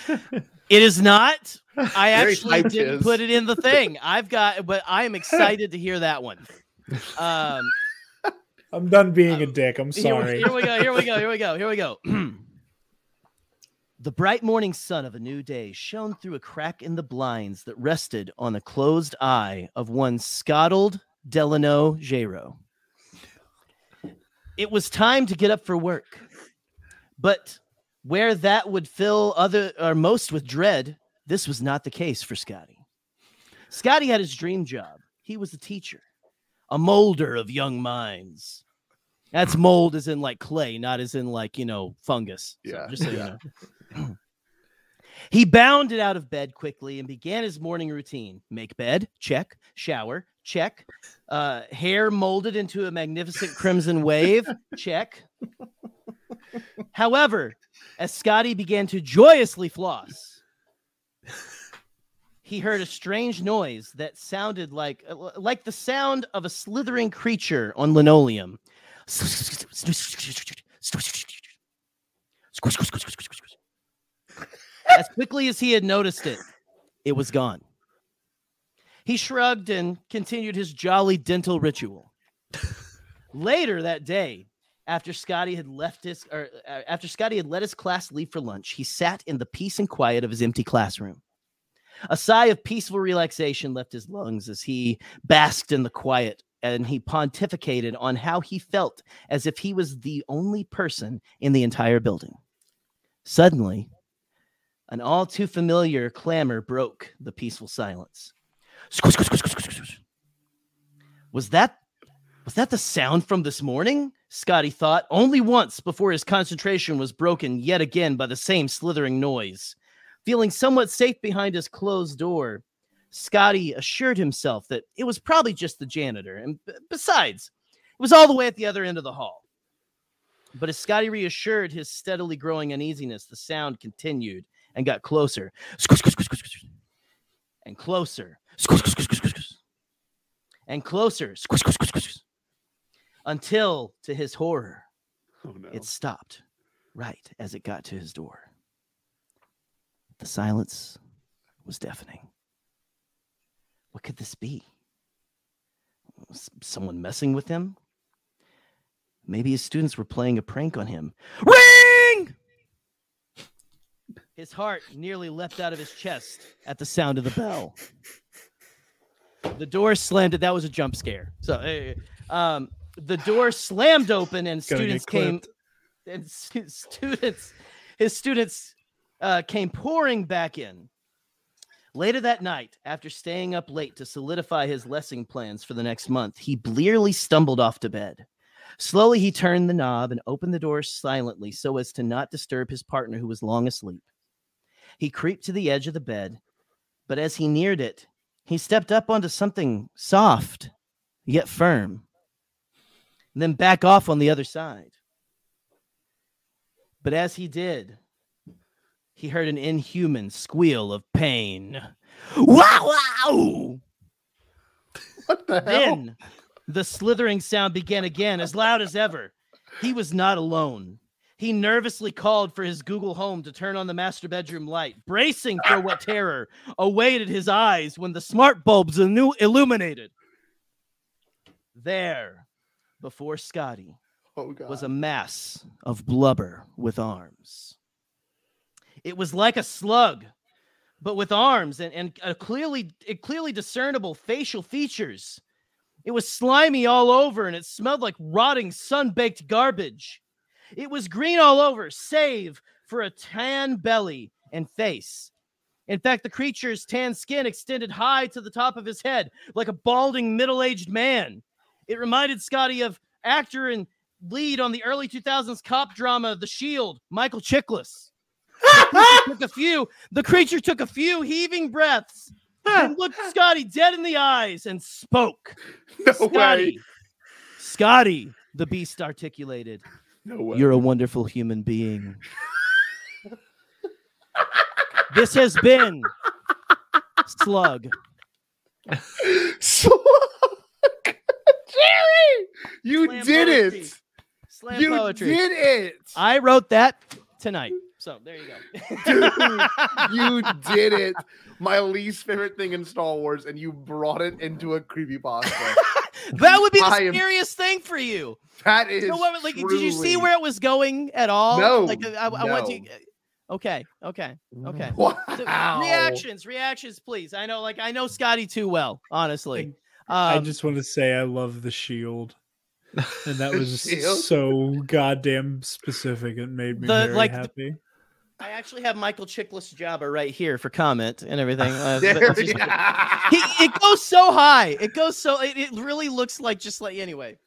It is not. I actually didn't put it in the thing. But I am excited to hear that one. I'm done being a dick. I'm sorry. Here we go. The bright morning sun of a new day shone through a crack in the blinds that rested on the closed eye of one Scottled Delano Jarod. It was time to get up for work, but where that would fill most with dread, this was not the case for Scotty. Scotty had his dream job. He was a teacher, a molder of young minds. That's mold as in like clay, not as in like, fungus. Yeah. So just so you know. He bounded out of bed quickly and began his morning routine. Make bed, check. Shower, check. Hair molded into a magnificent crimson wave, check. However, as Scotty began to joyously floss, he heard a strange noise that sounded like the sound of a slithering creature on linoleum. As quickly as he had noticed it, it was gone. He shrugged and continued his jolly dental ritual. Later that day, after Scotty had let his class leave for lunch, he sat in the peace and quiet of his empty classroom. A sigh of peaceful relaxation left his lungs as he basked in the quiet, and he pontificated on how he felt as if he was the only person in the entire building. Suddenly, an all too familiar clamor broke the peaceful silence. Was that the sound from this morning? Scotty thought, only once before his concentration was broken yet again by the same slithering noise. Feeling somewhat safe behind his closed door, Scotty assured himself that it was probably just the janitor. And besides, it was all the way at the other end of the hall. But as Scotty reassured his steadily growing uneasiness, the sound continued and got closer. And closer. And closer. Until, to his horror, it stopped right as it got to his door. The silence was deafening. What could this be? Someone messing with him? Maybe his students were playing a prank on him. Ring! His heart nearly leapt out of his chest at the sound of the bell. The door slammed. That was a jump scare. So, the door slammed open, and students came. And his students came pouring back in. Later that night, after staying up late to solidify his lesson plans for the next month, he blearily stumbled off to bed. Slowly, he turned the knob and opened the door silently so as to not disturb his partner, who was long asleep. He creeped to the edge of the bed, but as he neared it, he stepped up onto something soft, yet firm, and then back off on the other side. But as he did, he heard an inhuman squeal of pain. Wow, wow! What the hell? Then the slithering sound began again, as loud as ever. He was not alone. He nervously called for his Google Home to turn on the master bedroom light, bracing for what terror awaited his eyes when the smart bulbs illuminated. There, before Scotty, was a mass of blubber with arms. It was like a slug, but with arms and clearly discernible facial features. It was slimy all over, and it smelled like rotting, sun-baked garbage. It was green all over, save for a tan belly and face. In fact, the creature's tan skin extended high to the top of his head, like a balding, middle-aged man. It reminded Scotty of actor and lead on the early 2000s cop drama The Shield, Michael Chiklis. The creature took a few heaving breaths and looked Scotty dead in the eyes and spoke. Scotty, the beast articulated. No way. You're a wonderful human being. This has been Slug. Slug! Jerry! You Slam did poetry. it! Slam You poetry. did it! I wrote that tonight. So there you go. Dude, you did it. My least favorite thing in Star Wars, and you brought it into a creepypasta. That would be the scariest thing for you. That is Did you see where it was going at all? No. Like I want to. Okay. Wow. So, reactions, please. I know Scotty too well, honestly. I just want to say I love the shield. And that was so goddamn specific. It made me very happy. I actually have Michael Chiklis' Jabba right here for comment and everything. It goes so high. It really looks like anyway.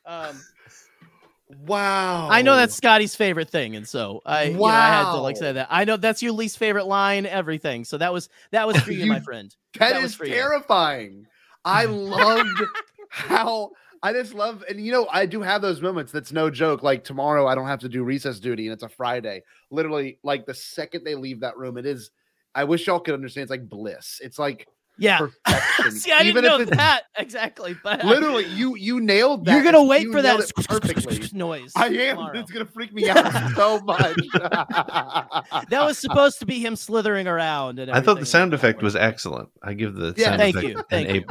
Wow. I know that's Scotty's favorite thing, and so I had to say that. I know that's your least favorite line, everything. So that was for you, my friend. That is terrifying. I loved how I just love, and I do have those moments. That's no joke. Like tomorrow, I don't have to do recess duty, and it's a Friday. Literally, like the second they leave that room, it is. I wish y'all could understand. It's like bliss. It's like perfection. See, I didn't know that exactly, but literally, you nailed that. You're gonna wait for that perfectly. Noise. I am. Tomorrow. It's gonna freak me out so much. That was supposed to be him slithering around. And I thought the sound effect was excellent. I give the sound effect an A+.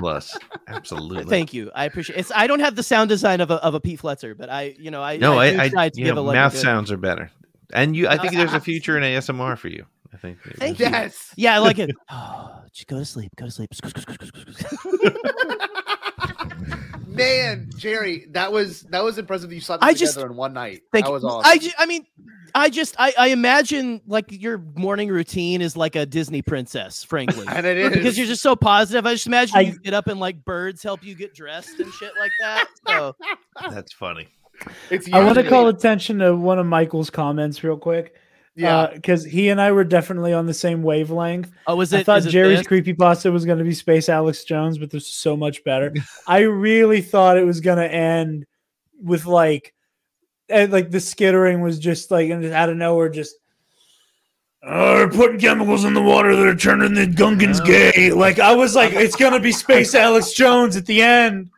Absolutely. Thank you. I appreciate it. I don't have the sound design of a Pete Fletzer, but I tried to give a mouth sounds are better. And I think there's a future in ASMR for you. I think. Thank you. Yes. Yeah, I like it. Oh, just go to sleep. Go to sleep. Man, Jerry, that was impressive. You slept together in one night. That was awesome. I imagine like your morning routine is like a Disney princess, frankly, and it is because you're just so positive. I just imagine you get up and like birds help you get dressed and shit like that. So that's funny. I want to call attention to one of Michael's comments real quick. Yeah, because he and I were definitely on the same wavelength. Oh, was it? I thought Jerry's creepypasta was going to be Space Alex Jones, but this is so much better. I really thought it was going to end with like the skittering was just like out of nowhere, just they're putting chemicals in the water that are turning the Gungans gay. Like I was like, it's going to be Space Alex Jones at the end.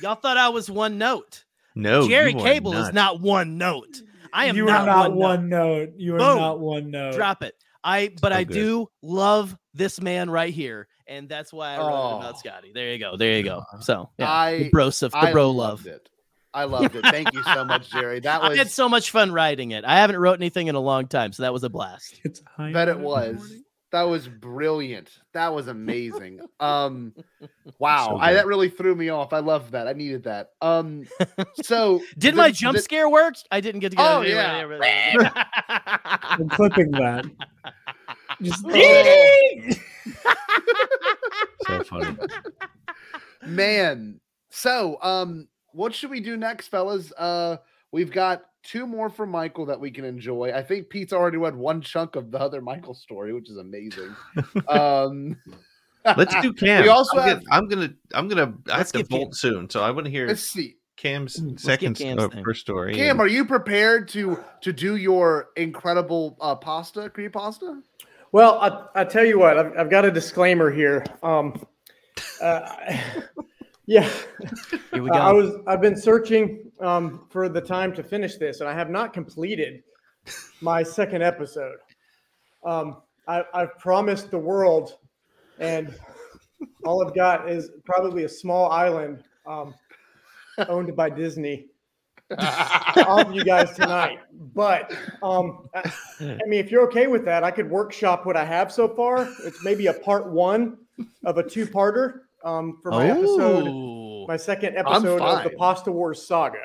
Y'all thought I was one note. No, Jerry Cable is not one note. I am not one note. You are not one note. Drop it. I do love this man right here, and that's why I wrote it about Scotty. There you go. So the bro love. It. I loved it. Thank you so much, Jerry. I had so much fun writing it. I haven't wrote anything in a long time, so that was a blast. Bet it was. That was brilliant. That was amazing. Wow. That really threw me off. I loved that. I needed that. So did my jump scare work? I didn't get to go. Oh, yeah. I'm clipping that. Just So funny. Man. So, what should we do next, fellas? We've got 2 more from Michael that we can enjoy. I think Pete's already read one chunk of the other Michael story, which is amazing. Let's do Cam. We also I have to bolt soon, so I want to hear. Let's see. Cam's second first story. Cam, are you prepared to do your incredible creepypasta? Well, I tell you what, I've got a disclaimer here. Yeah, here we go. I've been searching for the time to finish this, and I have not completed my second episode. I've promised the world, and all I've got is probably a small island owned by Disney to offer you guys tonight. But I mean, if you're okay with that, I could workshop what I have so far. It's maybe a part 1 of a 2-parter for my episode, my second episode of the Pasta Wars saga.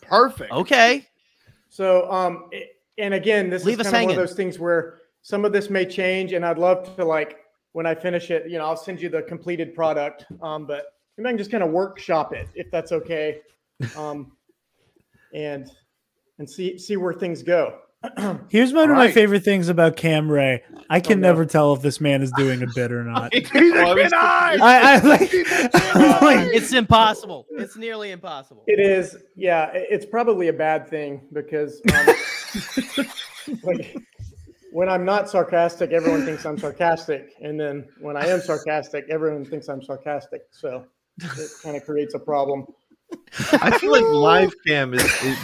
Perfect. Okay. So, and again, this is kind of one of those things where some of this may change, and I'd love to, like, when I finish it, you know, I'll send you the completed product. But maybe I can just kind of workshop it, if that's okay, and see where things go. Here's one of my favorite things about Cam Ray. I can never tell if this man is doing a bit or not. It's impossible. It's nearly impossible. It is. Yeah, it's probably a bad thing because like when I'm not sarcastic, everyone thinks I'm sarcastic. And then when I am sarcastic, everyone thinks I'm sarcastic. So it kind of creates a problem. I feel like live cam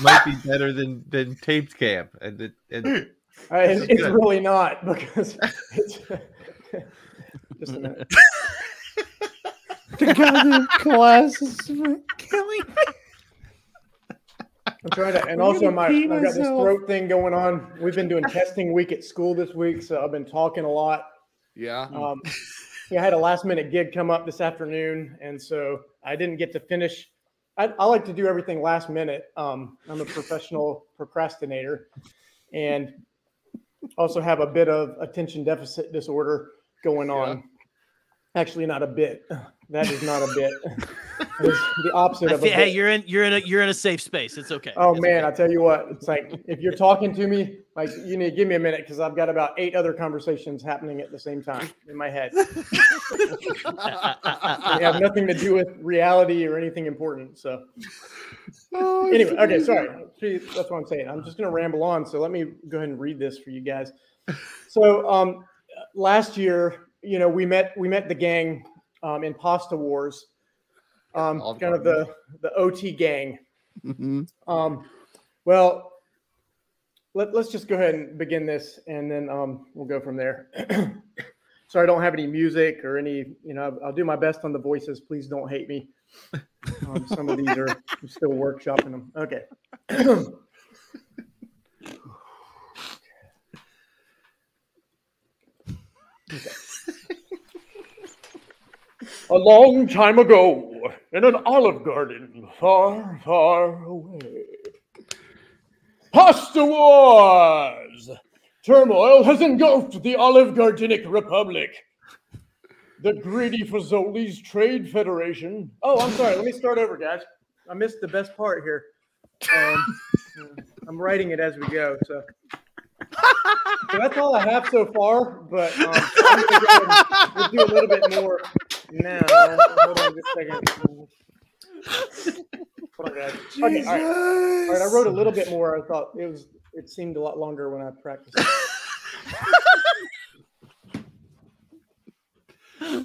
might be better than taped cam, and it's really not, because it's just a minute. The goddamn class is killing me. I'm trying to, and also I've got this throat thing going on. We've been doing testing week at school this week, so I've been talking a lot. Yeah. I had a last minute gig come up this afternoon, and so I didn't get to finish. I like to do everything last minute. I'm a professional procrastinator, and also have a bit of attention deficit disorder going on. Actually, not a bit. That is not a bit. It's the opposite of a bit. Hey, you're in a safe space. It's okay. Oh man, I tell you what, it's like if you're talking to me, like you need to give me a minute because I've got about 8 other conversations happening at the same time in my head. They have nothing to do with reality or anything important. So anyway, okay, sorry. See, that's what I'm saying. I'm just gonna ramble on. So let me go ahead and read this for you guys. So last year, you know, we met the gang in Pasta Wars. Kind of the OT gang. Mm-hmm. Well, let's just go ahead and begin this, and then we'll go from there. So I don't have any music or any, you know, I'll do my best on the voices. Please don't hate me. Some of these I'm still workshopping them. Okay. Okay. A long time ago, in an olive garden far, far away. Pasta Wars! Turmoil has engulfed the Olive Gardenic Republic. The greedy Fazoli's Trade Federation. Oh, I'm sorry. Let me start over, guys. I missed the best part here. I'm writing it as we go, so that's all I have so far, but I'm going to go and we'll do a little bit more now. Hold on just a second. Hold on, guys. Okay, all right. I wrote a little bit more. I thought it seemed a lot longer when I practiced. I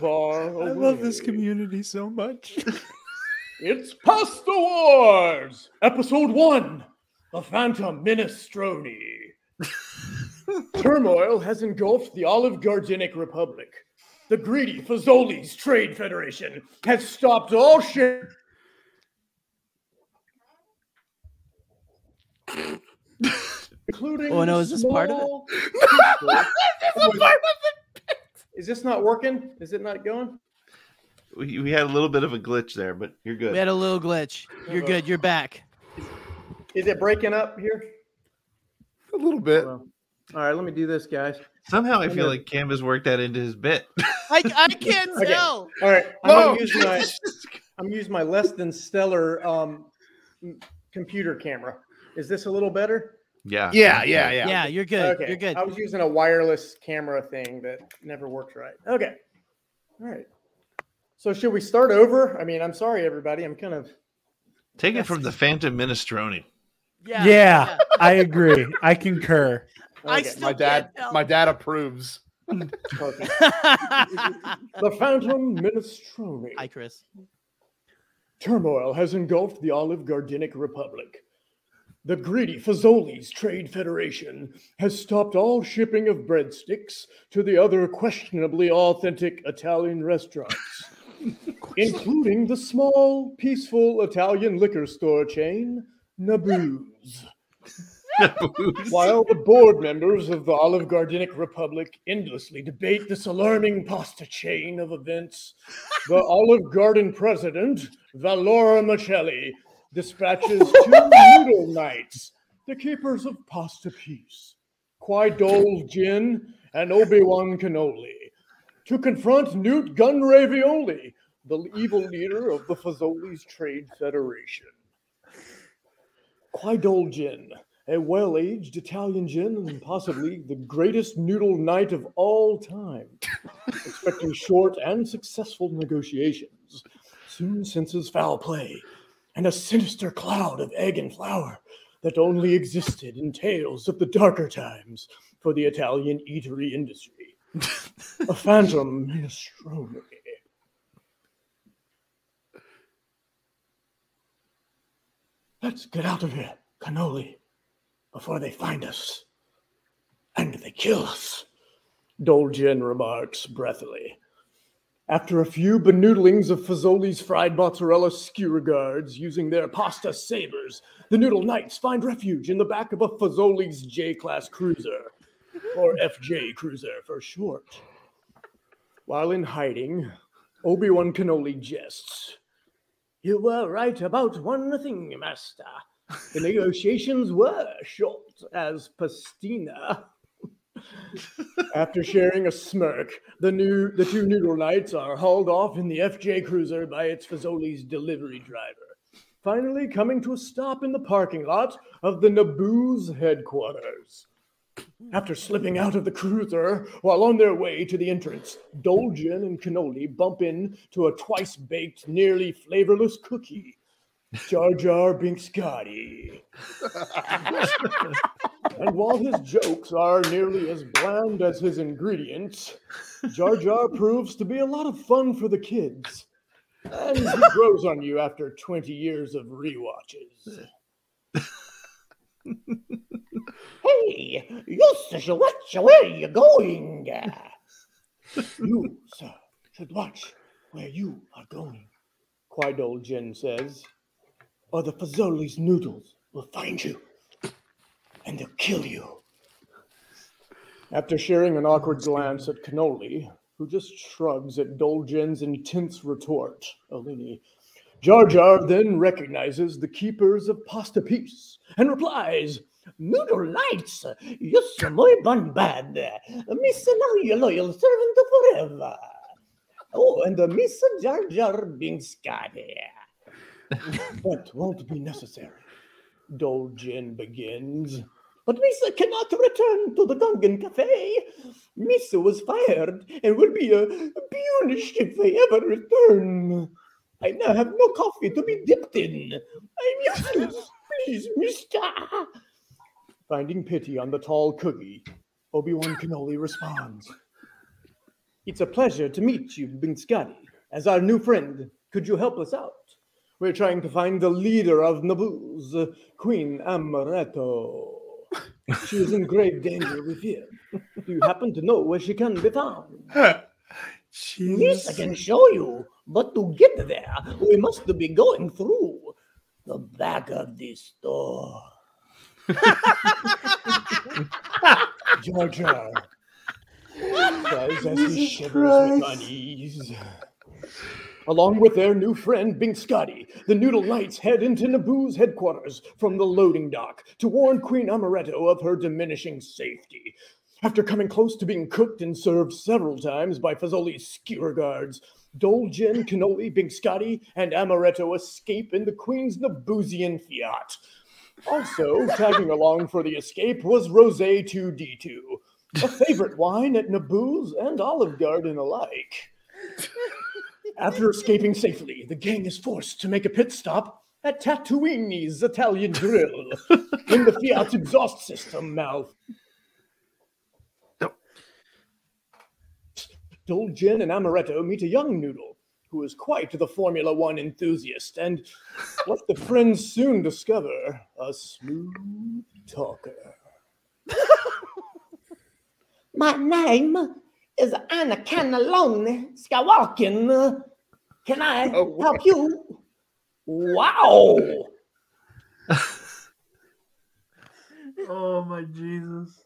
love this community so much. It's Pasta Wars, Episode 1. The Phantom Minestrone. Turmoil has engulfed the Olive Gardenic Republic. The greedy Fazoli's Trade Federation has stopped all shit. Including is this part of it? Is this not working? Is it not going? We had a little bit of a glitch there, but you're good. We had a little glitch. You're good. You're back. Is it breaking up here? A little bit. All right, let me do this, guys. Somehow I feel like Cam has worked that into his bit. I can't tell. All right, I'm gonna use my less than stellar computer camera. Is this a little better? Yeah. Yeah, you're good. Okay. You're good. I was using a wireless camera thing that never worked right. Okay. All right. So should we start over? I mean, I'm sorry, everybody. I'm kind of Take it from the Phantom Minestrone. Yeah, I agree. I concur. I My dad approves. Perfect. The Phantom Minestrone. Hi, Chris. Turmoil has engulfed the Olive Gardenic Republic. The greedy Fazoli's Trade Federation has stopped all shipping of breadsticks to the other questionably authentic Italian restaurants, including the small, peaceful Italian liquor store chain, Naboo's. While the board members of the Olive Gardenic Republic endlessly debate this alarming pasta chain of events, the Olive Garden president, Valora Michelli, dispatches 2 noodle knights, the keepers of pasta peace, Qui-Dole Jin and Obi-Wan Kenobi, to confront Newt Gunravioli, the evil leader of the Fazoli's Trade Federation. Qui-Dole Jin, a well-aged Italian gin and possibly the greatest noodle knight of all time, expecting short and successful negotiations, soon senses foul play and a sinister cloud of egg and flour that only existed in tales of the darker times for the Italian eatery industry. A phantom minestrone. Let's get out of here, Cannoli, before they find us. And they kill us, Dolgen remarks breathily. After a few benoodlings of Fazoli's fried mozzarella skewer guards using their pasta sabers, the Noodle Knights find refuge in the back of a Fazoli's J-Class cruiser, or FJ cruiser for short. While in hiding, Obi-Wan Kenobi jests. You were right about one thing, Master. The negotiations were short as pastina. After sharing a smirk, the 2 Noodle Knights are hauled off in the FJ cruiser by its Fazoli's delivery driver, finally coming to a stop in the parking lot of the Naboo's headquarters. After slipping out of the cruiser while on their way to the entrance, Dolgen and Cannoli bump into a twice-baked, nearly flavorless cookie, Jar Jar Binks Gotti. And while his jokes are nearly as bland as his ingredients, Jar Jar proves to be a lot of fun for the kids. And he grows on you after 20 years of rewatches. Hey, you should watch where you're going. You, sir, should watch where you are going, Qui-Dole Jin says, or the Fazoli's noodles will find you, and they'll kill you. After sharing an awkward glance at Cannoli, who just shrugs at Dolgen's intense retort, Alini, Jar Jar then recognizes the keepers of Pasta Peace and replies, Noodle Knights, you muy Bombad. Miss now your loyal servant forever. Oh, and the Miss Jar Jar Binks Gotti. That won't be necessary, Dolgen begins. But Missa cannot return to the Gungan Cafe. Missa was fired and will be punished if they ever return. I now have no coffee to be dipped in. I'm useless. Please, mister. Finding pity on the tall cookie, Obi-Wan Kenobi responds. It's a pleasure to meet you, Binks Gotti. As our new friend, could you help us out? We're trying to find the leader of Naboo's, Queen Amaretto. She is in grave danger, we fear. Do you happen to know where she can be found? This I can show you, but to get there, we must be going through the back of this store. Jar Jar says as he shivers with unease. Along with their new friend, Binkscotty, the Noodle Knights head into Naboo's headquarters from the loading dock to warn Queen Amaretto of her diminishing safety. After coming close to being cooked and served several times by Fazoli's skewer guards, Dolgen, Cannoli, Binkscotty, and Amaretto escape in the Queen's Naboozian Fiat. Also, tagging along for the escape was Rosé 2D2, a favorite wine at Naboo's and Olive Garden alike. After escaping safely, the gang is forced to make a pit stop at Tatooine's Italian Grill when the Fiat's exhaust system Dolgen and Amaretto meet a young Noodle who is quite the Formula One enthusiast and, what the friends soon discover, a smooth talker. My name is Anna Cannelloni Skywalking. Can I help you? Wow! Oh my Jesus.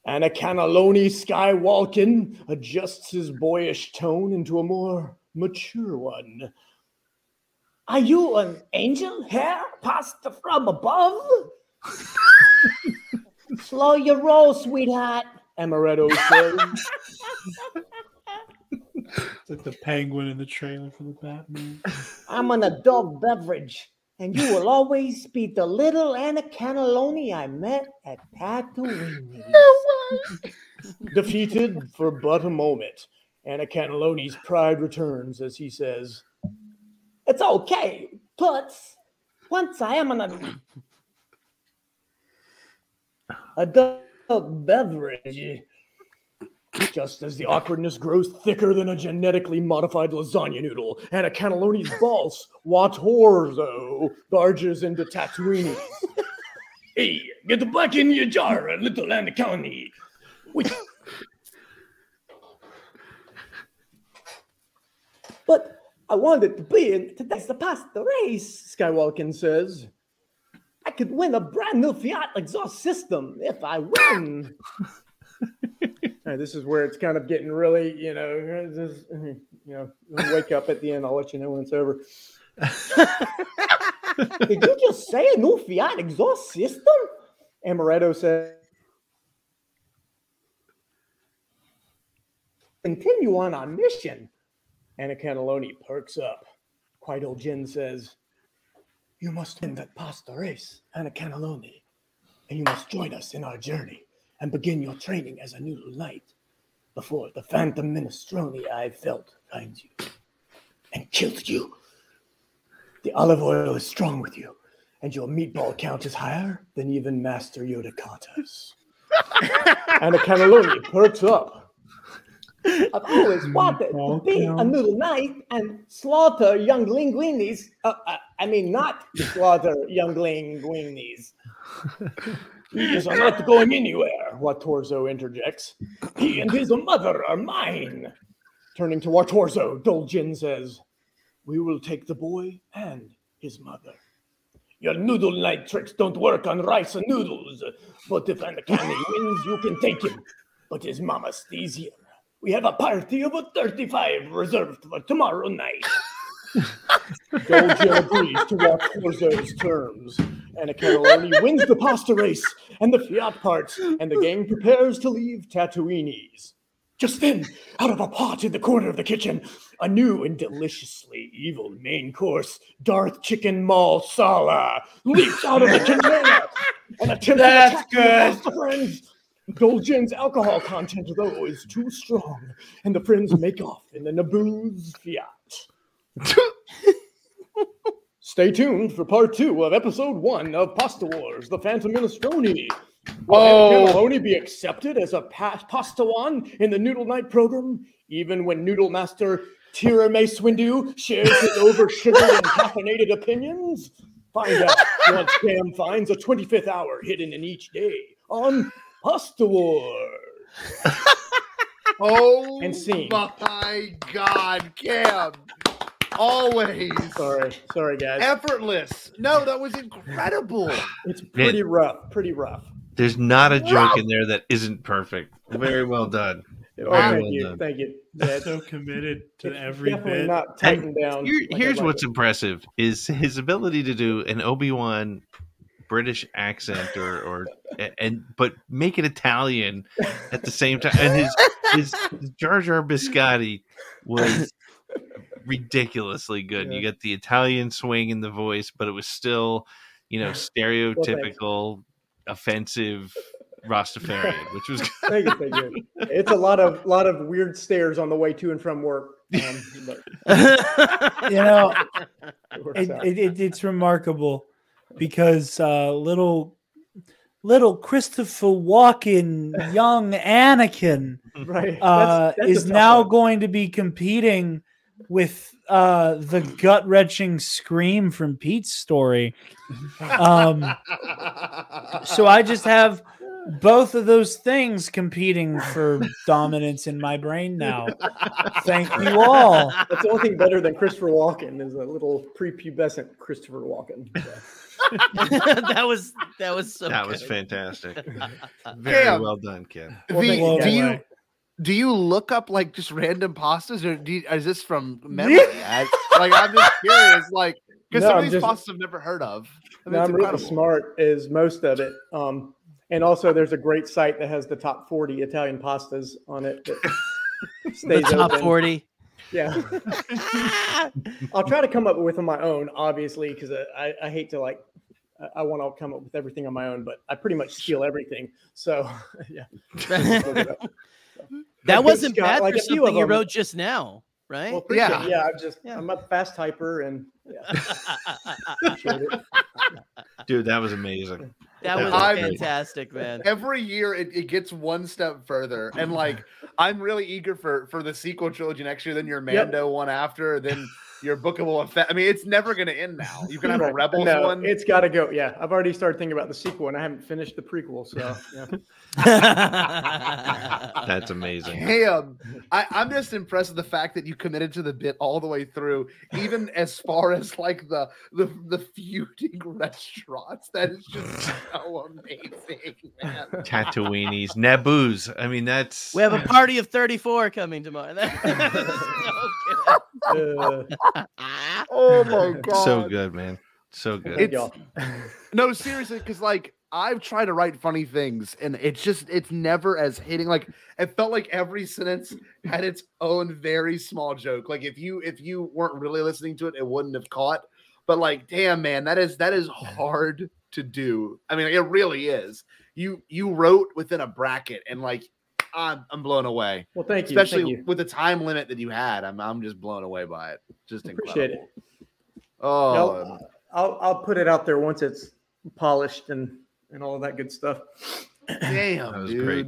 Anna Cannelloni Skywalking adjusts his boyish tone into a more mature one. Are you an angel hair pasta from above? Slow your roll, sweetheart, Amaretto says. It's like the penguin in the trailer for the Batman. I'm an adult beverage, and you will always be the little Anna Cannelloni I met at Tatooine. Defeated for but a moment, Anna Cannelloni's pride returns as he says, "It's okay, Toots. Once I am an adult beverage." Just as the awkwardness grows thicker than a genetically modified lasagna noodle, Anna Cannelloni's boss, Watorzo, barges into Tatooine. "Hey, get back in your jar, little Anna Cannelloni." But I wanted to be in today's pasta race, Skywalking says. I could win a brand new Fiat exhaust system if I win. This is where it's kind of getting really, wake up at the end. I'll let you know when it's over. Did you just say a new Fiat exhaust system? Amaretto said. Continue on our mission. Anna Cannelloni perks up. Quite old Jin says, "You must win that pasta race, Anna Cannelloni, and you must join us in our journey and begin your training as a Noodle Knight before the Phantom Minestrone I felt finds you and kills you. The olive oil is strong with you, and your meatball count is higher than even Master Yoda Kata's." Anna Cannelloni perks up. I've always wanted to be a Noodle Knight and slaughter young linguinis. Not slaughter young linguinis. "He is not going anywhere," Watorzo interjects. "He and his mother are mine." Turning to Watorzo, Dolgen says, "We will take the boy and his mother. Your Noodle Knight tricks don't work on rice and noodles, but if Anakani wins, you can take him. But his mama stays here. We have a party of 35 reserved for tomorrow night." Dolgen agrees to Watorzo's terms. Anna Cannelloni wins the pasta race and the Fiat parts, and the gang prepares to leave Tatooine's. Just then, out of a pot in the corner of the kitchen, a new and deliciously evil main course, Darth Chicken Marsala, leaps out of the container and attempts to attack the pasta friends. Dolgen's alcohol content, though, is too strong, and the friends make off in the Naboo's Fiat. Stay tuned for part 2 of episode 1 of Pasta Wars, The Phantom Minestrone. Will Anna Cannelloni be accepted as a Pastawan in the Noodle Knight program, even when Noodle Master Tiramisu Swindu shares his over-sugared and caffeinated opinions? Find out once Cam finds a 25th hour hidden in each day on Pasta Wars. Oh, and scene. My God, Cam. Always. Sorry, guys. Effortless. No, that was incredible. It's pretty rough. There's not a joke in there that isn't perfect. Very well done. Thank you. Thank you. Yeah, so committed to every definitely bit. not tightened down. Here's what's impressive is his ability to do an Obi-Wan British accent but make it Italian at the same time. And his Jar Jar Biscotti was ridiculously good. You got the Italian swing in the voice, but it was still, stereotypical, offensive Rastafarian, which was thank you. It's a lot of weird stares on the way to and from work. It's remarkable because little Christopher Walken, young Anakin, right, is now going to be competing with the gut-wrenching scream from Pete's story. So I just have both of those things competing for dominance in my brain now. Thank you all. That's the only thing better than Christopher Walken is a little prepubescent Christopher Walken. that was fantastic. Very well done, Ken. Do you look up like just random pastas, or is this from memory? I'm just curious, because some of these pastas I've never heard of. I'm really smart as most of it. And also, there's a great site that has the top 40 Italian pastas on it. That stays the top open. 40. Yeah. I'll try to come up with on my own, obviously, because I hate to I want to come up with everything on my own, but I pretty much steal everything. So, yeah. That wasn't bad for something you wrote just now, right? Well, yeah. I'm a fast typer, and dude, that was amazing. That was fantastic, man. Every year it gets one step further, and I'm really eager for the sequel trilogy next year. Then your Mando one after, then your Bookable Effect. I mean, it's never going to end now. You can have a Rebels one. It's got to go. Yeah, I've already started thinking about the sequel, and I haven't finished the prequel. So that's amazing. Hey, I'm just impressed with the fact that you committed to the bit all the way through, even as far as the feuding restaurants. That is just so amazing, man. Tatooinis, Naboo's. I mean, we have a party of 34 coming tomorrow. Oh my god, so good, man, so good. No, seriously, because I've tried to write funny things, and it's never as hitting. It felt like every sentence had its own very small joke. If you weren't really listening to it, it wouldn't have caught. But damn, man, that is hard to do. I mean, it really is. You wrote within a bracket, and I'm blown away. Well, thank you. Especially with the time limit that you had. I'm just blown away by it. Just appreciate incredible. It. Oh, I'll put it out there once it's polished and all of that good stuff. Damn, that was dude. Great.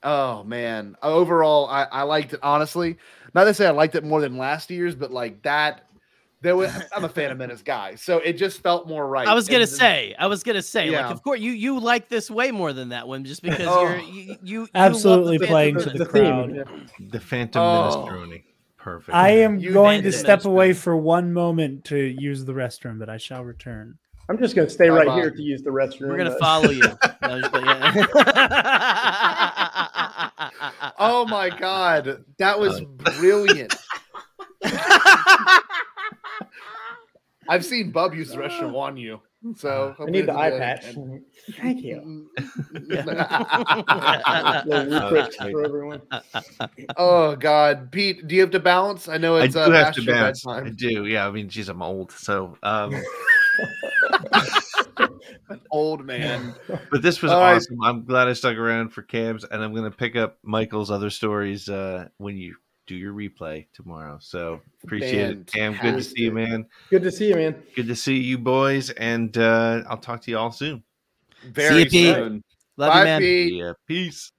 Oh man. Overall, I liked it, honestly. Not to say I liked it more than last year's, but that. I'm a Phantom Menace guy, so it just felt more right. I was gonna say, yeah. of course, you like this way more than that one, just because you absolutely you playing to the crowd. The Phantom Minestrone, perfect. I am going to step away for one moment to use the restroom, but I shall return. I'm just going to stay right here to use the restroom. We're going to follow you. Oh my god, that was brilliant. I've seen Bub use the restroom on you, so I need the eye patch. Thank you. For everyone. Oh God, Pete, do you have to balance? I know it's I do have to balance. Bedtime. I do. Yeah, I mean, geez, I'm old, so an old man. But this was awesome. I'm glad I stuck around for Cam's, and I'm going to pick up Michael's other stories when you do your replay tomorrow. So appreciate it, Cam. Good to see you, man. Good to see you, man. Good to see you boys, and I'll talk to you all soon. Very soon. Love you, man. Pete. Yeah, peace.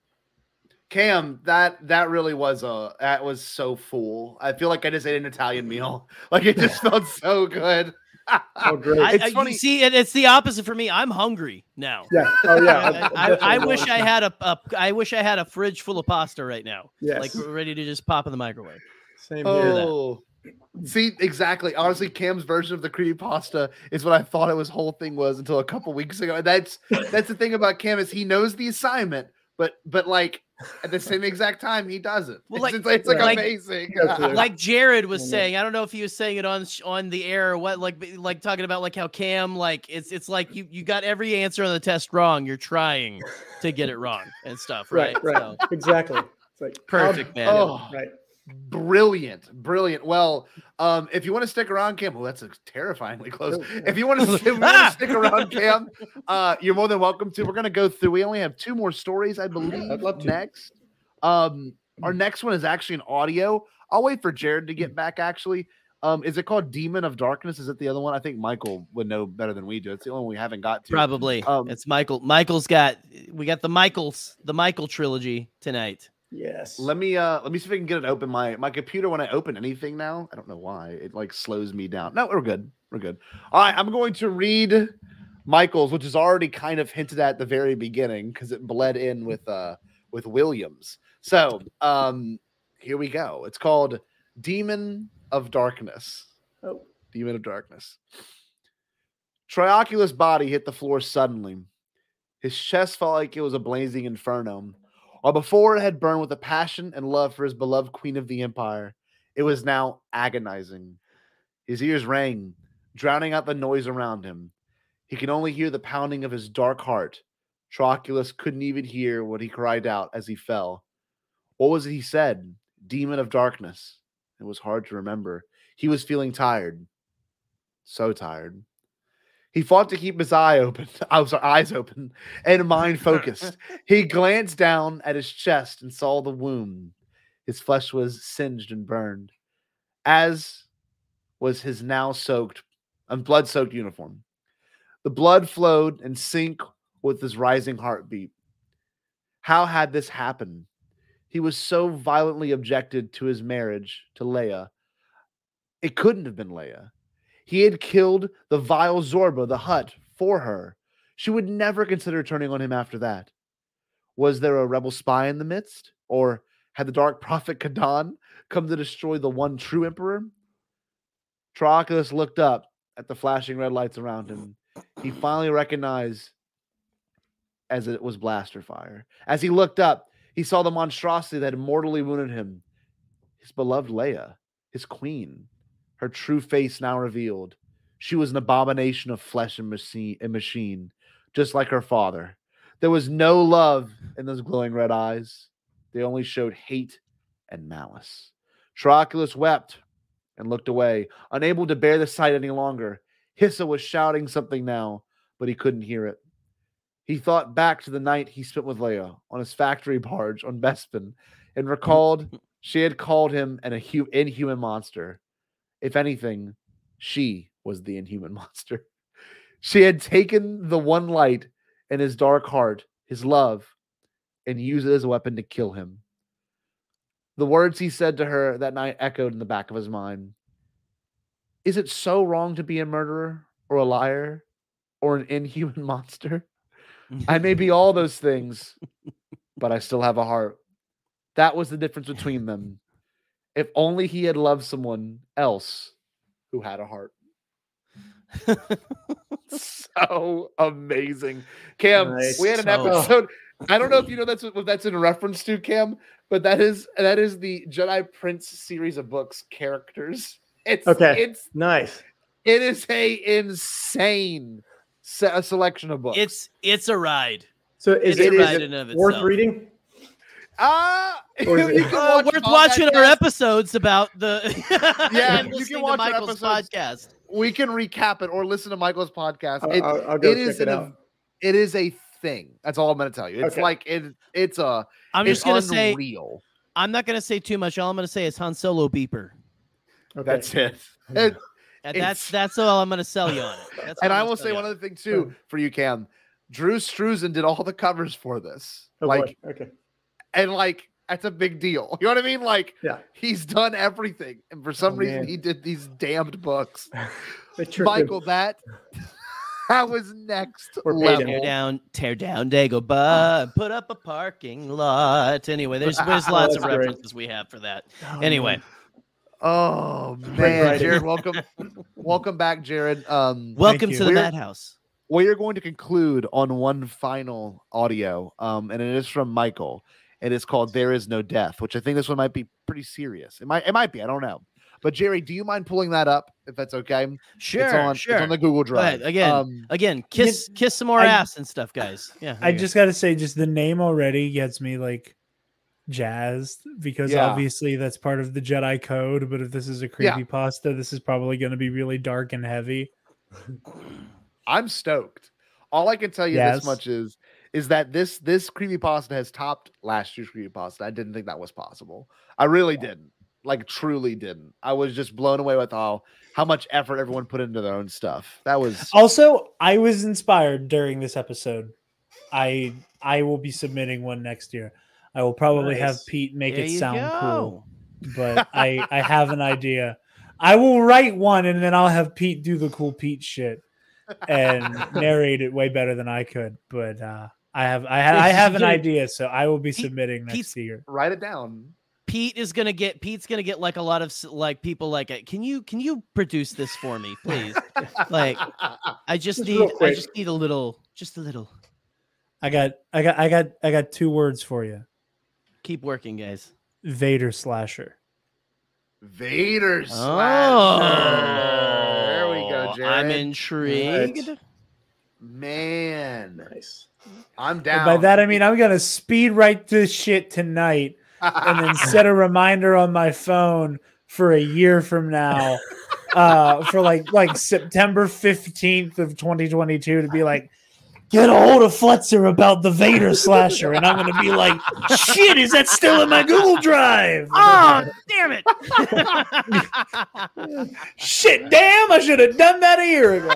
Cam, that really was so full. I feel like I just ate an Italian meal. It just felt so good. Oh, great. It's funny. You see, it's the opposite for me. I'm hungry now. Yeah. Oh, yeah. I wish I had I wish I had a fridge full of pasta right now. Yes. Ready to just pop in the microwave. Same here. See, exactly. Honestly, Cam's version of the creepypasta is what I thought his whole thing was until a couple weeks ago. That's the thing about Cam is he knows the assignment, but at the same exact time he does it. Well, It's amazing. Like Jarod was saying, I don't know if he was saying it on the air or what, like talking about like how Cam, like it's like you got every answer on the test wrong. You're trying to get it wrong and stuff, right? Right. So, Exactly. It's like perfect, man. Right. Brilliant. Well, if you want to stick around, Cam, that's terrifyingly close. If you want to stick around, Cam, you're more than welcome to. We're gonna go through. We only have 2 more stories, I believe. I'd love to. Next, our next one is actually an audio. I'll wait for Jarod to get back. Actually, is it called Demon of Darkness? Is it the other one? I think Michael would know better than we do. It's the only one we haven't got to. Probably. It's Michael. We got the Michael trilogy tonight. Yes. Let me see if I can get it open. My computer, when I open anything now, I don't know why it like slows me down. No, we're good. All right, I'm going to read Michael's, which is already kind of hinted at the very beginning because it bled in with Williams. So here we go. It's called Demon of Darkness. Oh. Demon of Darkness. Trioculus' body hit the floor suddenly. His chest felt like it was a blazing inferno. While before it had burned with a passion and love for his beloved queen of the empire, it was now agonizing. His ears rang, drowning out the noise around him. He could only hear the pounding of his dark heart. Trioculus couldn't even hear what he cried out as he fell. What was it he said? Demon of Darkness. It was hard to remember. He was feeling tired. So tired. He fought to keep his eyes open and mind focused. He glanced down at his chest and saw the wound. His flesh was singed and burned, as was his now blood-soaked uniform. The blood flowed in sync with his rising heartbeat. How had this happened? He was so violently objected to his marriage to Leia. It couldn't have been Leia. He had killed the vile Zorba, the Hutt, for her. She would never consider turning on him after that. Was there a rebel spy in the midst? Or had the dark prophet Kadan come to destroy the one true emperor? Trioculus looked up at the flashing red lights around him. He finally recognized as it was blaster fire. As he looked up, he saw the monstrosity that had mortally wounded him. His beloved Leia, his queen. Her true face now revealed. She was an abomination of flesh and machine, just like her father. There was no love in those glowing red eyes. They only showed hate and malice. Trioculus wept and looked away, unable to bear the sight any longer. Hissa was shouting something now, but he couldn't hear it. He thought back to the night he spent with Leia on his factory barge on Bespin and recalled she had called him an inhuman monster. If anything, she was the inhuman monster. She had taken the one light in his dark heart, his love, and used it as a weapon to kill him. The words he said to her that night echoed in the back of his mind. Is it so wrong to be a murderer or a liar or an inhuman monster? I may be all those things, but I still have a heart. That was the difference between them. If only he had loved someone else who had a heart. So amazing. Cam, Nice. we had an episode. I don't know if you know what that's in reference to, Cam, but that is the Jedi Prince series of books characters. It's nice. It is a insane selection of books. It's a ride. So is It's it a ride in and of worth itself. reading? Worth watching our episodes about the Yeah, and you listening can watch to our Michael's episodes. podcast. We can recap it or listen to Michael's podcast. I'll go check it out. It is a thing. That's all I'm going to tell you. It's Okay. like it's a. I'm it's just gonna say unreal. I'm not gonna say too much. All I'm gonna say is Han Solo beeper. Okay. That's it. And that's all I'm gonna sell you on it. That's And all I I'm will gonna say sell one you other thing too for you, Cam. Drew Struzan did all the covers for this. Oh, like, boy. Okay. and like that's a big deal. You know what I mean? Like, Yeah. he's done everything, and for some reason man. he did these damned books. They tricked Michael, him. that was next We're level. paid him. tear down Dagobah, put up a parking lot. Anyway, there's lots of that's great. references we have for that. Oh, Anyway, Oh Great man, writing. Jarod, welcome back, Jarod. welcome you. to the We're- madhouse. We are going to conclude on one final audio, and it is from Michael. and it's called There Is No Death, which I think this one might be pretty serious. It might be. I don't know. But Jerry, do you mind pulling that up if that's okay? Sure, It's on the Google Drive. Again, kiss some more ass and stuff, guys. Yeah, I just got to say, just the name already gets me like jazzed because obviously that's part of the Jedi code. But if this is a creepypasta, this is probably going to be really dark and heavy. I'm stoked. All I can tell you this much is that this creepypasta has topped last year's creepypasta. I didn't think that was possible. I really didn't. Like, truly didn't. I was just blown away with how much effort everyone put into their own stuff. That was also, I was inspired during this episode. I will be submitting one next year. I will probably have Pete make it sound cool, but I have an idea. I will write one and then I'll have Pete do the cool Pete shit and narrate it way better than I could. But I have an idea, so I will be submitting next year. Write it down. Pete's gonna get like a lot of like people like, can you produce this for me, please? Like, I just need a little. I got 2 words for you. Keep working, guys. Vader slasher. Vader slasher. There we go, Jared. I'm intrigued. Man, nice. I'm down. And by that I mean I'm gonna speed write this shit tonight. And then set a reminder on my phone for a year from now, for like September 15th of 2022 to be like, get a hold of Fletzer about the Vader slasher, and I'm gonna be like, shit, is that still in my Google Drive? Oh, damn it! Shit, damn, I should have done that a year ago.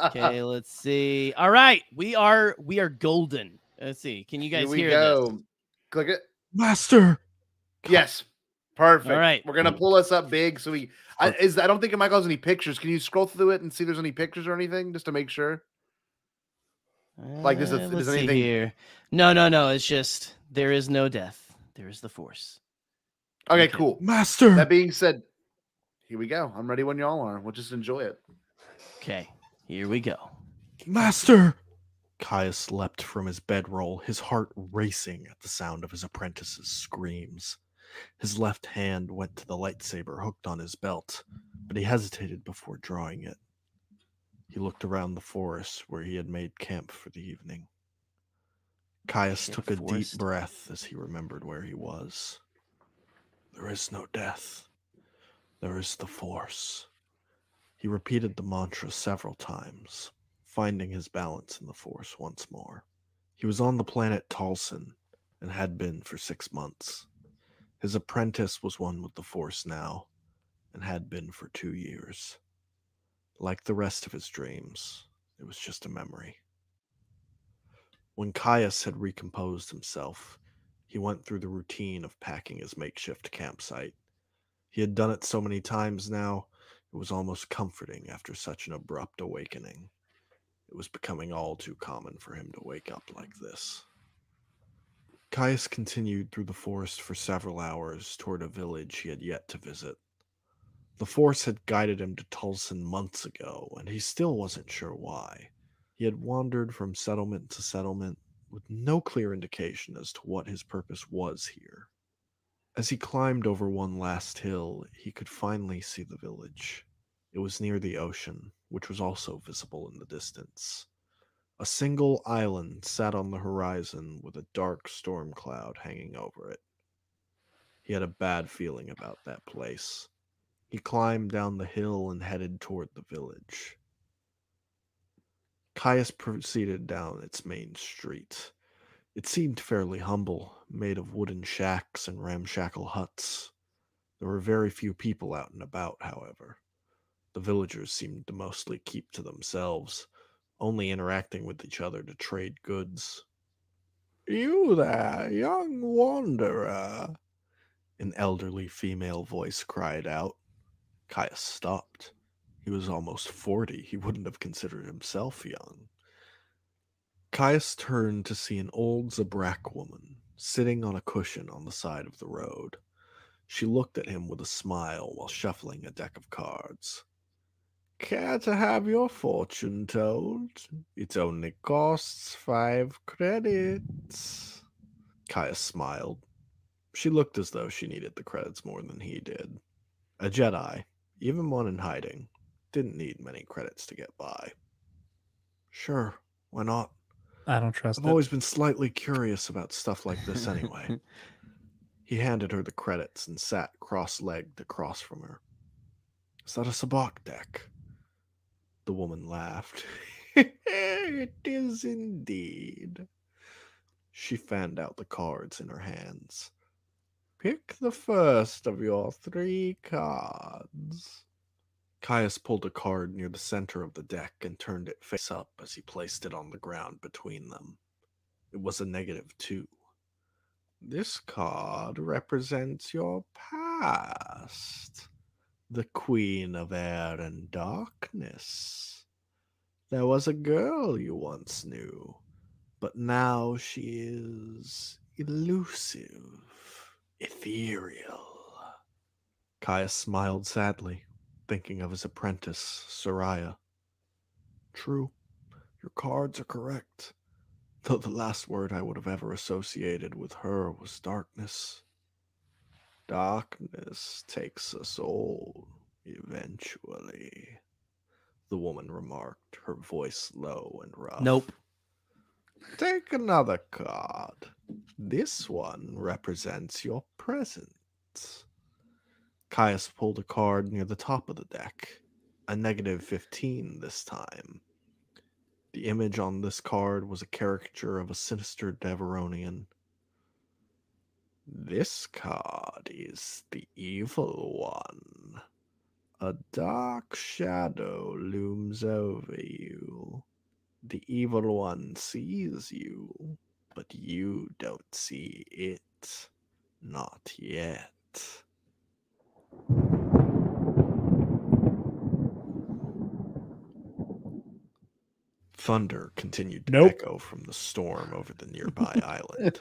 Okay, let's see. All right, we are golden. Let's see. Can you guys hear this? Click it. Master. Yes. Perfect. All right. We're gonna pull us up big so I don't think it might cause any pictures. Can you scroll through it and see if there's any pictures or anything just to make sure? Like this is let's anything see here. No. It's just there is no death. There is the Force. Okay, cool. Master. That being said, here we go. I'm ready when y'all are. We'll just enjoy it. Okay, here we go. Master. Caius leapt from his bedroll, his heart racing at the sound of his apprentice's screams. His left hand went to the lightsaber hooked on his belt, but he hesitated before drawing it. He looked around the forest where he had made camp for the evening. Caius took a deep breath as he remembered where he was. There is no death. There is the Force. He repeated the mantra several times, finding his balance in the Force once more. He was on the planet Talson and had been for 6 months. His apprentice was one with the Force now and had been for 2 years. Like the rest of his dreams, it was just a memory. When Caius had recomposed himself, he went through the routine of packing his makeshift campsite. He had done it so many times now, it was almost comforting after such an abrupt awakening. It was becoming all too common for him to wake up like this. Caius continued through the forest for several hours toward a village he had yet to visit. The Force had guided him to Tulsan months ago, and he still wasn't sure why. He had wandered from settlement to settlement with no clear indication as to what his purpose was here. As he climbed over one last hill, he could finally see the village. It was near the ocean, which was also visible in the distance. A single island sat on the horizon with a dark storm cloud hanging over it. He had a bad feeling about that place. He climbed down the hill and headed toward the village. Caius proceeded down its main street. It seemed fairly humble, made of wooden shacks and ramshackle huts. There were very few people out and about, however. The villagers seemed to mostly keep to themselves, only interacting with each other to trade goods. "You there, young wanderer," an elderly female voice cried out. Caius stopped. He was almost 40. He wouldn't have considered himself young. Caius turned to see an old Zabrak woman sitting on a cushion on the side of the road. She looked at him with a smile while shuffling a deck of cards. "Care to have your fortune told? It only costs 5 credits. Kaya smiled. She looked as though she needed the credits more than he did. A Jedi, even one in hiding, didn't need many credits to get by. Sure, why not? I don't trust I've it. always been slightly curious about stuff like this anyway. He handed her the credits and sat cross-legged across from her. Is that a sabacc deck? The woman laughed. It is indeed. She fanned out the cards in her hands. Pick the first of your 3 cards. Caius pulled a card near the center of the deck and turned it face up as he placed it on the ground between them. It was a -2. This card represents your past. The Queen of Air and Darkness. There was a girl you once knew, but now she is elusive, ethereal. Caius smiled sadly, thinking of his apprentice, Soraya. True, your cards are correct, though the last word I would have ever associated with her was darkness. Darkness takes us all, eventually, the woman remarked, her voice low and rough. Nope. Take another card. This one represents your present. Caius pulled a card near the top of the deck, a -15 this time. The image on this card was a caricature of a sinister Deveronian. This card is the evil one. A dark shadow looms over you. The evil one sees you, but you don't see it. Not yet. Thunder continued to echo from the storm over the nearby island.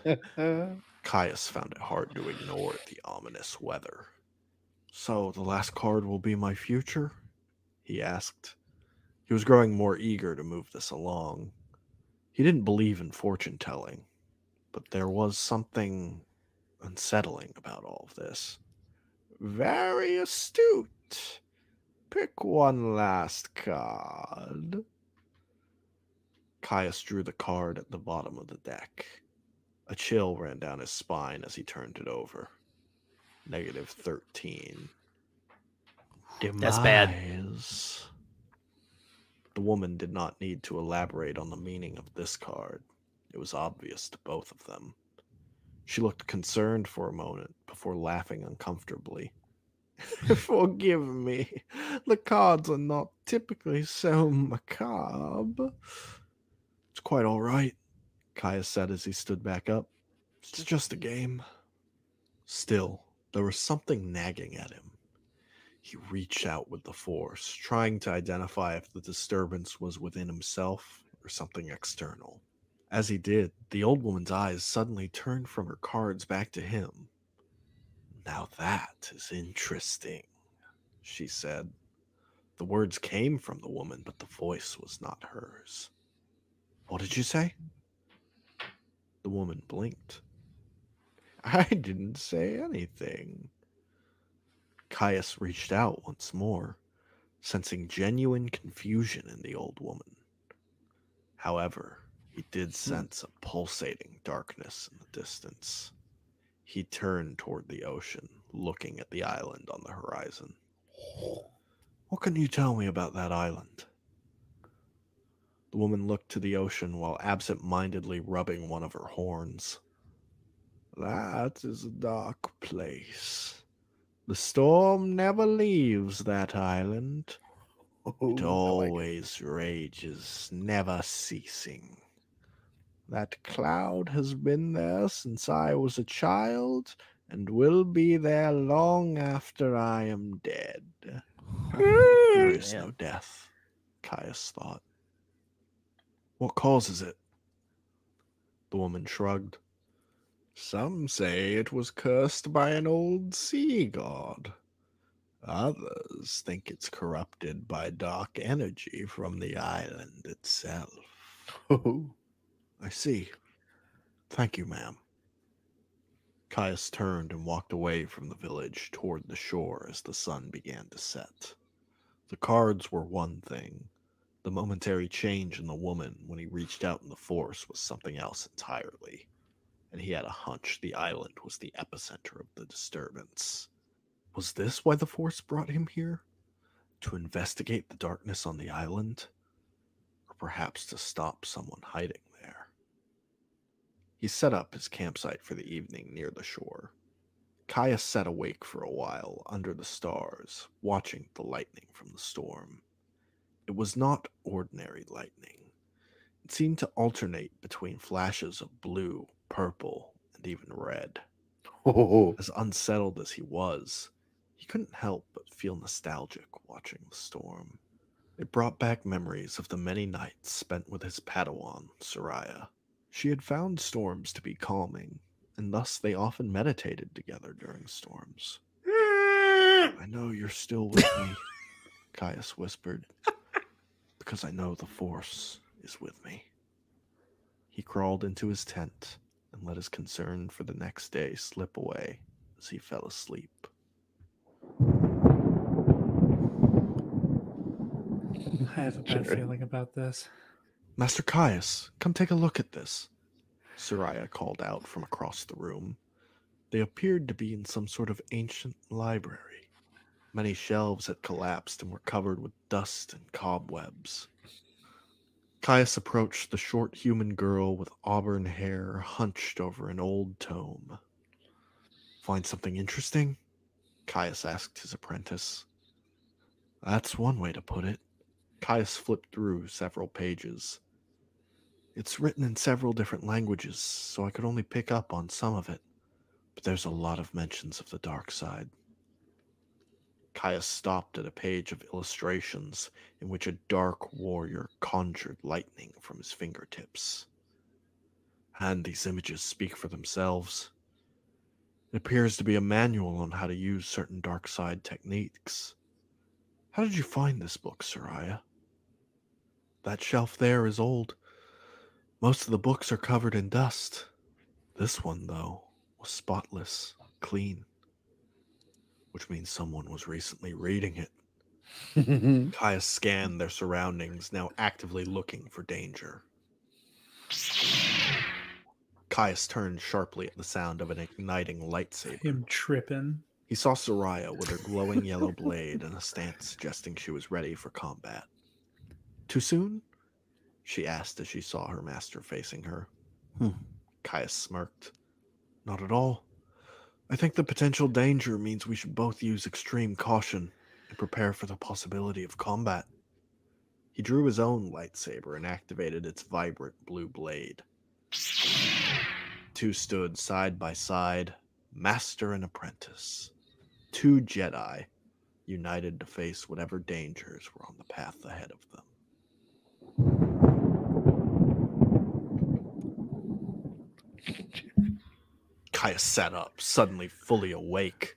Caius found it hard to ignore the ominous weather. So, the last card will be my future? He asked. He was growing more eager to move this along. He didn't believe in fortune-telling, but there was something unsettling about all of this. Very astute. Pick one last card. Caius drew the card at the bottom of the deck. A chill ran down his spine as he turned it over. -13. Demise. That's bad. The woman did not need to elaborate on the meaning of this card. It was obvious to both of them. She looked concerned for a moment before laughing uncomfortably. Forgive me. The cards are not typically so macabre. It's quite all right, Caius said as he stood back up. It's just a game. Still, there was something nagging at him. He reached out with the force, trying to identify if the disturbance was within himself or something external. As he did, the old woman's eyes suddenly turned from her cards back to him. Now that is interesting, she said. The words came from the woman, but the voice was not hers. What did you say? The woman blinked. I didn't say anything. Caius reached out once more, sensing genuine confusion in the old woman. However, he did sense a pulsating darkness in the distance. He turned toward the ocean, looking at the island on the horizon. What can you tell me about that island? The woman looked to the ocean while absent-mindedly rubbing one of her horns. That is a dark place. The storm never leaves that island. It always rages, never ceasing. That cloud has been there since I was a child, and will be there long after I am dead. There is no death, Caius thought. What causes it? The woman shrugged. Some say it was cursed by an old sea god. Others think it's corrupted by dark energy from the island itself. I see. Thank you, ma'am. Caius turned and walked away from the village toward the shore as the sun began to set. The cards were one thing. The momentary change in the woman when he reached out in the force was something else entirely. And he had a hunch the island was the epicenter of the disturbance. Was this why the force brought him here? To investigate the darkness on the island? Or perhaps to stop someone hiding there? He set up his campsite for the evening near the shore. Caius sat awake for a while under the stars, watching the lightning from the storm. It was not ordinary lightning. It seemed to alternate between flashes of blue, purple, and even red. As unsettled as he was, he couldn't help but feel nostalgic watching the storm. It brought back memories of the many nights spent with his Padawan, Soraya. She had found storms to be calming, and thus they often meditated together during storms. I know you're still with me, Caius whispered, because I know the Force is with me. He crawled into his tent and let his concern for the next day slip away as he fell asleep. I have a bad feeling about this. Master Caius, come take a look at this, Soraya called out from across the room. They appeared to be in some sort of ancient library. Many shelves had collapsed and were covered with dust and cobwebs. Caius approached the short human girl with auburn hair hunched over an old tome. Find something interesting? Caius asked his apprentice. That's one way to put it. Caius flipped through several pages. It's written in several different languages, so I could only pick up on some of it. But there's a lot of mentions of the dark side. Caius stopped at a page of illustrations in which a dark warrior conjured lightning from his fingertips. And these images speak for themselves. It appears to be a manual on how to use certain dark side techniques. How did you find this book, Soraya? That shelf there is old. Most of the books are covered in dust. This one, though, was spotless, clean. Which means someone was recently reading it. Caius scanned their surroundings, now actively looking for danger. Caius turned sharply at the sound of an igniting lightsaber. Him tripping. He saw Soraya with her glowing yellow blade in a stance suggesting she was ready for combat. Too soon? She asked as she saw her master facing her. Caius smirked. Not at all. I think the potential danger means we should both use extreme caution and prepare for the possibility of combat. He drew his own lightsaber and activated its vibrant blue blade. Two stood side by side, master and apprentice. Two Jedi, united to face whatever dangers were on the path ahead of them. Caius sat up, suddenly fully awake.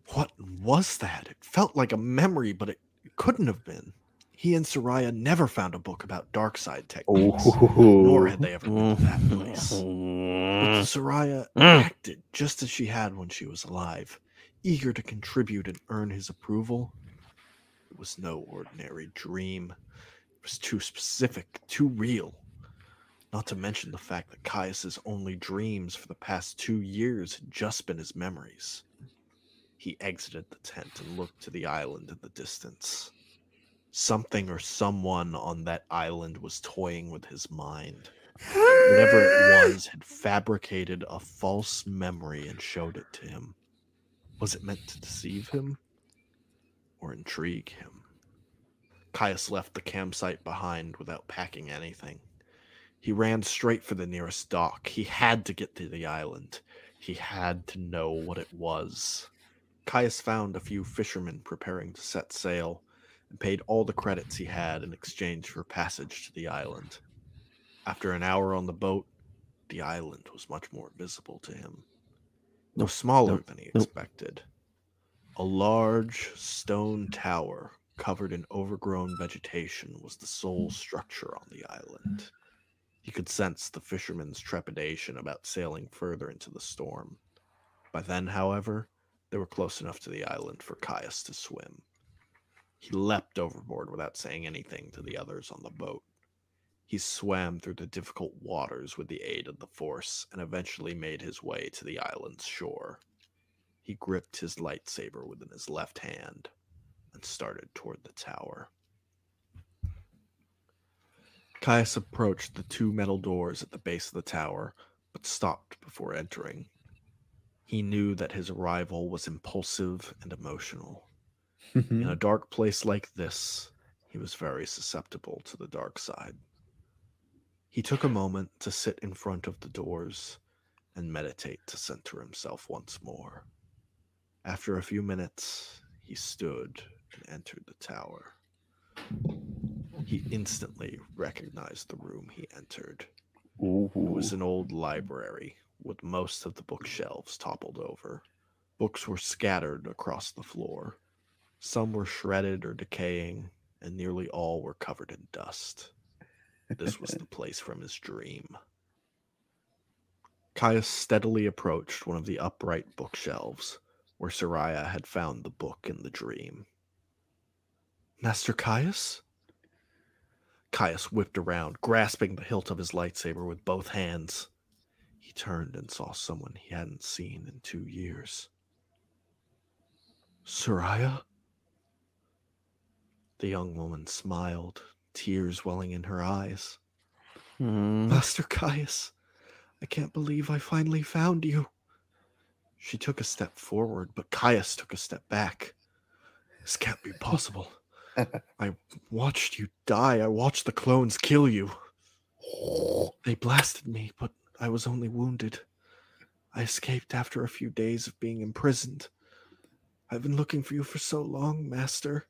What was that? It felt like a memory, but it couldn't have been. He and Soraya never found a book about dark side techniques, nor had they ever been to that place. But Soraya acted just as she had when she was alive, eager to contribute and earn his approval. It was no ordinary dream. It was too specific, too real. Not to mention the fact that Caius's only dreams for the past 2 years had just been his memories. He exited the tent and looked to the island in the distance. Something or someone on that island was toying with his mind. Whatever it was had fabricated a false memory and showed it to him. Was it meant to deceive him or intrigue him? Caius left the campsite behind without packing anything. He ran straight for the nearest dock. He had to get to the island. He had to know what it was. Caius found a few fishermen preparing to set sail and paid all the credits he had in exchange for passage to the island. After an hour on the boat, the island was much more visible to him. It was smaller than he expected. A large stone tower covered in overgrown vegetation was the sole structure on the island. He could sense the fishermen's trepidation about sailing further into the storm. By then, however, they were close enough to the island for Caius to swim. He leapt overboard without saying anything to the others on the boat. He swam through the difficult waters with the aid of the Force and eventually made his way to the island's shore. He gripped his lightsaber within his left hand and started toward the tower. Caius approached the 2 metal doors at the base of the tower, but stopped before entering. He knew that his arrival was impulsive and emotional. In a dark place like this, he was very susceptible to the dark side. He took a moment to sit in front of the doors and meditate to center himself once more. After a few minutes, he stood and entered the tower. He instantly recognized the room he entered. It was an old library with most of the bookshelves toppled over. Books were scattered across the floor. Some were shredded or decaying, and nearly all were covered in dust. This was the place from his dream. Caius steadily approached one of the upright bookshelves where Soraya had found the book in the dream. Master Caius? Caius whipped around, grasping the hilt of his lightsaber with both hands. He turned and saw someone he hadn't seen in 2 years. Soraya? The young woman smiled, tears welling in her eyes. Master Caius, I can't believe I finally found you. She took a step forward, but Caius took a step back. This can't be possible. I watched you die. I watched the clones kill you. They blasted me, but I was only wounded. I escaped after a few days of being imprisoned. I've been looking for you for so long, Master.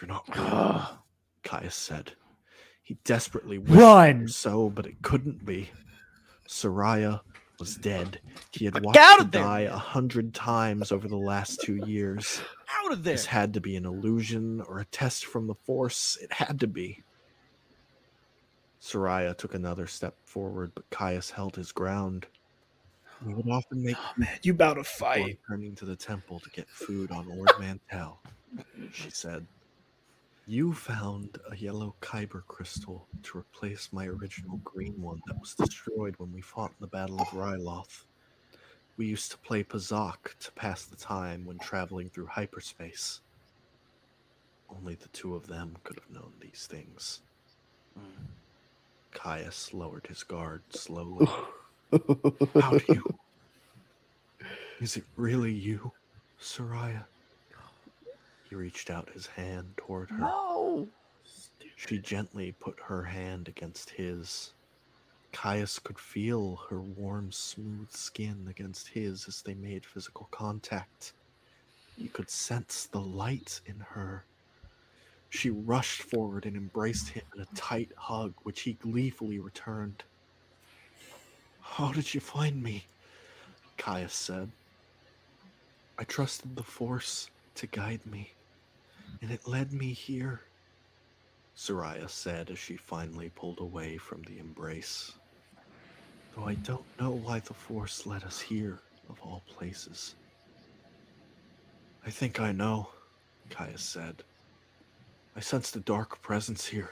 You're not real, Caius said. He desperately wished it were so, but it couldn't be. Soraya was dead. He had watched her die 100 times over the last 2 years. Out of there! This had to be an illusion or a test from the Force. It had to be. Soraya took another step forward, but Caius held his ground. He would often make you about to fight. Returning to the temple to get food on Ord Mantell, she said. You found a yellow kyber crystal to replace my original green one that was destroyed when we fought in the Battle of Ryloth. We used to play Pazak to pass the time when traveling through hyperspace. Only the 2 of them could have known these things. Caius lowered his guard slowly. How do you... Is it really you, Soraya? He reached out his hand toward her. No! She gently put her hand against his. Caius could feel her warm, smooth skin against his as they made physical contact. He could sense the light in her. She rushed forward and embraced him in a tight hug, which he gleefully returned. How did you find me? Caius said. I trusted the Force to guide me, and it led me here, Soraya said as she finally pulled away from the embrace. Though I don't know why the Force led us here, of all places. I think I know, Caius said. I sense the dark presence here.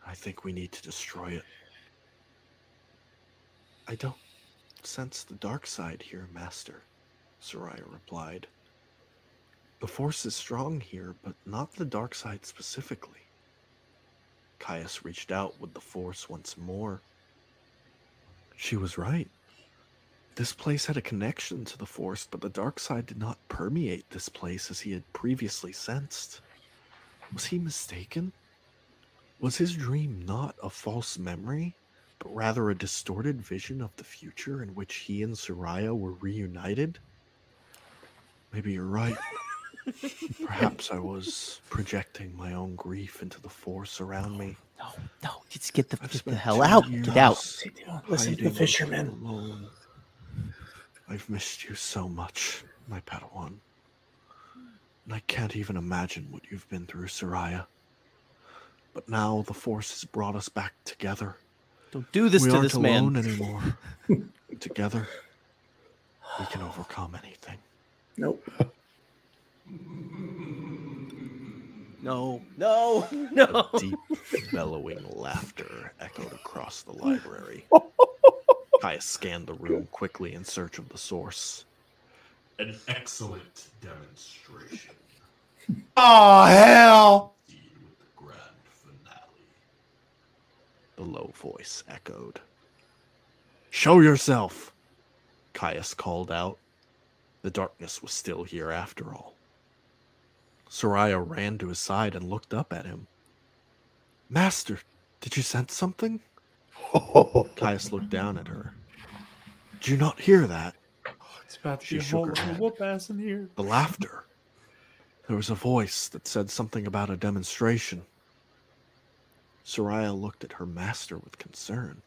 I think we need to destroy it. I don't sense the dark side here, Master, Soraya replied. The Force is strong here, but not the dark side specifically. Caius reached out with the Force once more. She was right. This place had a connection to the Force, but the dark side did not permeate this place as he had previously sensed. Was he mistaken? Was his dream not a false memory, but rather a distorted vision of the future in which he and Soraya were reunited? Maybe you're right. Perhaps I was projecting my own grief into the Force around me. No, just get the hell out. Get out. Listen to the fisherman. Alone. I've missed you so much, my Padawan. And I can't even imagine what you've been through, Soraya. But now the Force has brought us back together. Don't do this we to aren't this man. alone anymore. Together. We can overcome anything. Nope. No, no, no. A deep, bellowing laughter echoed across the library. Caius scanned the room quickly in search of the source. An excellent demonstration. Oh, hell! With the grand finale. The low voice echoed. Show yourself! Caius called out. The darkness was still here after all. Soraya ran to his side and looked up at him. Master, did you sense something? Caius looked down at her. Did you not hear that? It's about to She be a shook whole her head. whoop ass in here. The laughter. There was a voice that said something about a demonstration. Soraya looked at her master with concern.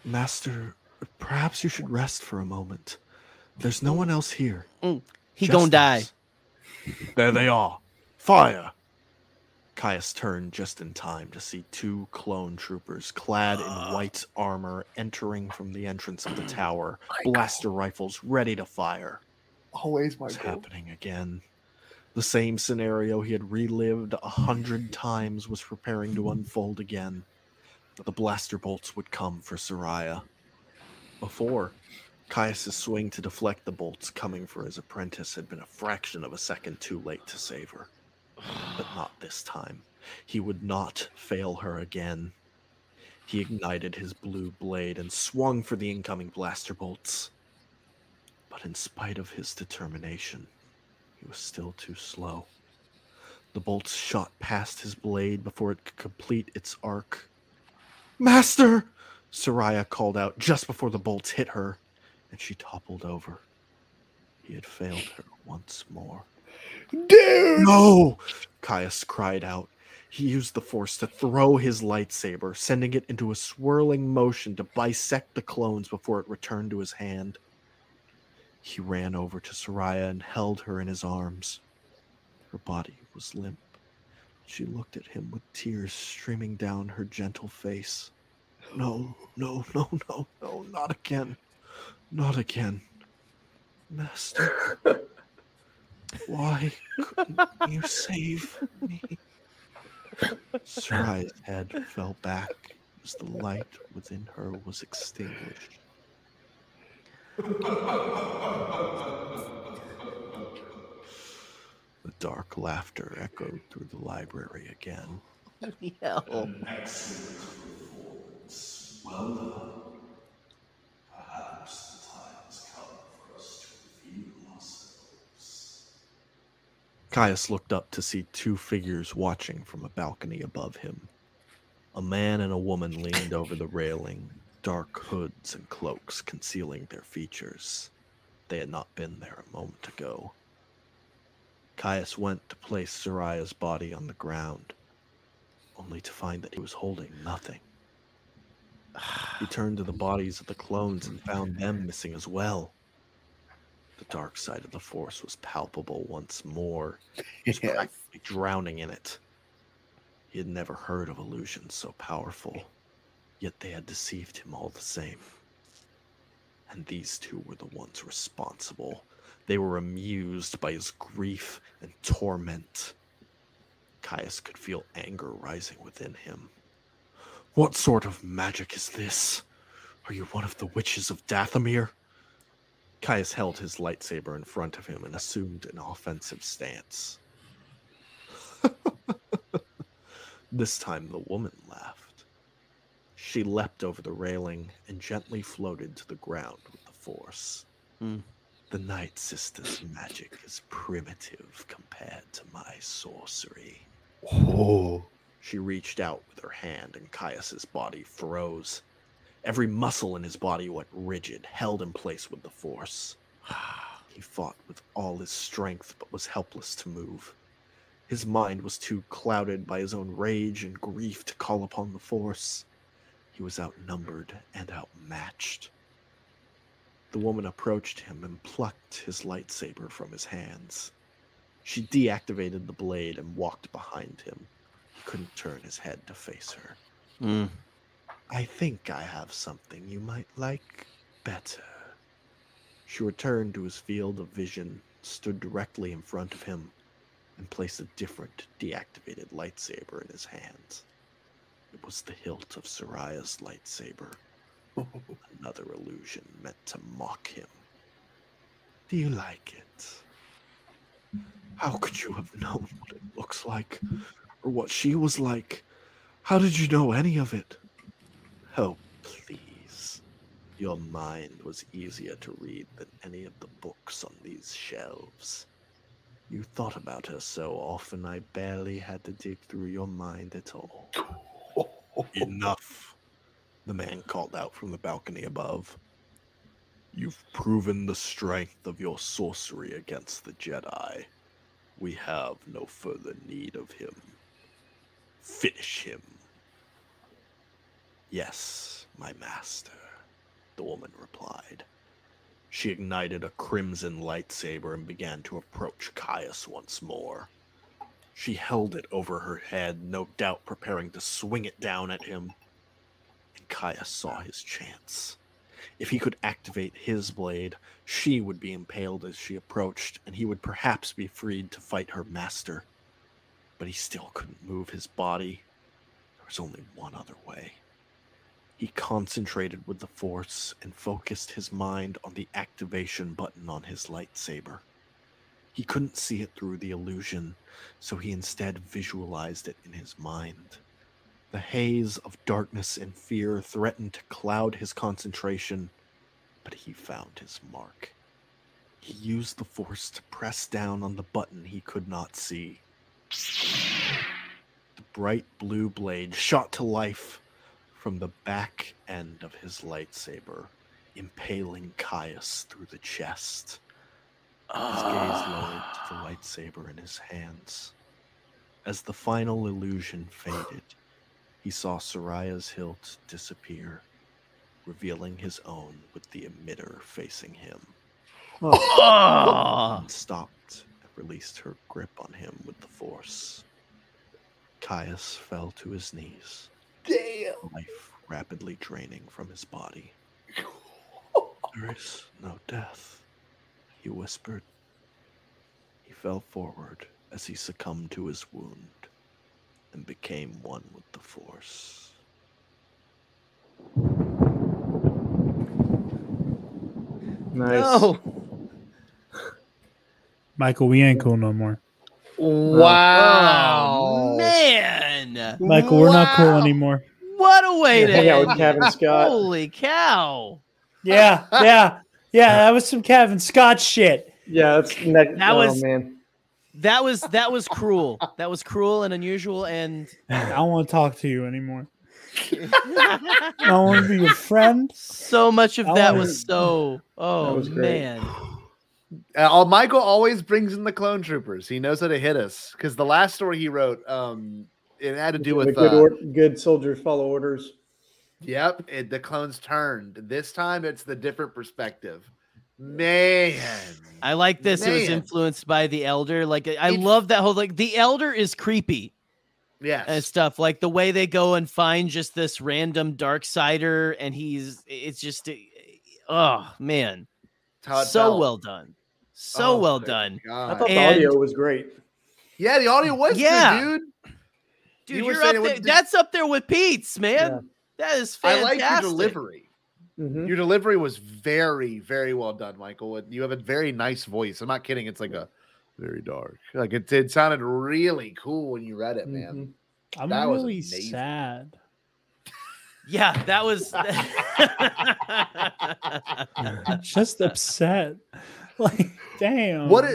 Master, perhaps you should rest for a moment. There's no one else here. He gonna die. us. There they are. Fire! Caius turned just in time to see two clone troopers clad in white armor entering from the entrance of the tower, blaster rifles ready to fire. Always my What's goal. happening again? The same scenario he had relived 100 times was preparing to unfold again. The blaster bolts would come for Soraya. Before, Caius' swing to deflect the bolts coming for his apprentice had been a fraction of a second too late to save her. But not this time. He would not fail her again. He ignited his blue blade and swung for the incoming blaster bolts. But in spite of his determination, he was still too slow. The bolts shot past his blade before it could complete its arc. Master! Soraya called out just before the bolts hit her, and she toppled over. He had failed her once more. Dude! No! Caius cried out. He used the force to throw his lightsaber, sending it into a swirling motion to bisect the clones before it returned to his hand. He ran over to Soraya and held her in his arms. Her body was limp. She looked at him with tears streaming down her gentle face. No, no, no, no, no, not again. Not again. Master, why couldn't you save me? Soraya's head fell back as the light within her was extinguished. The dark laughter echoed through the library again. Hell. Well done. Perhaps the time has come for us to reveal ourselves. Caius looked up to see two figures watching from a balcony above him. A man and a woman leaned over the railing, dark hoods and cloaks concealing their features. They had not been there a moment ago. Caius went to place Soraya's body on the ground, only to find that he was holding nothing. He turned to the bodies of the clones and found them missing as well. The dark side of the Force was palpable once more. He was practically drowning in it. He had never heard of illusions so powerful, yet they had deceived him all the same. And these two were the ones responsible. They were amused by his grief and torment. Caius could feel anger rising within him. What sort of magic is this? Are you one of the witches of Dathomir? Caius held his lightsaber in front of him and assumed an offensive stance. This time the woman laughed. She leapt over the railing and gently floated to the ground with the Force. The Night Sister's magic is primitive compared to my sorcery. Oh. She reached out with her hand and Caius's body froze. Every muscle in his body went rigid, held in place with the Force. He fought with all his strength, but was helpless to move. His mind was too clouded by his own rage and grief to call upon the Force. He was outnumbered and outmatched. The woman approached him and plucked his lightsaber from his hands. She deactivated the blade and walked behind him. He couldn't turn his head to face her. I think I have something you might like better. She returned to his field of vision, stood directly in front of him, and placed a different, deactivated lightsaber in his hands. It was the hilt of Soraya's lightsaber. Another illusion meant to mock him. Do you like it? How could you have known what it looks like? Or what she was like? How did you know any of it? Oh, please. Your mind was easier to read than any of the books on these shelves. You thought about her so often I barely had to dig through your mind at all. Enough, the man called out from the balcony above. You've proven the strength of your sorcery against the Jedi. We have no further need of him. Finish him. Yes, my master, the woman replied. She ignited a crimson lightsaber and began to approach Caius once more. She held it over her head, no doubt preparing to swing it down at him. And Caius saw his chance. If he could activate his blade, she would be impaled as she approached, and he would perhaps be freed to fight her master. But he still couldn't move his body. There was only one other way. He concentrated with the Force and focused his mind on the activation button on his lightsaber. He couldn't see it through the illusion, so he instead visualized it in his mind. The haze of darkness and fear threatened to cloud his concentration, but he found his mark. He used the Force to press down on the button he could not see. The bright blue blade shot to life from the back end of his lightsaber, impaling Caius through the chest. His gaze lowered to the lightsaber in his hands. As the final illusion faded, he saw Soraya's hilt disappear, revealing his own with the emitter facing him. And stopped and released her grip on him with the Force. Caius fell to his knees. Damn! Life rapidly draining from his body. There is no death, he whispered. He fell forward as he succumbed to his wound and became one with the Force. Nice. No. Michael, we ain't cool no more. Wow. Oh, man. Michael, we're not cool anymore. What a way to hang out with end Kevin it. Scott. Holy cow. Yeah. That was some Kevin Scott shit. Yeah, that's next. That was- man. That was cruel. That was cruel and unusual, and I don't want to talk to you anymore. I don't want to be your friend. So much of that wanna- was so. Oh was great. man. Michael always brings in the clone troopers. He knows how to hit us because the last story he wrote, it had to do with good soldiers follow orders. Yep, the clones turned. This time it's the different perspective. Man, I like this. It was influenced by the Elder. Like I love that whole the Elder is creepy. Yes. And stuff like the way they go and find just this random dark sider, and it's just oh man. So well done. So well done. I thought the audio was great. Yeah, the audio was good, dude. Dude, you're up there. That's up there with Pete's, man. Yeah. That is I fantastic. like your delivery. Mm-hmm. Your delivery was very, very well done, Michael. You have a very nice voice. I'm not kidding. It's like a very dark. Like it sounded really cool when you read it, man. I'm That was really amazing. sad. Yeah, that was I'm just upset. Like, damn. What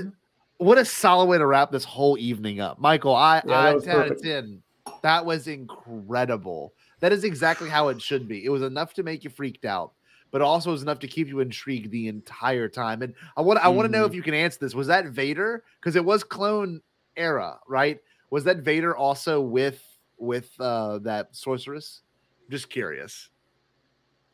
a solid way to wrap this whole evening up, Michael. that was 10 out of perfect. 10. That was incredible. That is exactly how it should be. It was enough to make you freaked out, but also was enough to keep you intrigued the entire time. And I want to know if you can answer this. Was that Vader? Because it was clone era, right? Was that Vader also with that sorceress? Just curious.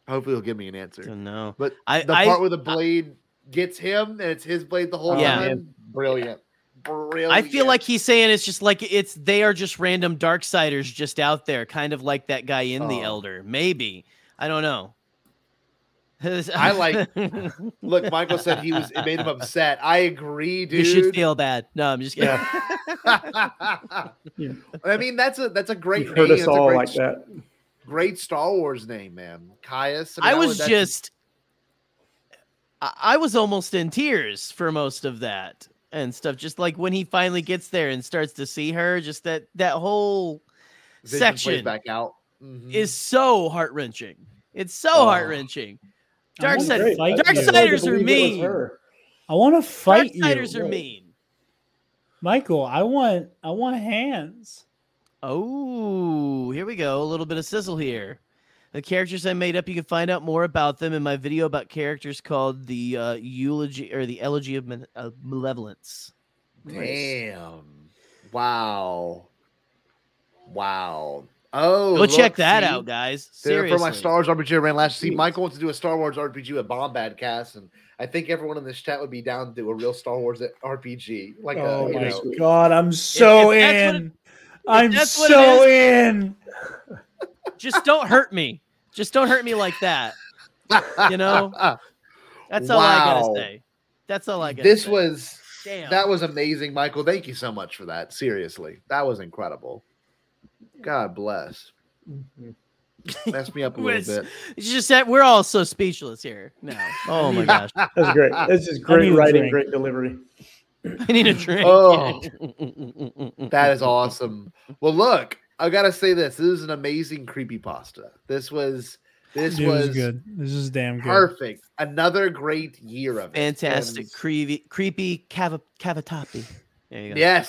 Hopefully he'll give me an answer. No, but the part where the blade gets him and it's his blade the whole time. Brilliant. I feel like he's saying it's just like they are just random Darksiders just out there, kind of like that guy in the Elder. Maybe. I don't know. I like. Look, Michael said it made him upset. I agree, dude. You should feel bad. No, I'm just kidding. I mean, that's a great You've name. heard us That's a all great, like that. great Star Wars name, man. Caius. I was almost in tears for most of that and stuff. Just like when he finally gets there and starts to see her, just that whole Vision section plays back out. is so heart-wrenching. It's so heart-wrenching. Darksiders are mean. I want to fight you. Darksiders are mean. Michael, I want hands. Oh, here we go. A little bit of sizzle here. The characters I made up, you can find out more about them in my video about characters called the Eulogy or the Elegy of Malevolence. Damn. Wow. Oh, go check that out, guys. Seriously. For my Star Wars RPG I ran last. See, Michael wants to do a Star Wars RPG at Bombadcast, and I think everyone in this chat would be down to do a real Star Wars RPG. Like, oh my God, I'm so in. I'm so in. Just don't hurt me. Just don't hurt me like that. You know? That's all I gotta say. That's all I gotta say. That was amazing, Michael. Thank you so much for that. Seriously. That was incredible. God bless. Messed me up a little bit. It's just that we're all so speechless here now. Oh my gosh. That's great. This is great writing, great delivery. I need a drink. Oh, that is awesome. Well, look, I gotta say this. This is an amazing creepypasta. This was good. This is damn good. Perfect. Another great year of it. Fantastic. Creepy Cavatapi. There you go.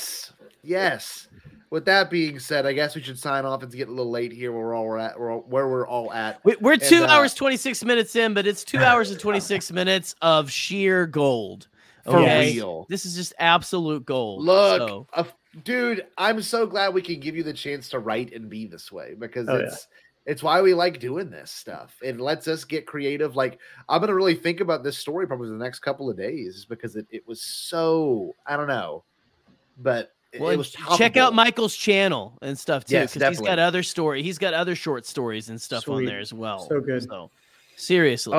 Yes. With that being said, I guess we should sign off. It's getting a little late here where we're all at. We're 2 hours 26 minutes in, but it's 2 hours and 26 minutes of sheer gold. For real. This is just absolute gold. Look, dude, I'm so glad we can give you the chance to write and be this way because it's why we like doing this stuff. It lets us get creative. Like, I'm going to really think about this story probably the next couple of days because it was so, I don't know, but it was check out Michael's channel and stuff too, yes, because he's got other short stories and stuff on there as well. So good. So seriously,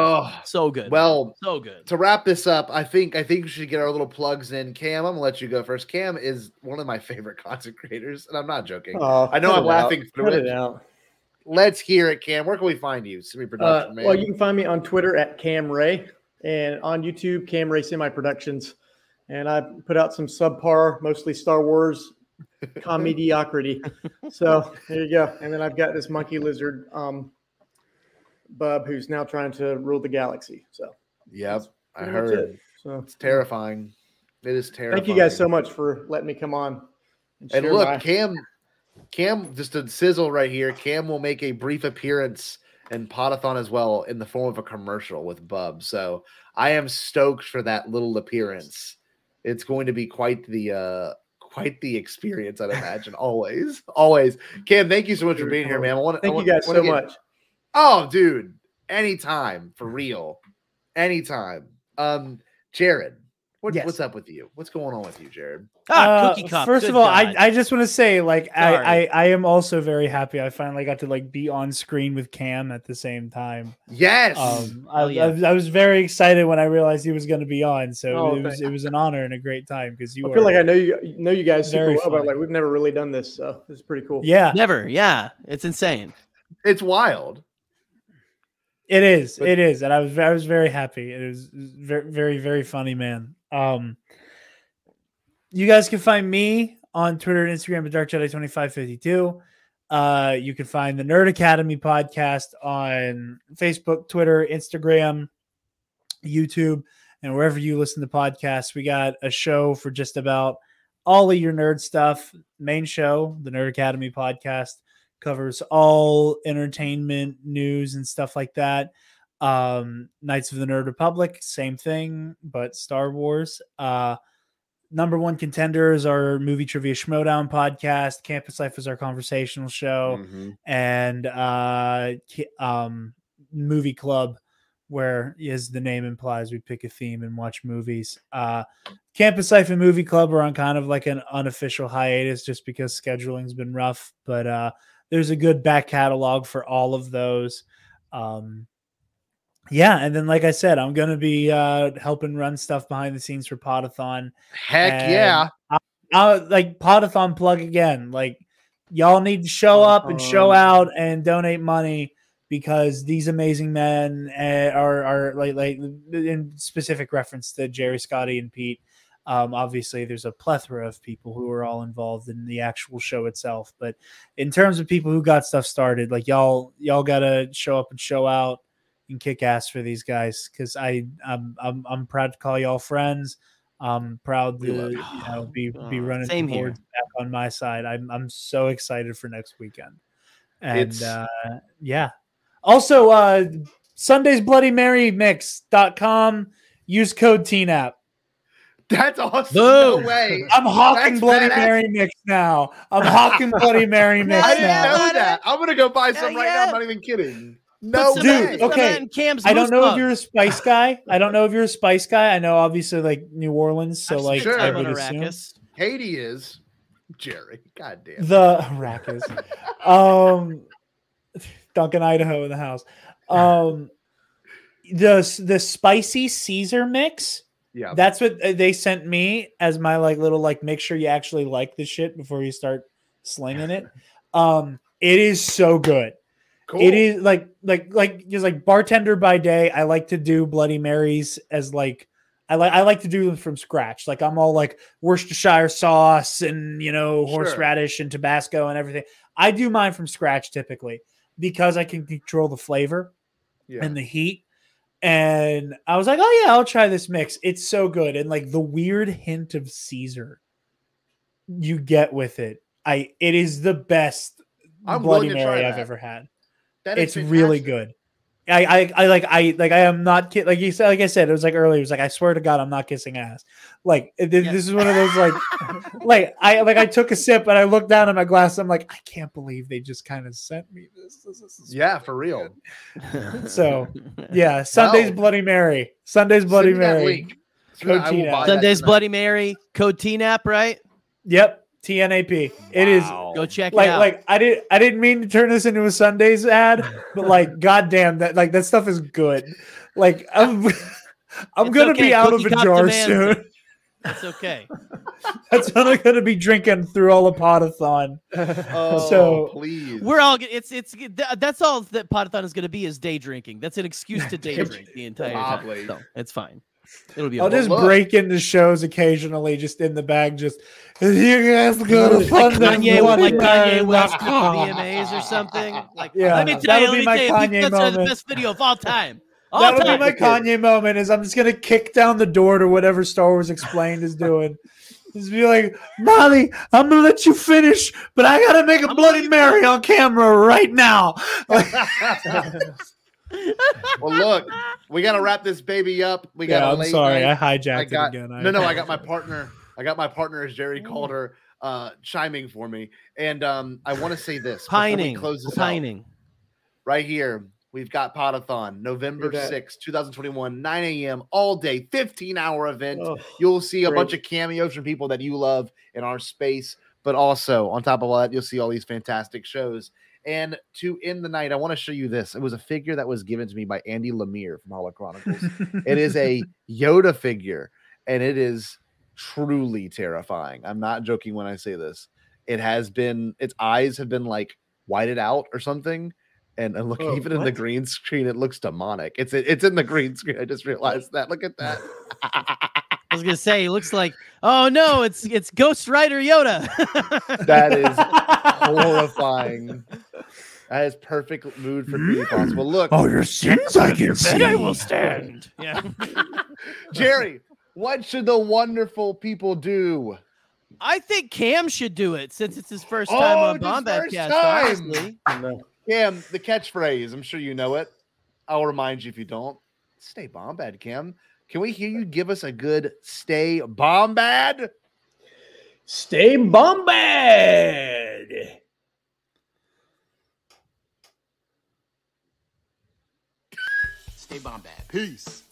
so good. Well, so good. To wrap this up, I think we should get our little plugs in. Cam, I'm gonna let you go first. Cam is one of my favorite content creators, and I'm not joking. I know I'm laughing through it. Let's hear it, Cam. Where can we find you? Semi-production, man. Well, you can find me on Twitter at Cam Ray and on YouTube, Cam Ray Semi Productions. And I put out some subpar, mostly Star Wars comediocrity. So there you go. And then I've got this monkey lizard bub who's now trying to rule the galaxy. So yep, I heard. So it's terrifying. It is terrifying. Thank you guys so much for letting me come on. And look, Cam, just a sizzle right here. Cam will make a brief appearance in Podathon as well in the form of a commercial with Bub. So I am stoked for that little appearance. It's going to be quite the experience, I'd imagine. Always. Cam, thank you so much for being here, man. Thank you guys so much. Oh, dude, anytime, for real, anytime. Jared, what's up with you? What's going on with you, Jared? Cookie Cup. First of all, I just want to say, like, I am also very happy I finally got to like be on screen with Cam at the same time. Yes. I was very excited when I realized he was going to be on. So it was an honor and a great time because I feel like I know you guys super well, but like we've never really done this, so this is pretty cool. Yeah. Never. Yeah. It's insane. It's wild. It is. And I was very happy. It was very, very, very funny, man. You guys can find me on Twitter and Instagram at DarkJedi2552. You can find the Nerd Academy podcast on Facebook, Twitter, Instagram, YouTube, and wherever you listen to podcasts. We got a show for just about all of your nerd stuff. Main show, the Nerd Academy podcast, covers all entertainment news and stuff like that. Knights of the Nerd Republic, same thing, but Star Wars. Number one contender is our Movie Trivia Schmodown podcast. Campus Life is our conversational show. And Movie Club, where, as the name implies, we pick a theme and watch movies. Campus Life and Movie Club are on kind of like an unofficial hiatus just because scheduling's been rough. But there's a good back catalog for all of those. Yeah, and then like I said, I'm gonna be helping run stuff behind the scenes for Podathon. Heck yeah. I'll like Podathon plug again. Like y'all need to show up and show out and donate money because these amazing men are like in specific reference to Jerry, Scotty, and Pete. Obviously, there's a plethora of people who are all involved in the actual show itself. But in terms of people who got stuff started, like y'all gotta show up and show out and kick ass for these guys because I'm proud to call y'all friends. I'm proud to be running Same the here. boards back on my side. I'm so excited for next weekend. And yeah. Also, SundaysBloodyMaryMix.com. Use code TNAP. That's awesome. No way. I'm hawking That's Bloody badass. Mary mix now. I'm hawking Bloody Mary mix I didn't now. know that. I'm gonna go buy some right now. I'm not even kidding. No Put some way. Dude, okay. I don't know if you're a spice guy. I know obviously like New Orleans, so like sure. I would assume Katie is Jerry. God damn. the Arrakis. Duncan, Idaho in the house. The spicy Caesar mix. Yeah, that's what they sent me as my like little like make sure you actually like the shit before you start slinging it. It is so good. Cool. It is like just like bartender by day. I like to do Bloody Marys as like I like to do them from scratch. Like I'm all like Worcestershire sauce and horseradish and Tabasco and everything. I do mine from scratch typically because I can control the flavor and the heat. And I was like, oh yeah, I'll try this mix. It's so good. And like the weird hint of Caesar you get with it. It is the best Bloody Mary I've ever had. It's really good. I am not kidding. Like you said, like I said, it was like earlier. It was like I swear to God, I'm not kissing ass. Like this is one of those like I took a sip and I looked down at my glass. I'm like, I can't believe they just kind of sent me this. This is for real. So yeah, Sunday's Bloody Mary. Sunday's Bloody Mary. Code TNAP. Sunday's Bloody Mary. Code TNAP, right? Yep. TNAP. It is. Go check it out. Like I didn't mean to turn this into a Sundays ad, but like goddamn that stuff is good. Like I'm gonna be out of a jar soon. That's okay. That's what I'm gonna be drinking through all of Podathon. So please, we're all. That's all that Podathon is gonna be is day drinking. That's an excuse to day drink the entire time. So it's fine. It'll be. I'll just break into shows occasionally, just in the bag. Just you guys go to fun. Kanye West at the VMAs or something. Like, yeah, let me tell you, Kanye that's the moment. best video of all time. That'll be my Kanye moment. Is I'm just gonna kick down the door to whatever Star Wars Explained is doing. Just be like, Molly, I'm gonna let you finish, but I gotta make a Bloody Mary on camera right now. Well, look, we got to wrap this baby up. We got. I'm sorry, I hijacked it again. No, I got my partner. As Jerry called her, chiming for me, and I want to say this. Pining. Right here, we've got Podathon, November 6th, 2021, 9 a.m. all day, 15-hour event. You'll see a bunch of cameos from people that you love in our space, but also on top of all that, you'll see all these fantastic shows. And to end the night, I want to show you this. It was a figure that was given to me by Andy Lemire from Holo Chronicles. It is a Yoda figure, and it is truly terrifying. I'm not joking when I say this. Its eyes have been like whited out or something. And look, even in the green screen, it looks demonic. It's in the green screen. I just realized that. Look at that. I was gonna say, it looks like, oh no, it's Ghost Rider Yoda. That is horrifying. That is perfect mood for Creepypasta. Well, look, all your sins I can see. I will stand. Yeah. Jerry, what should the wonderful people do? I think Cam should do it since it's his first time on Bombadcast. Honestly. Cam, the catchphrase. I'm sure you know it. I'll remind you if you don't. Stay Bombad, Cam. Can we hear you give us a good stay Bombad? Stay Bombad. Stay Bombad. Peace.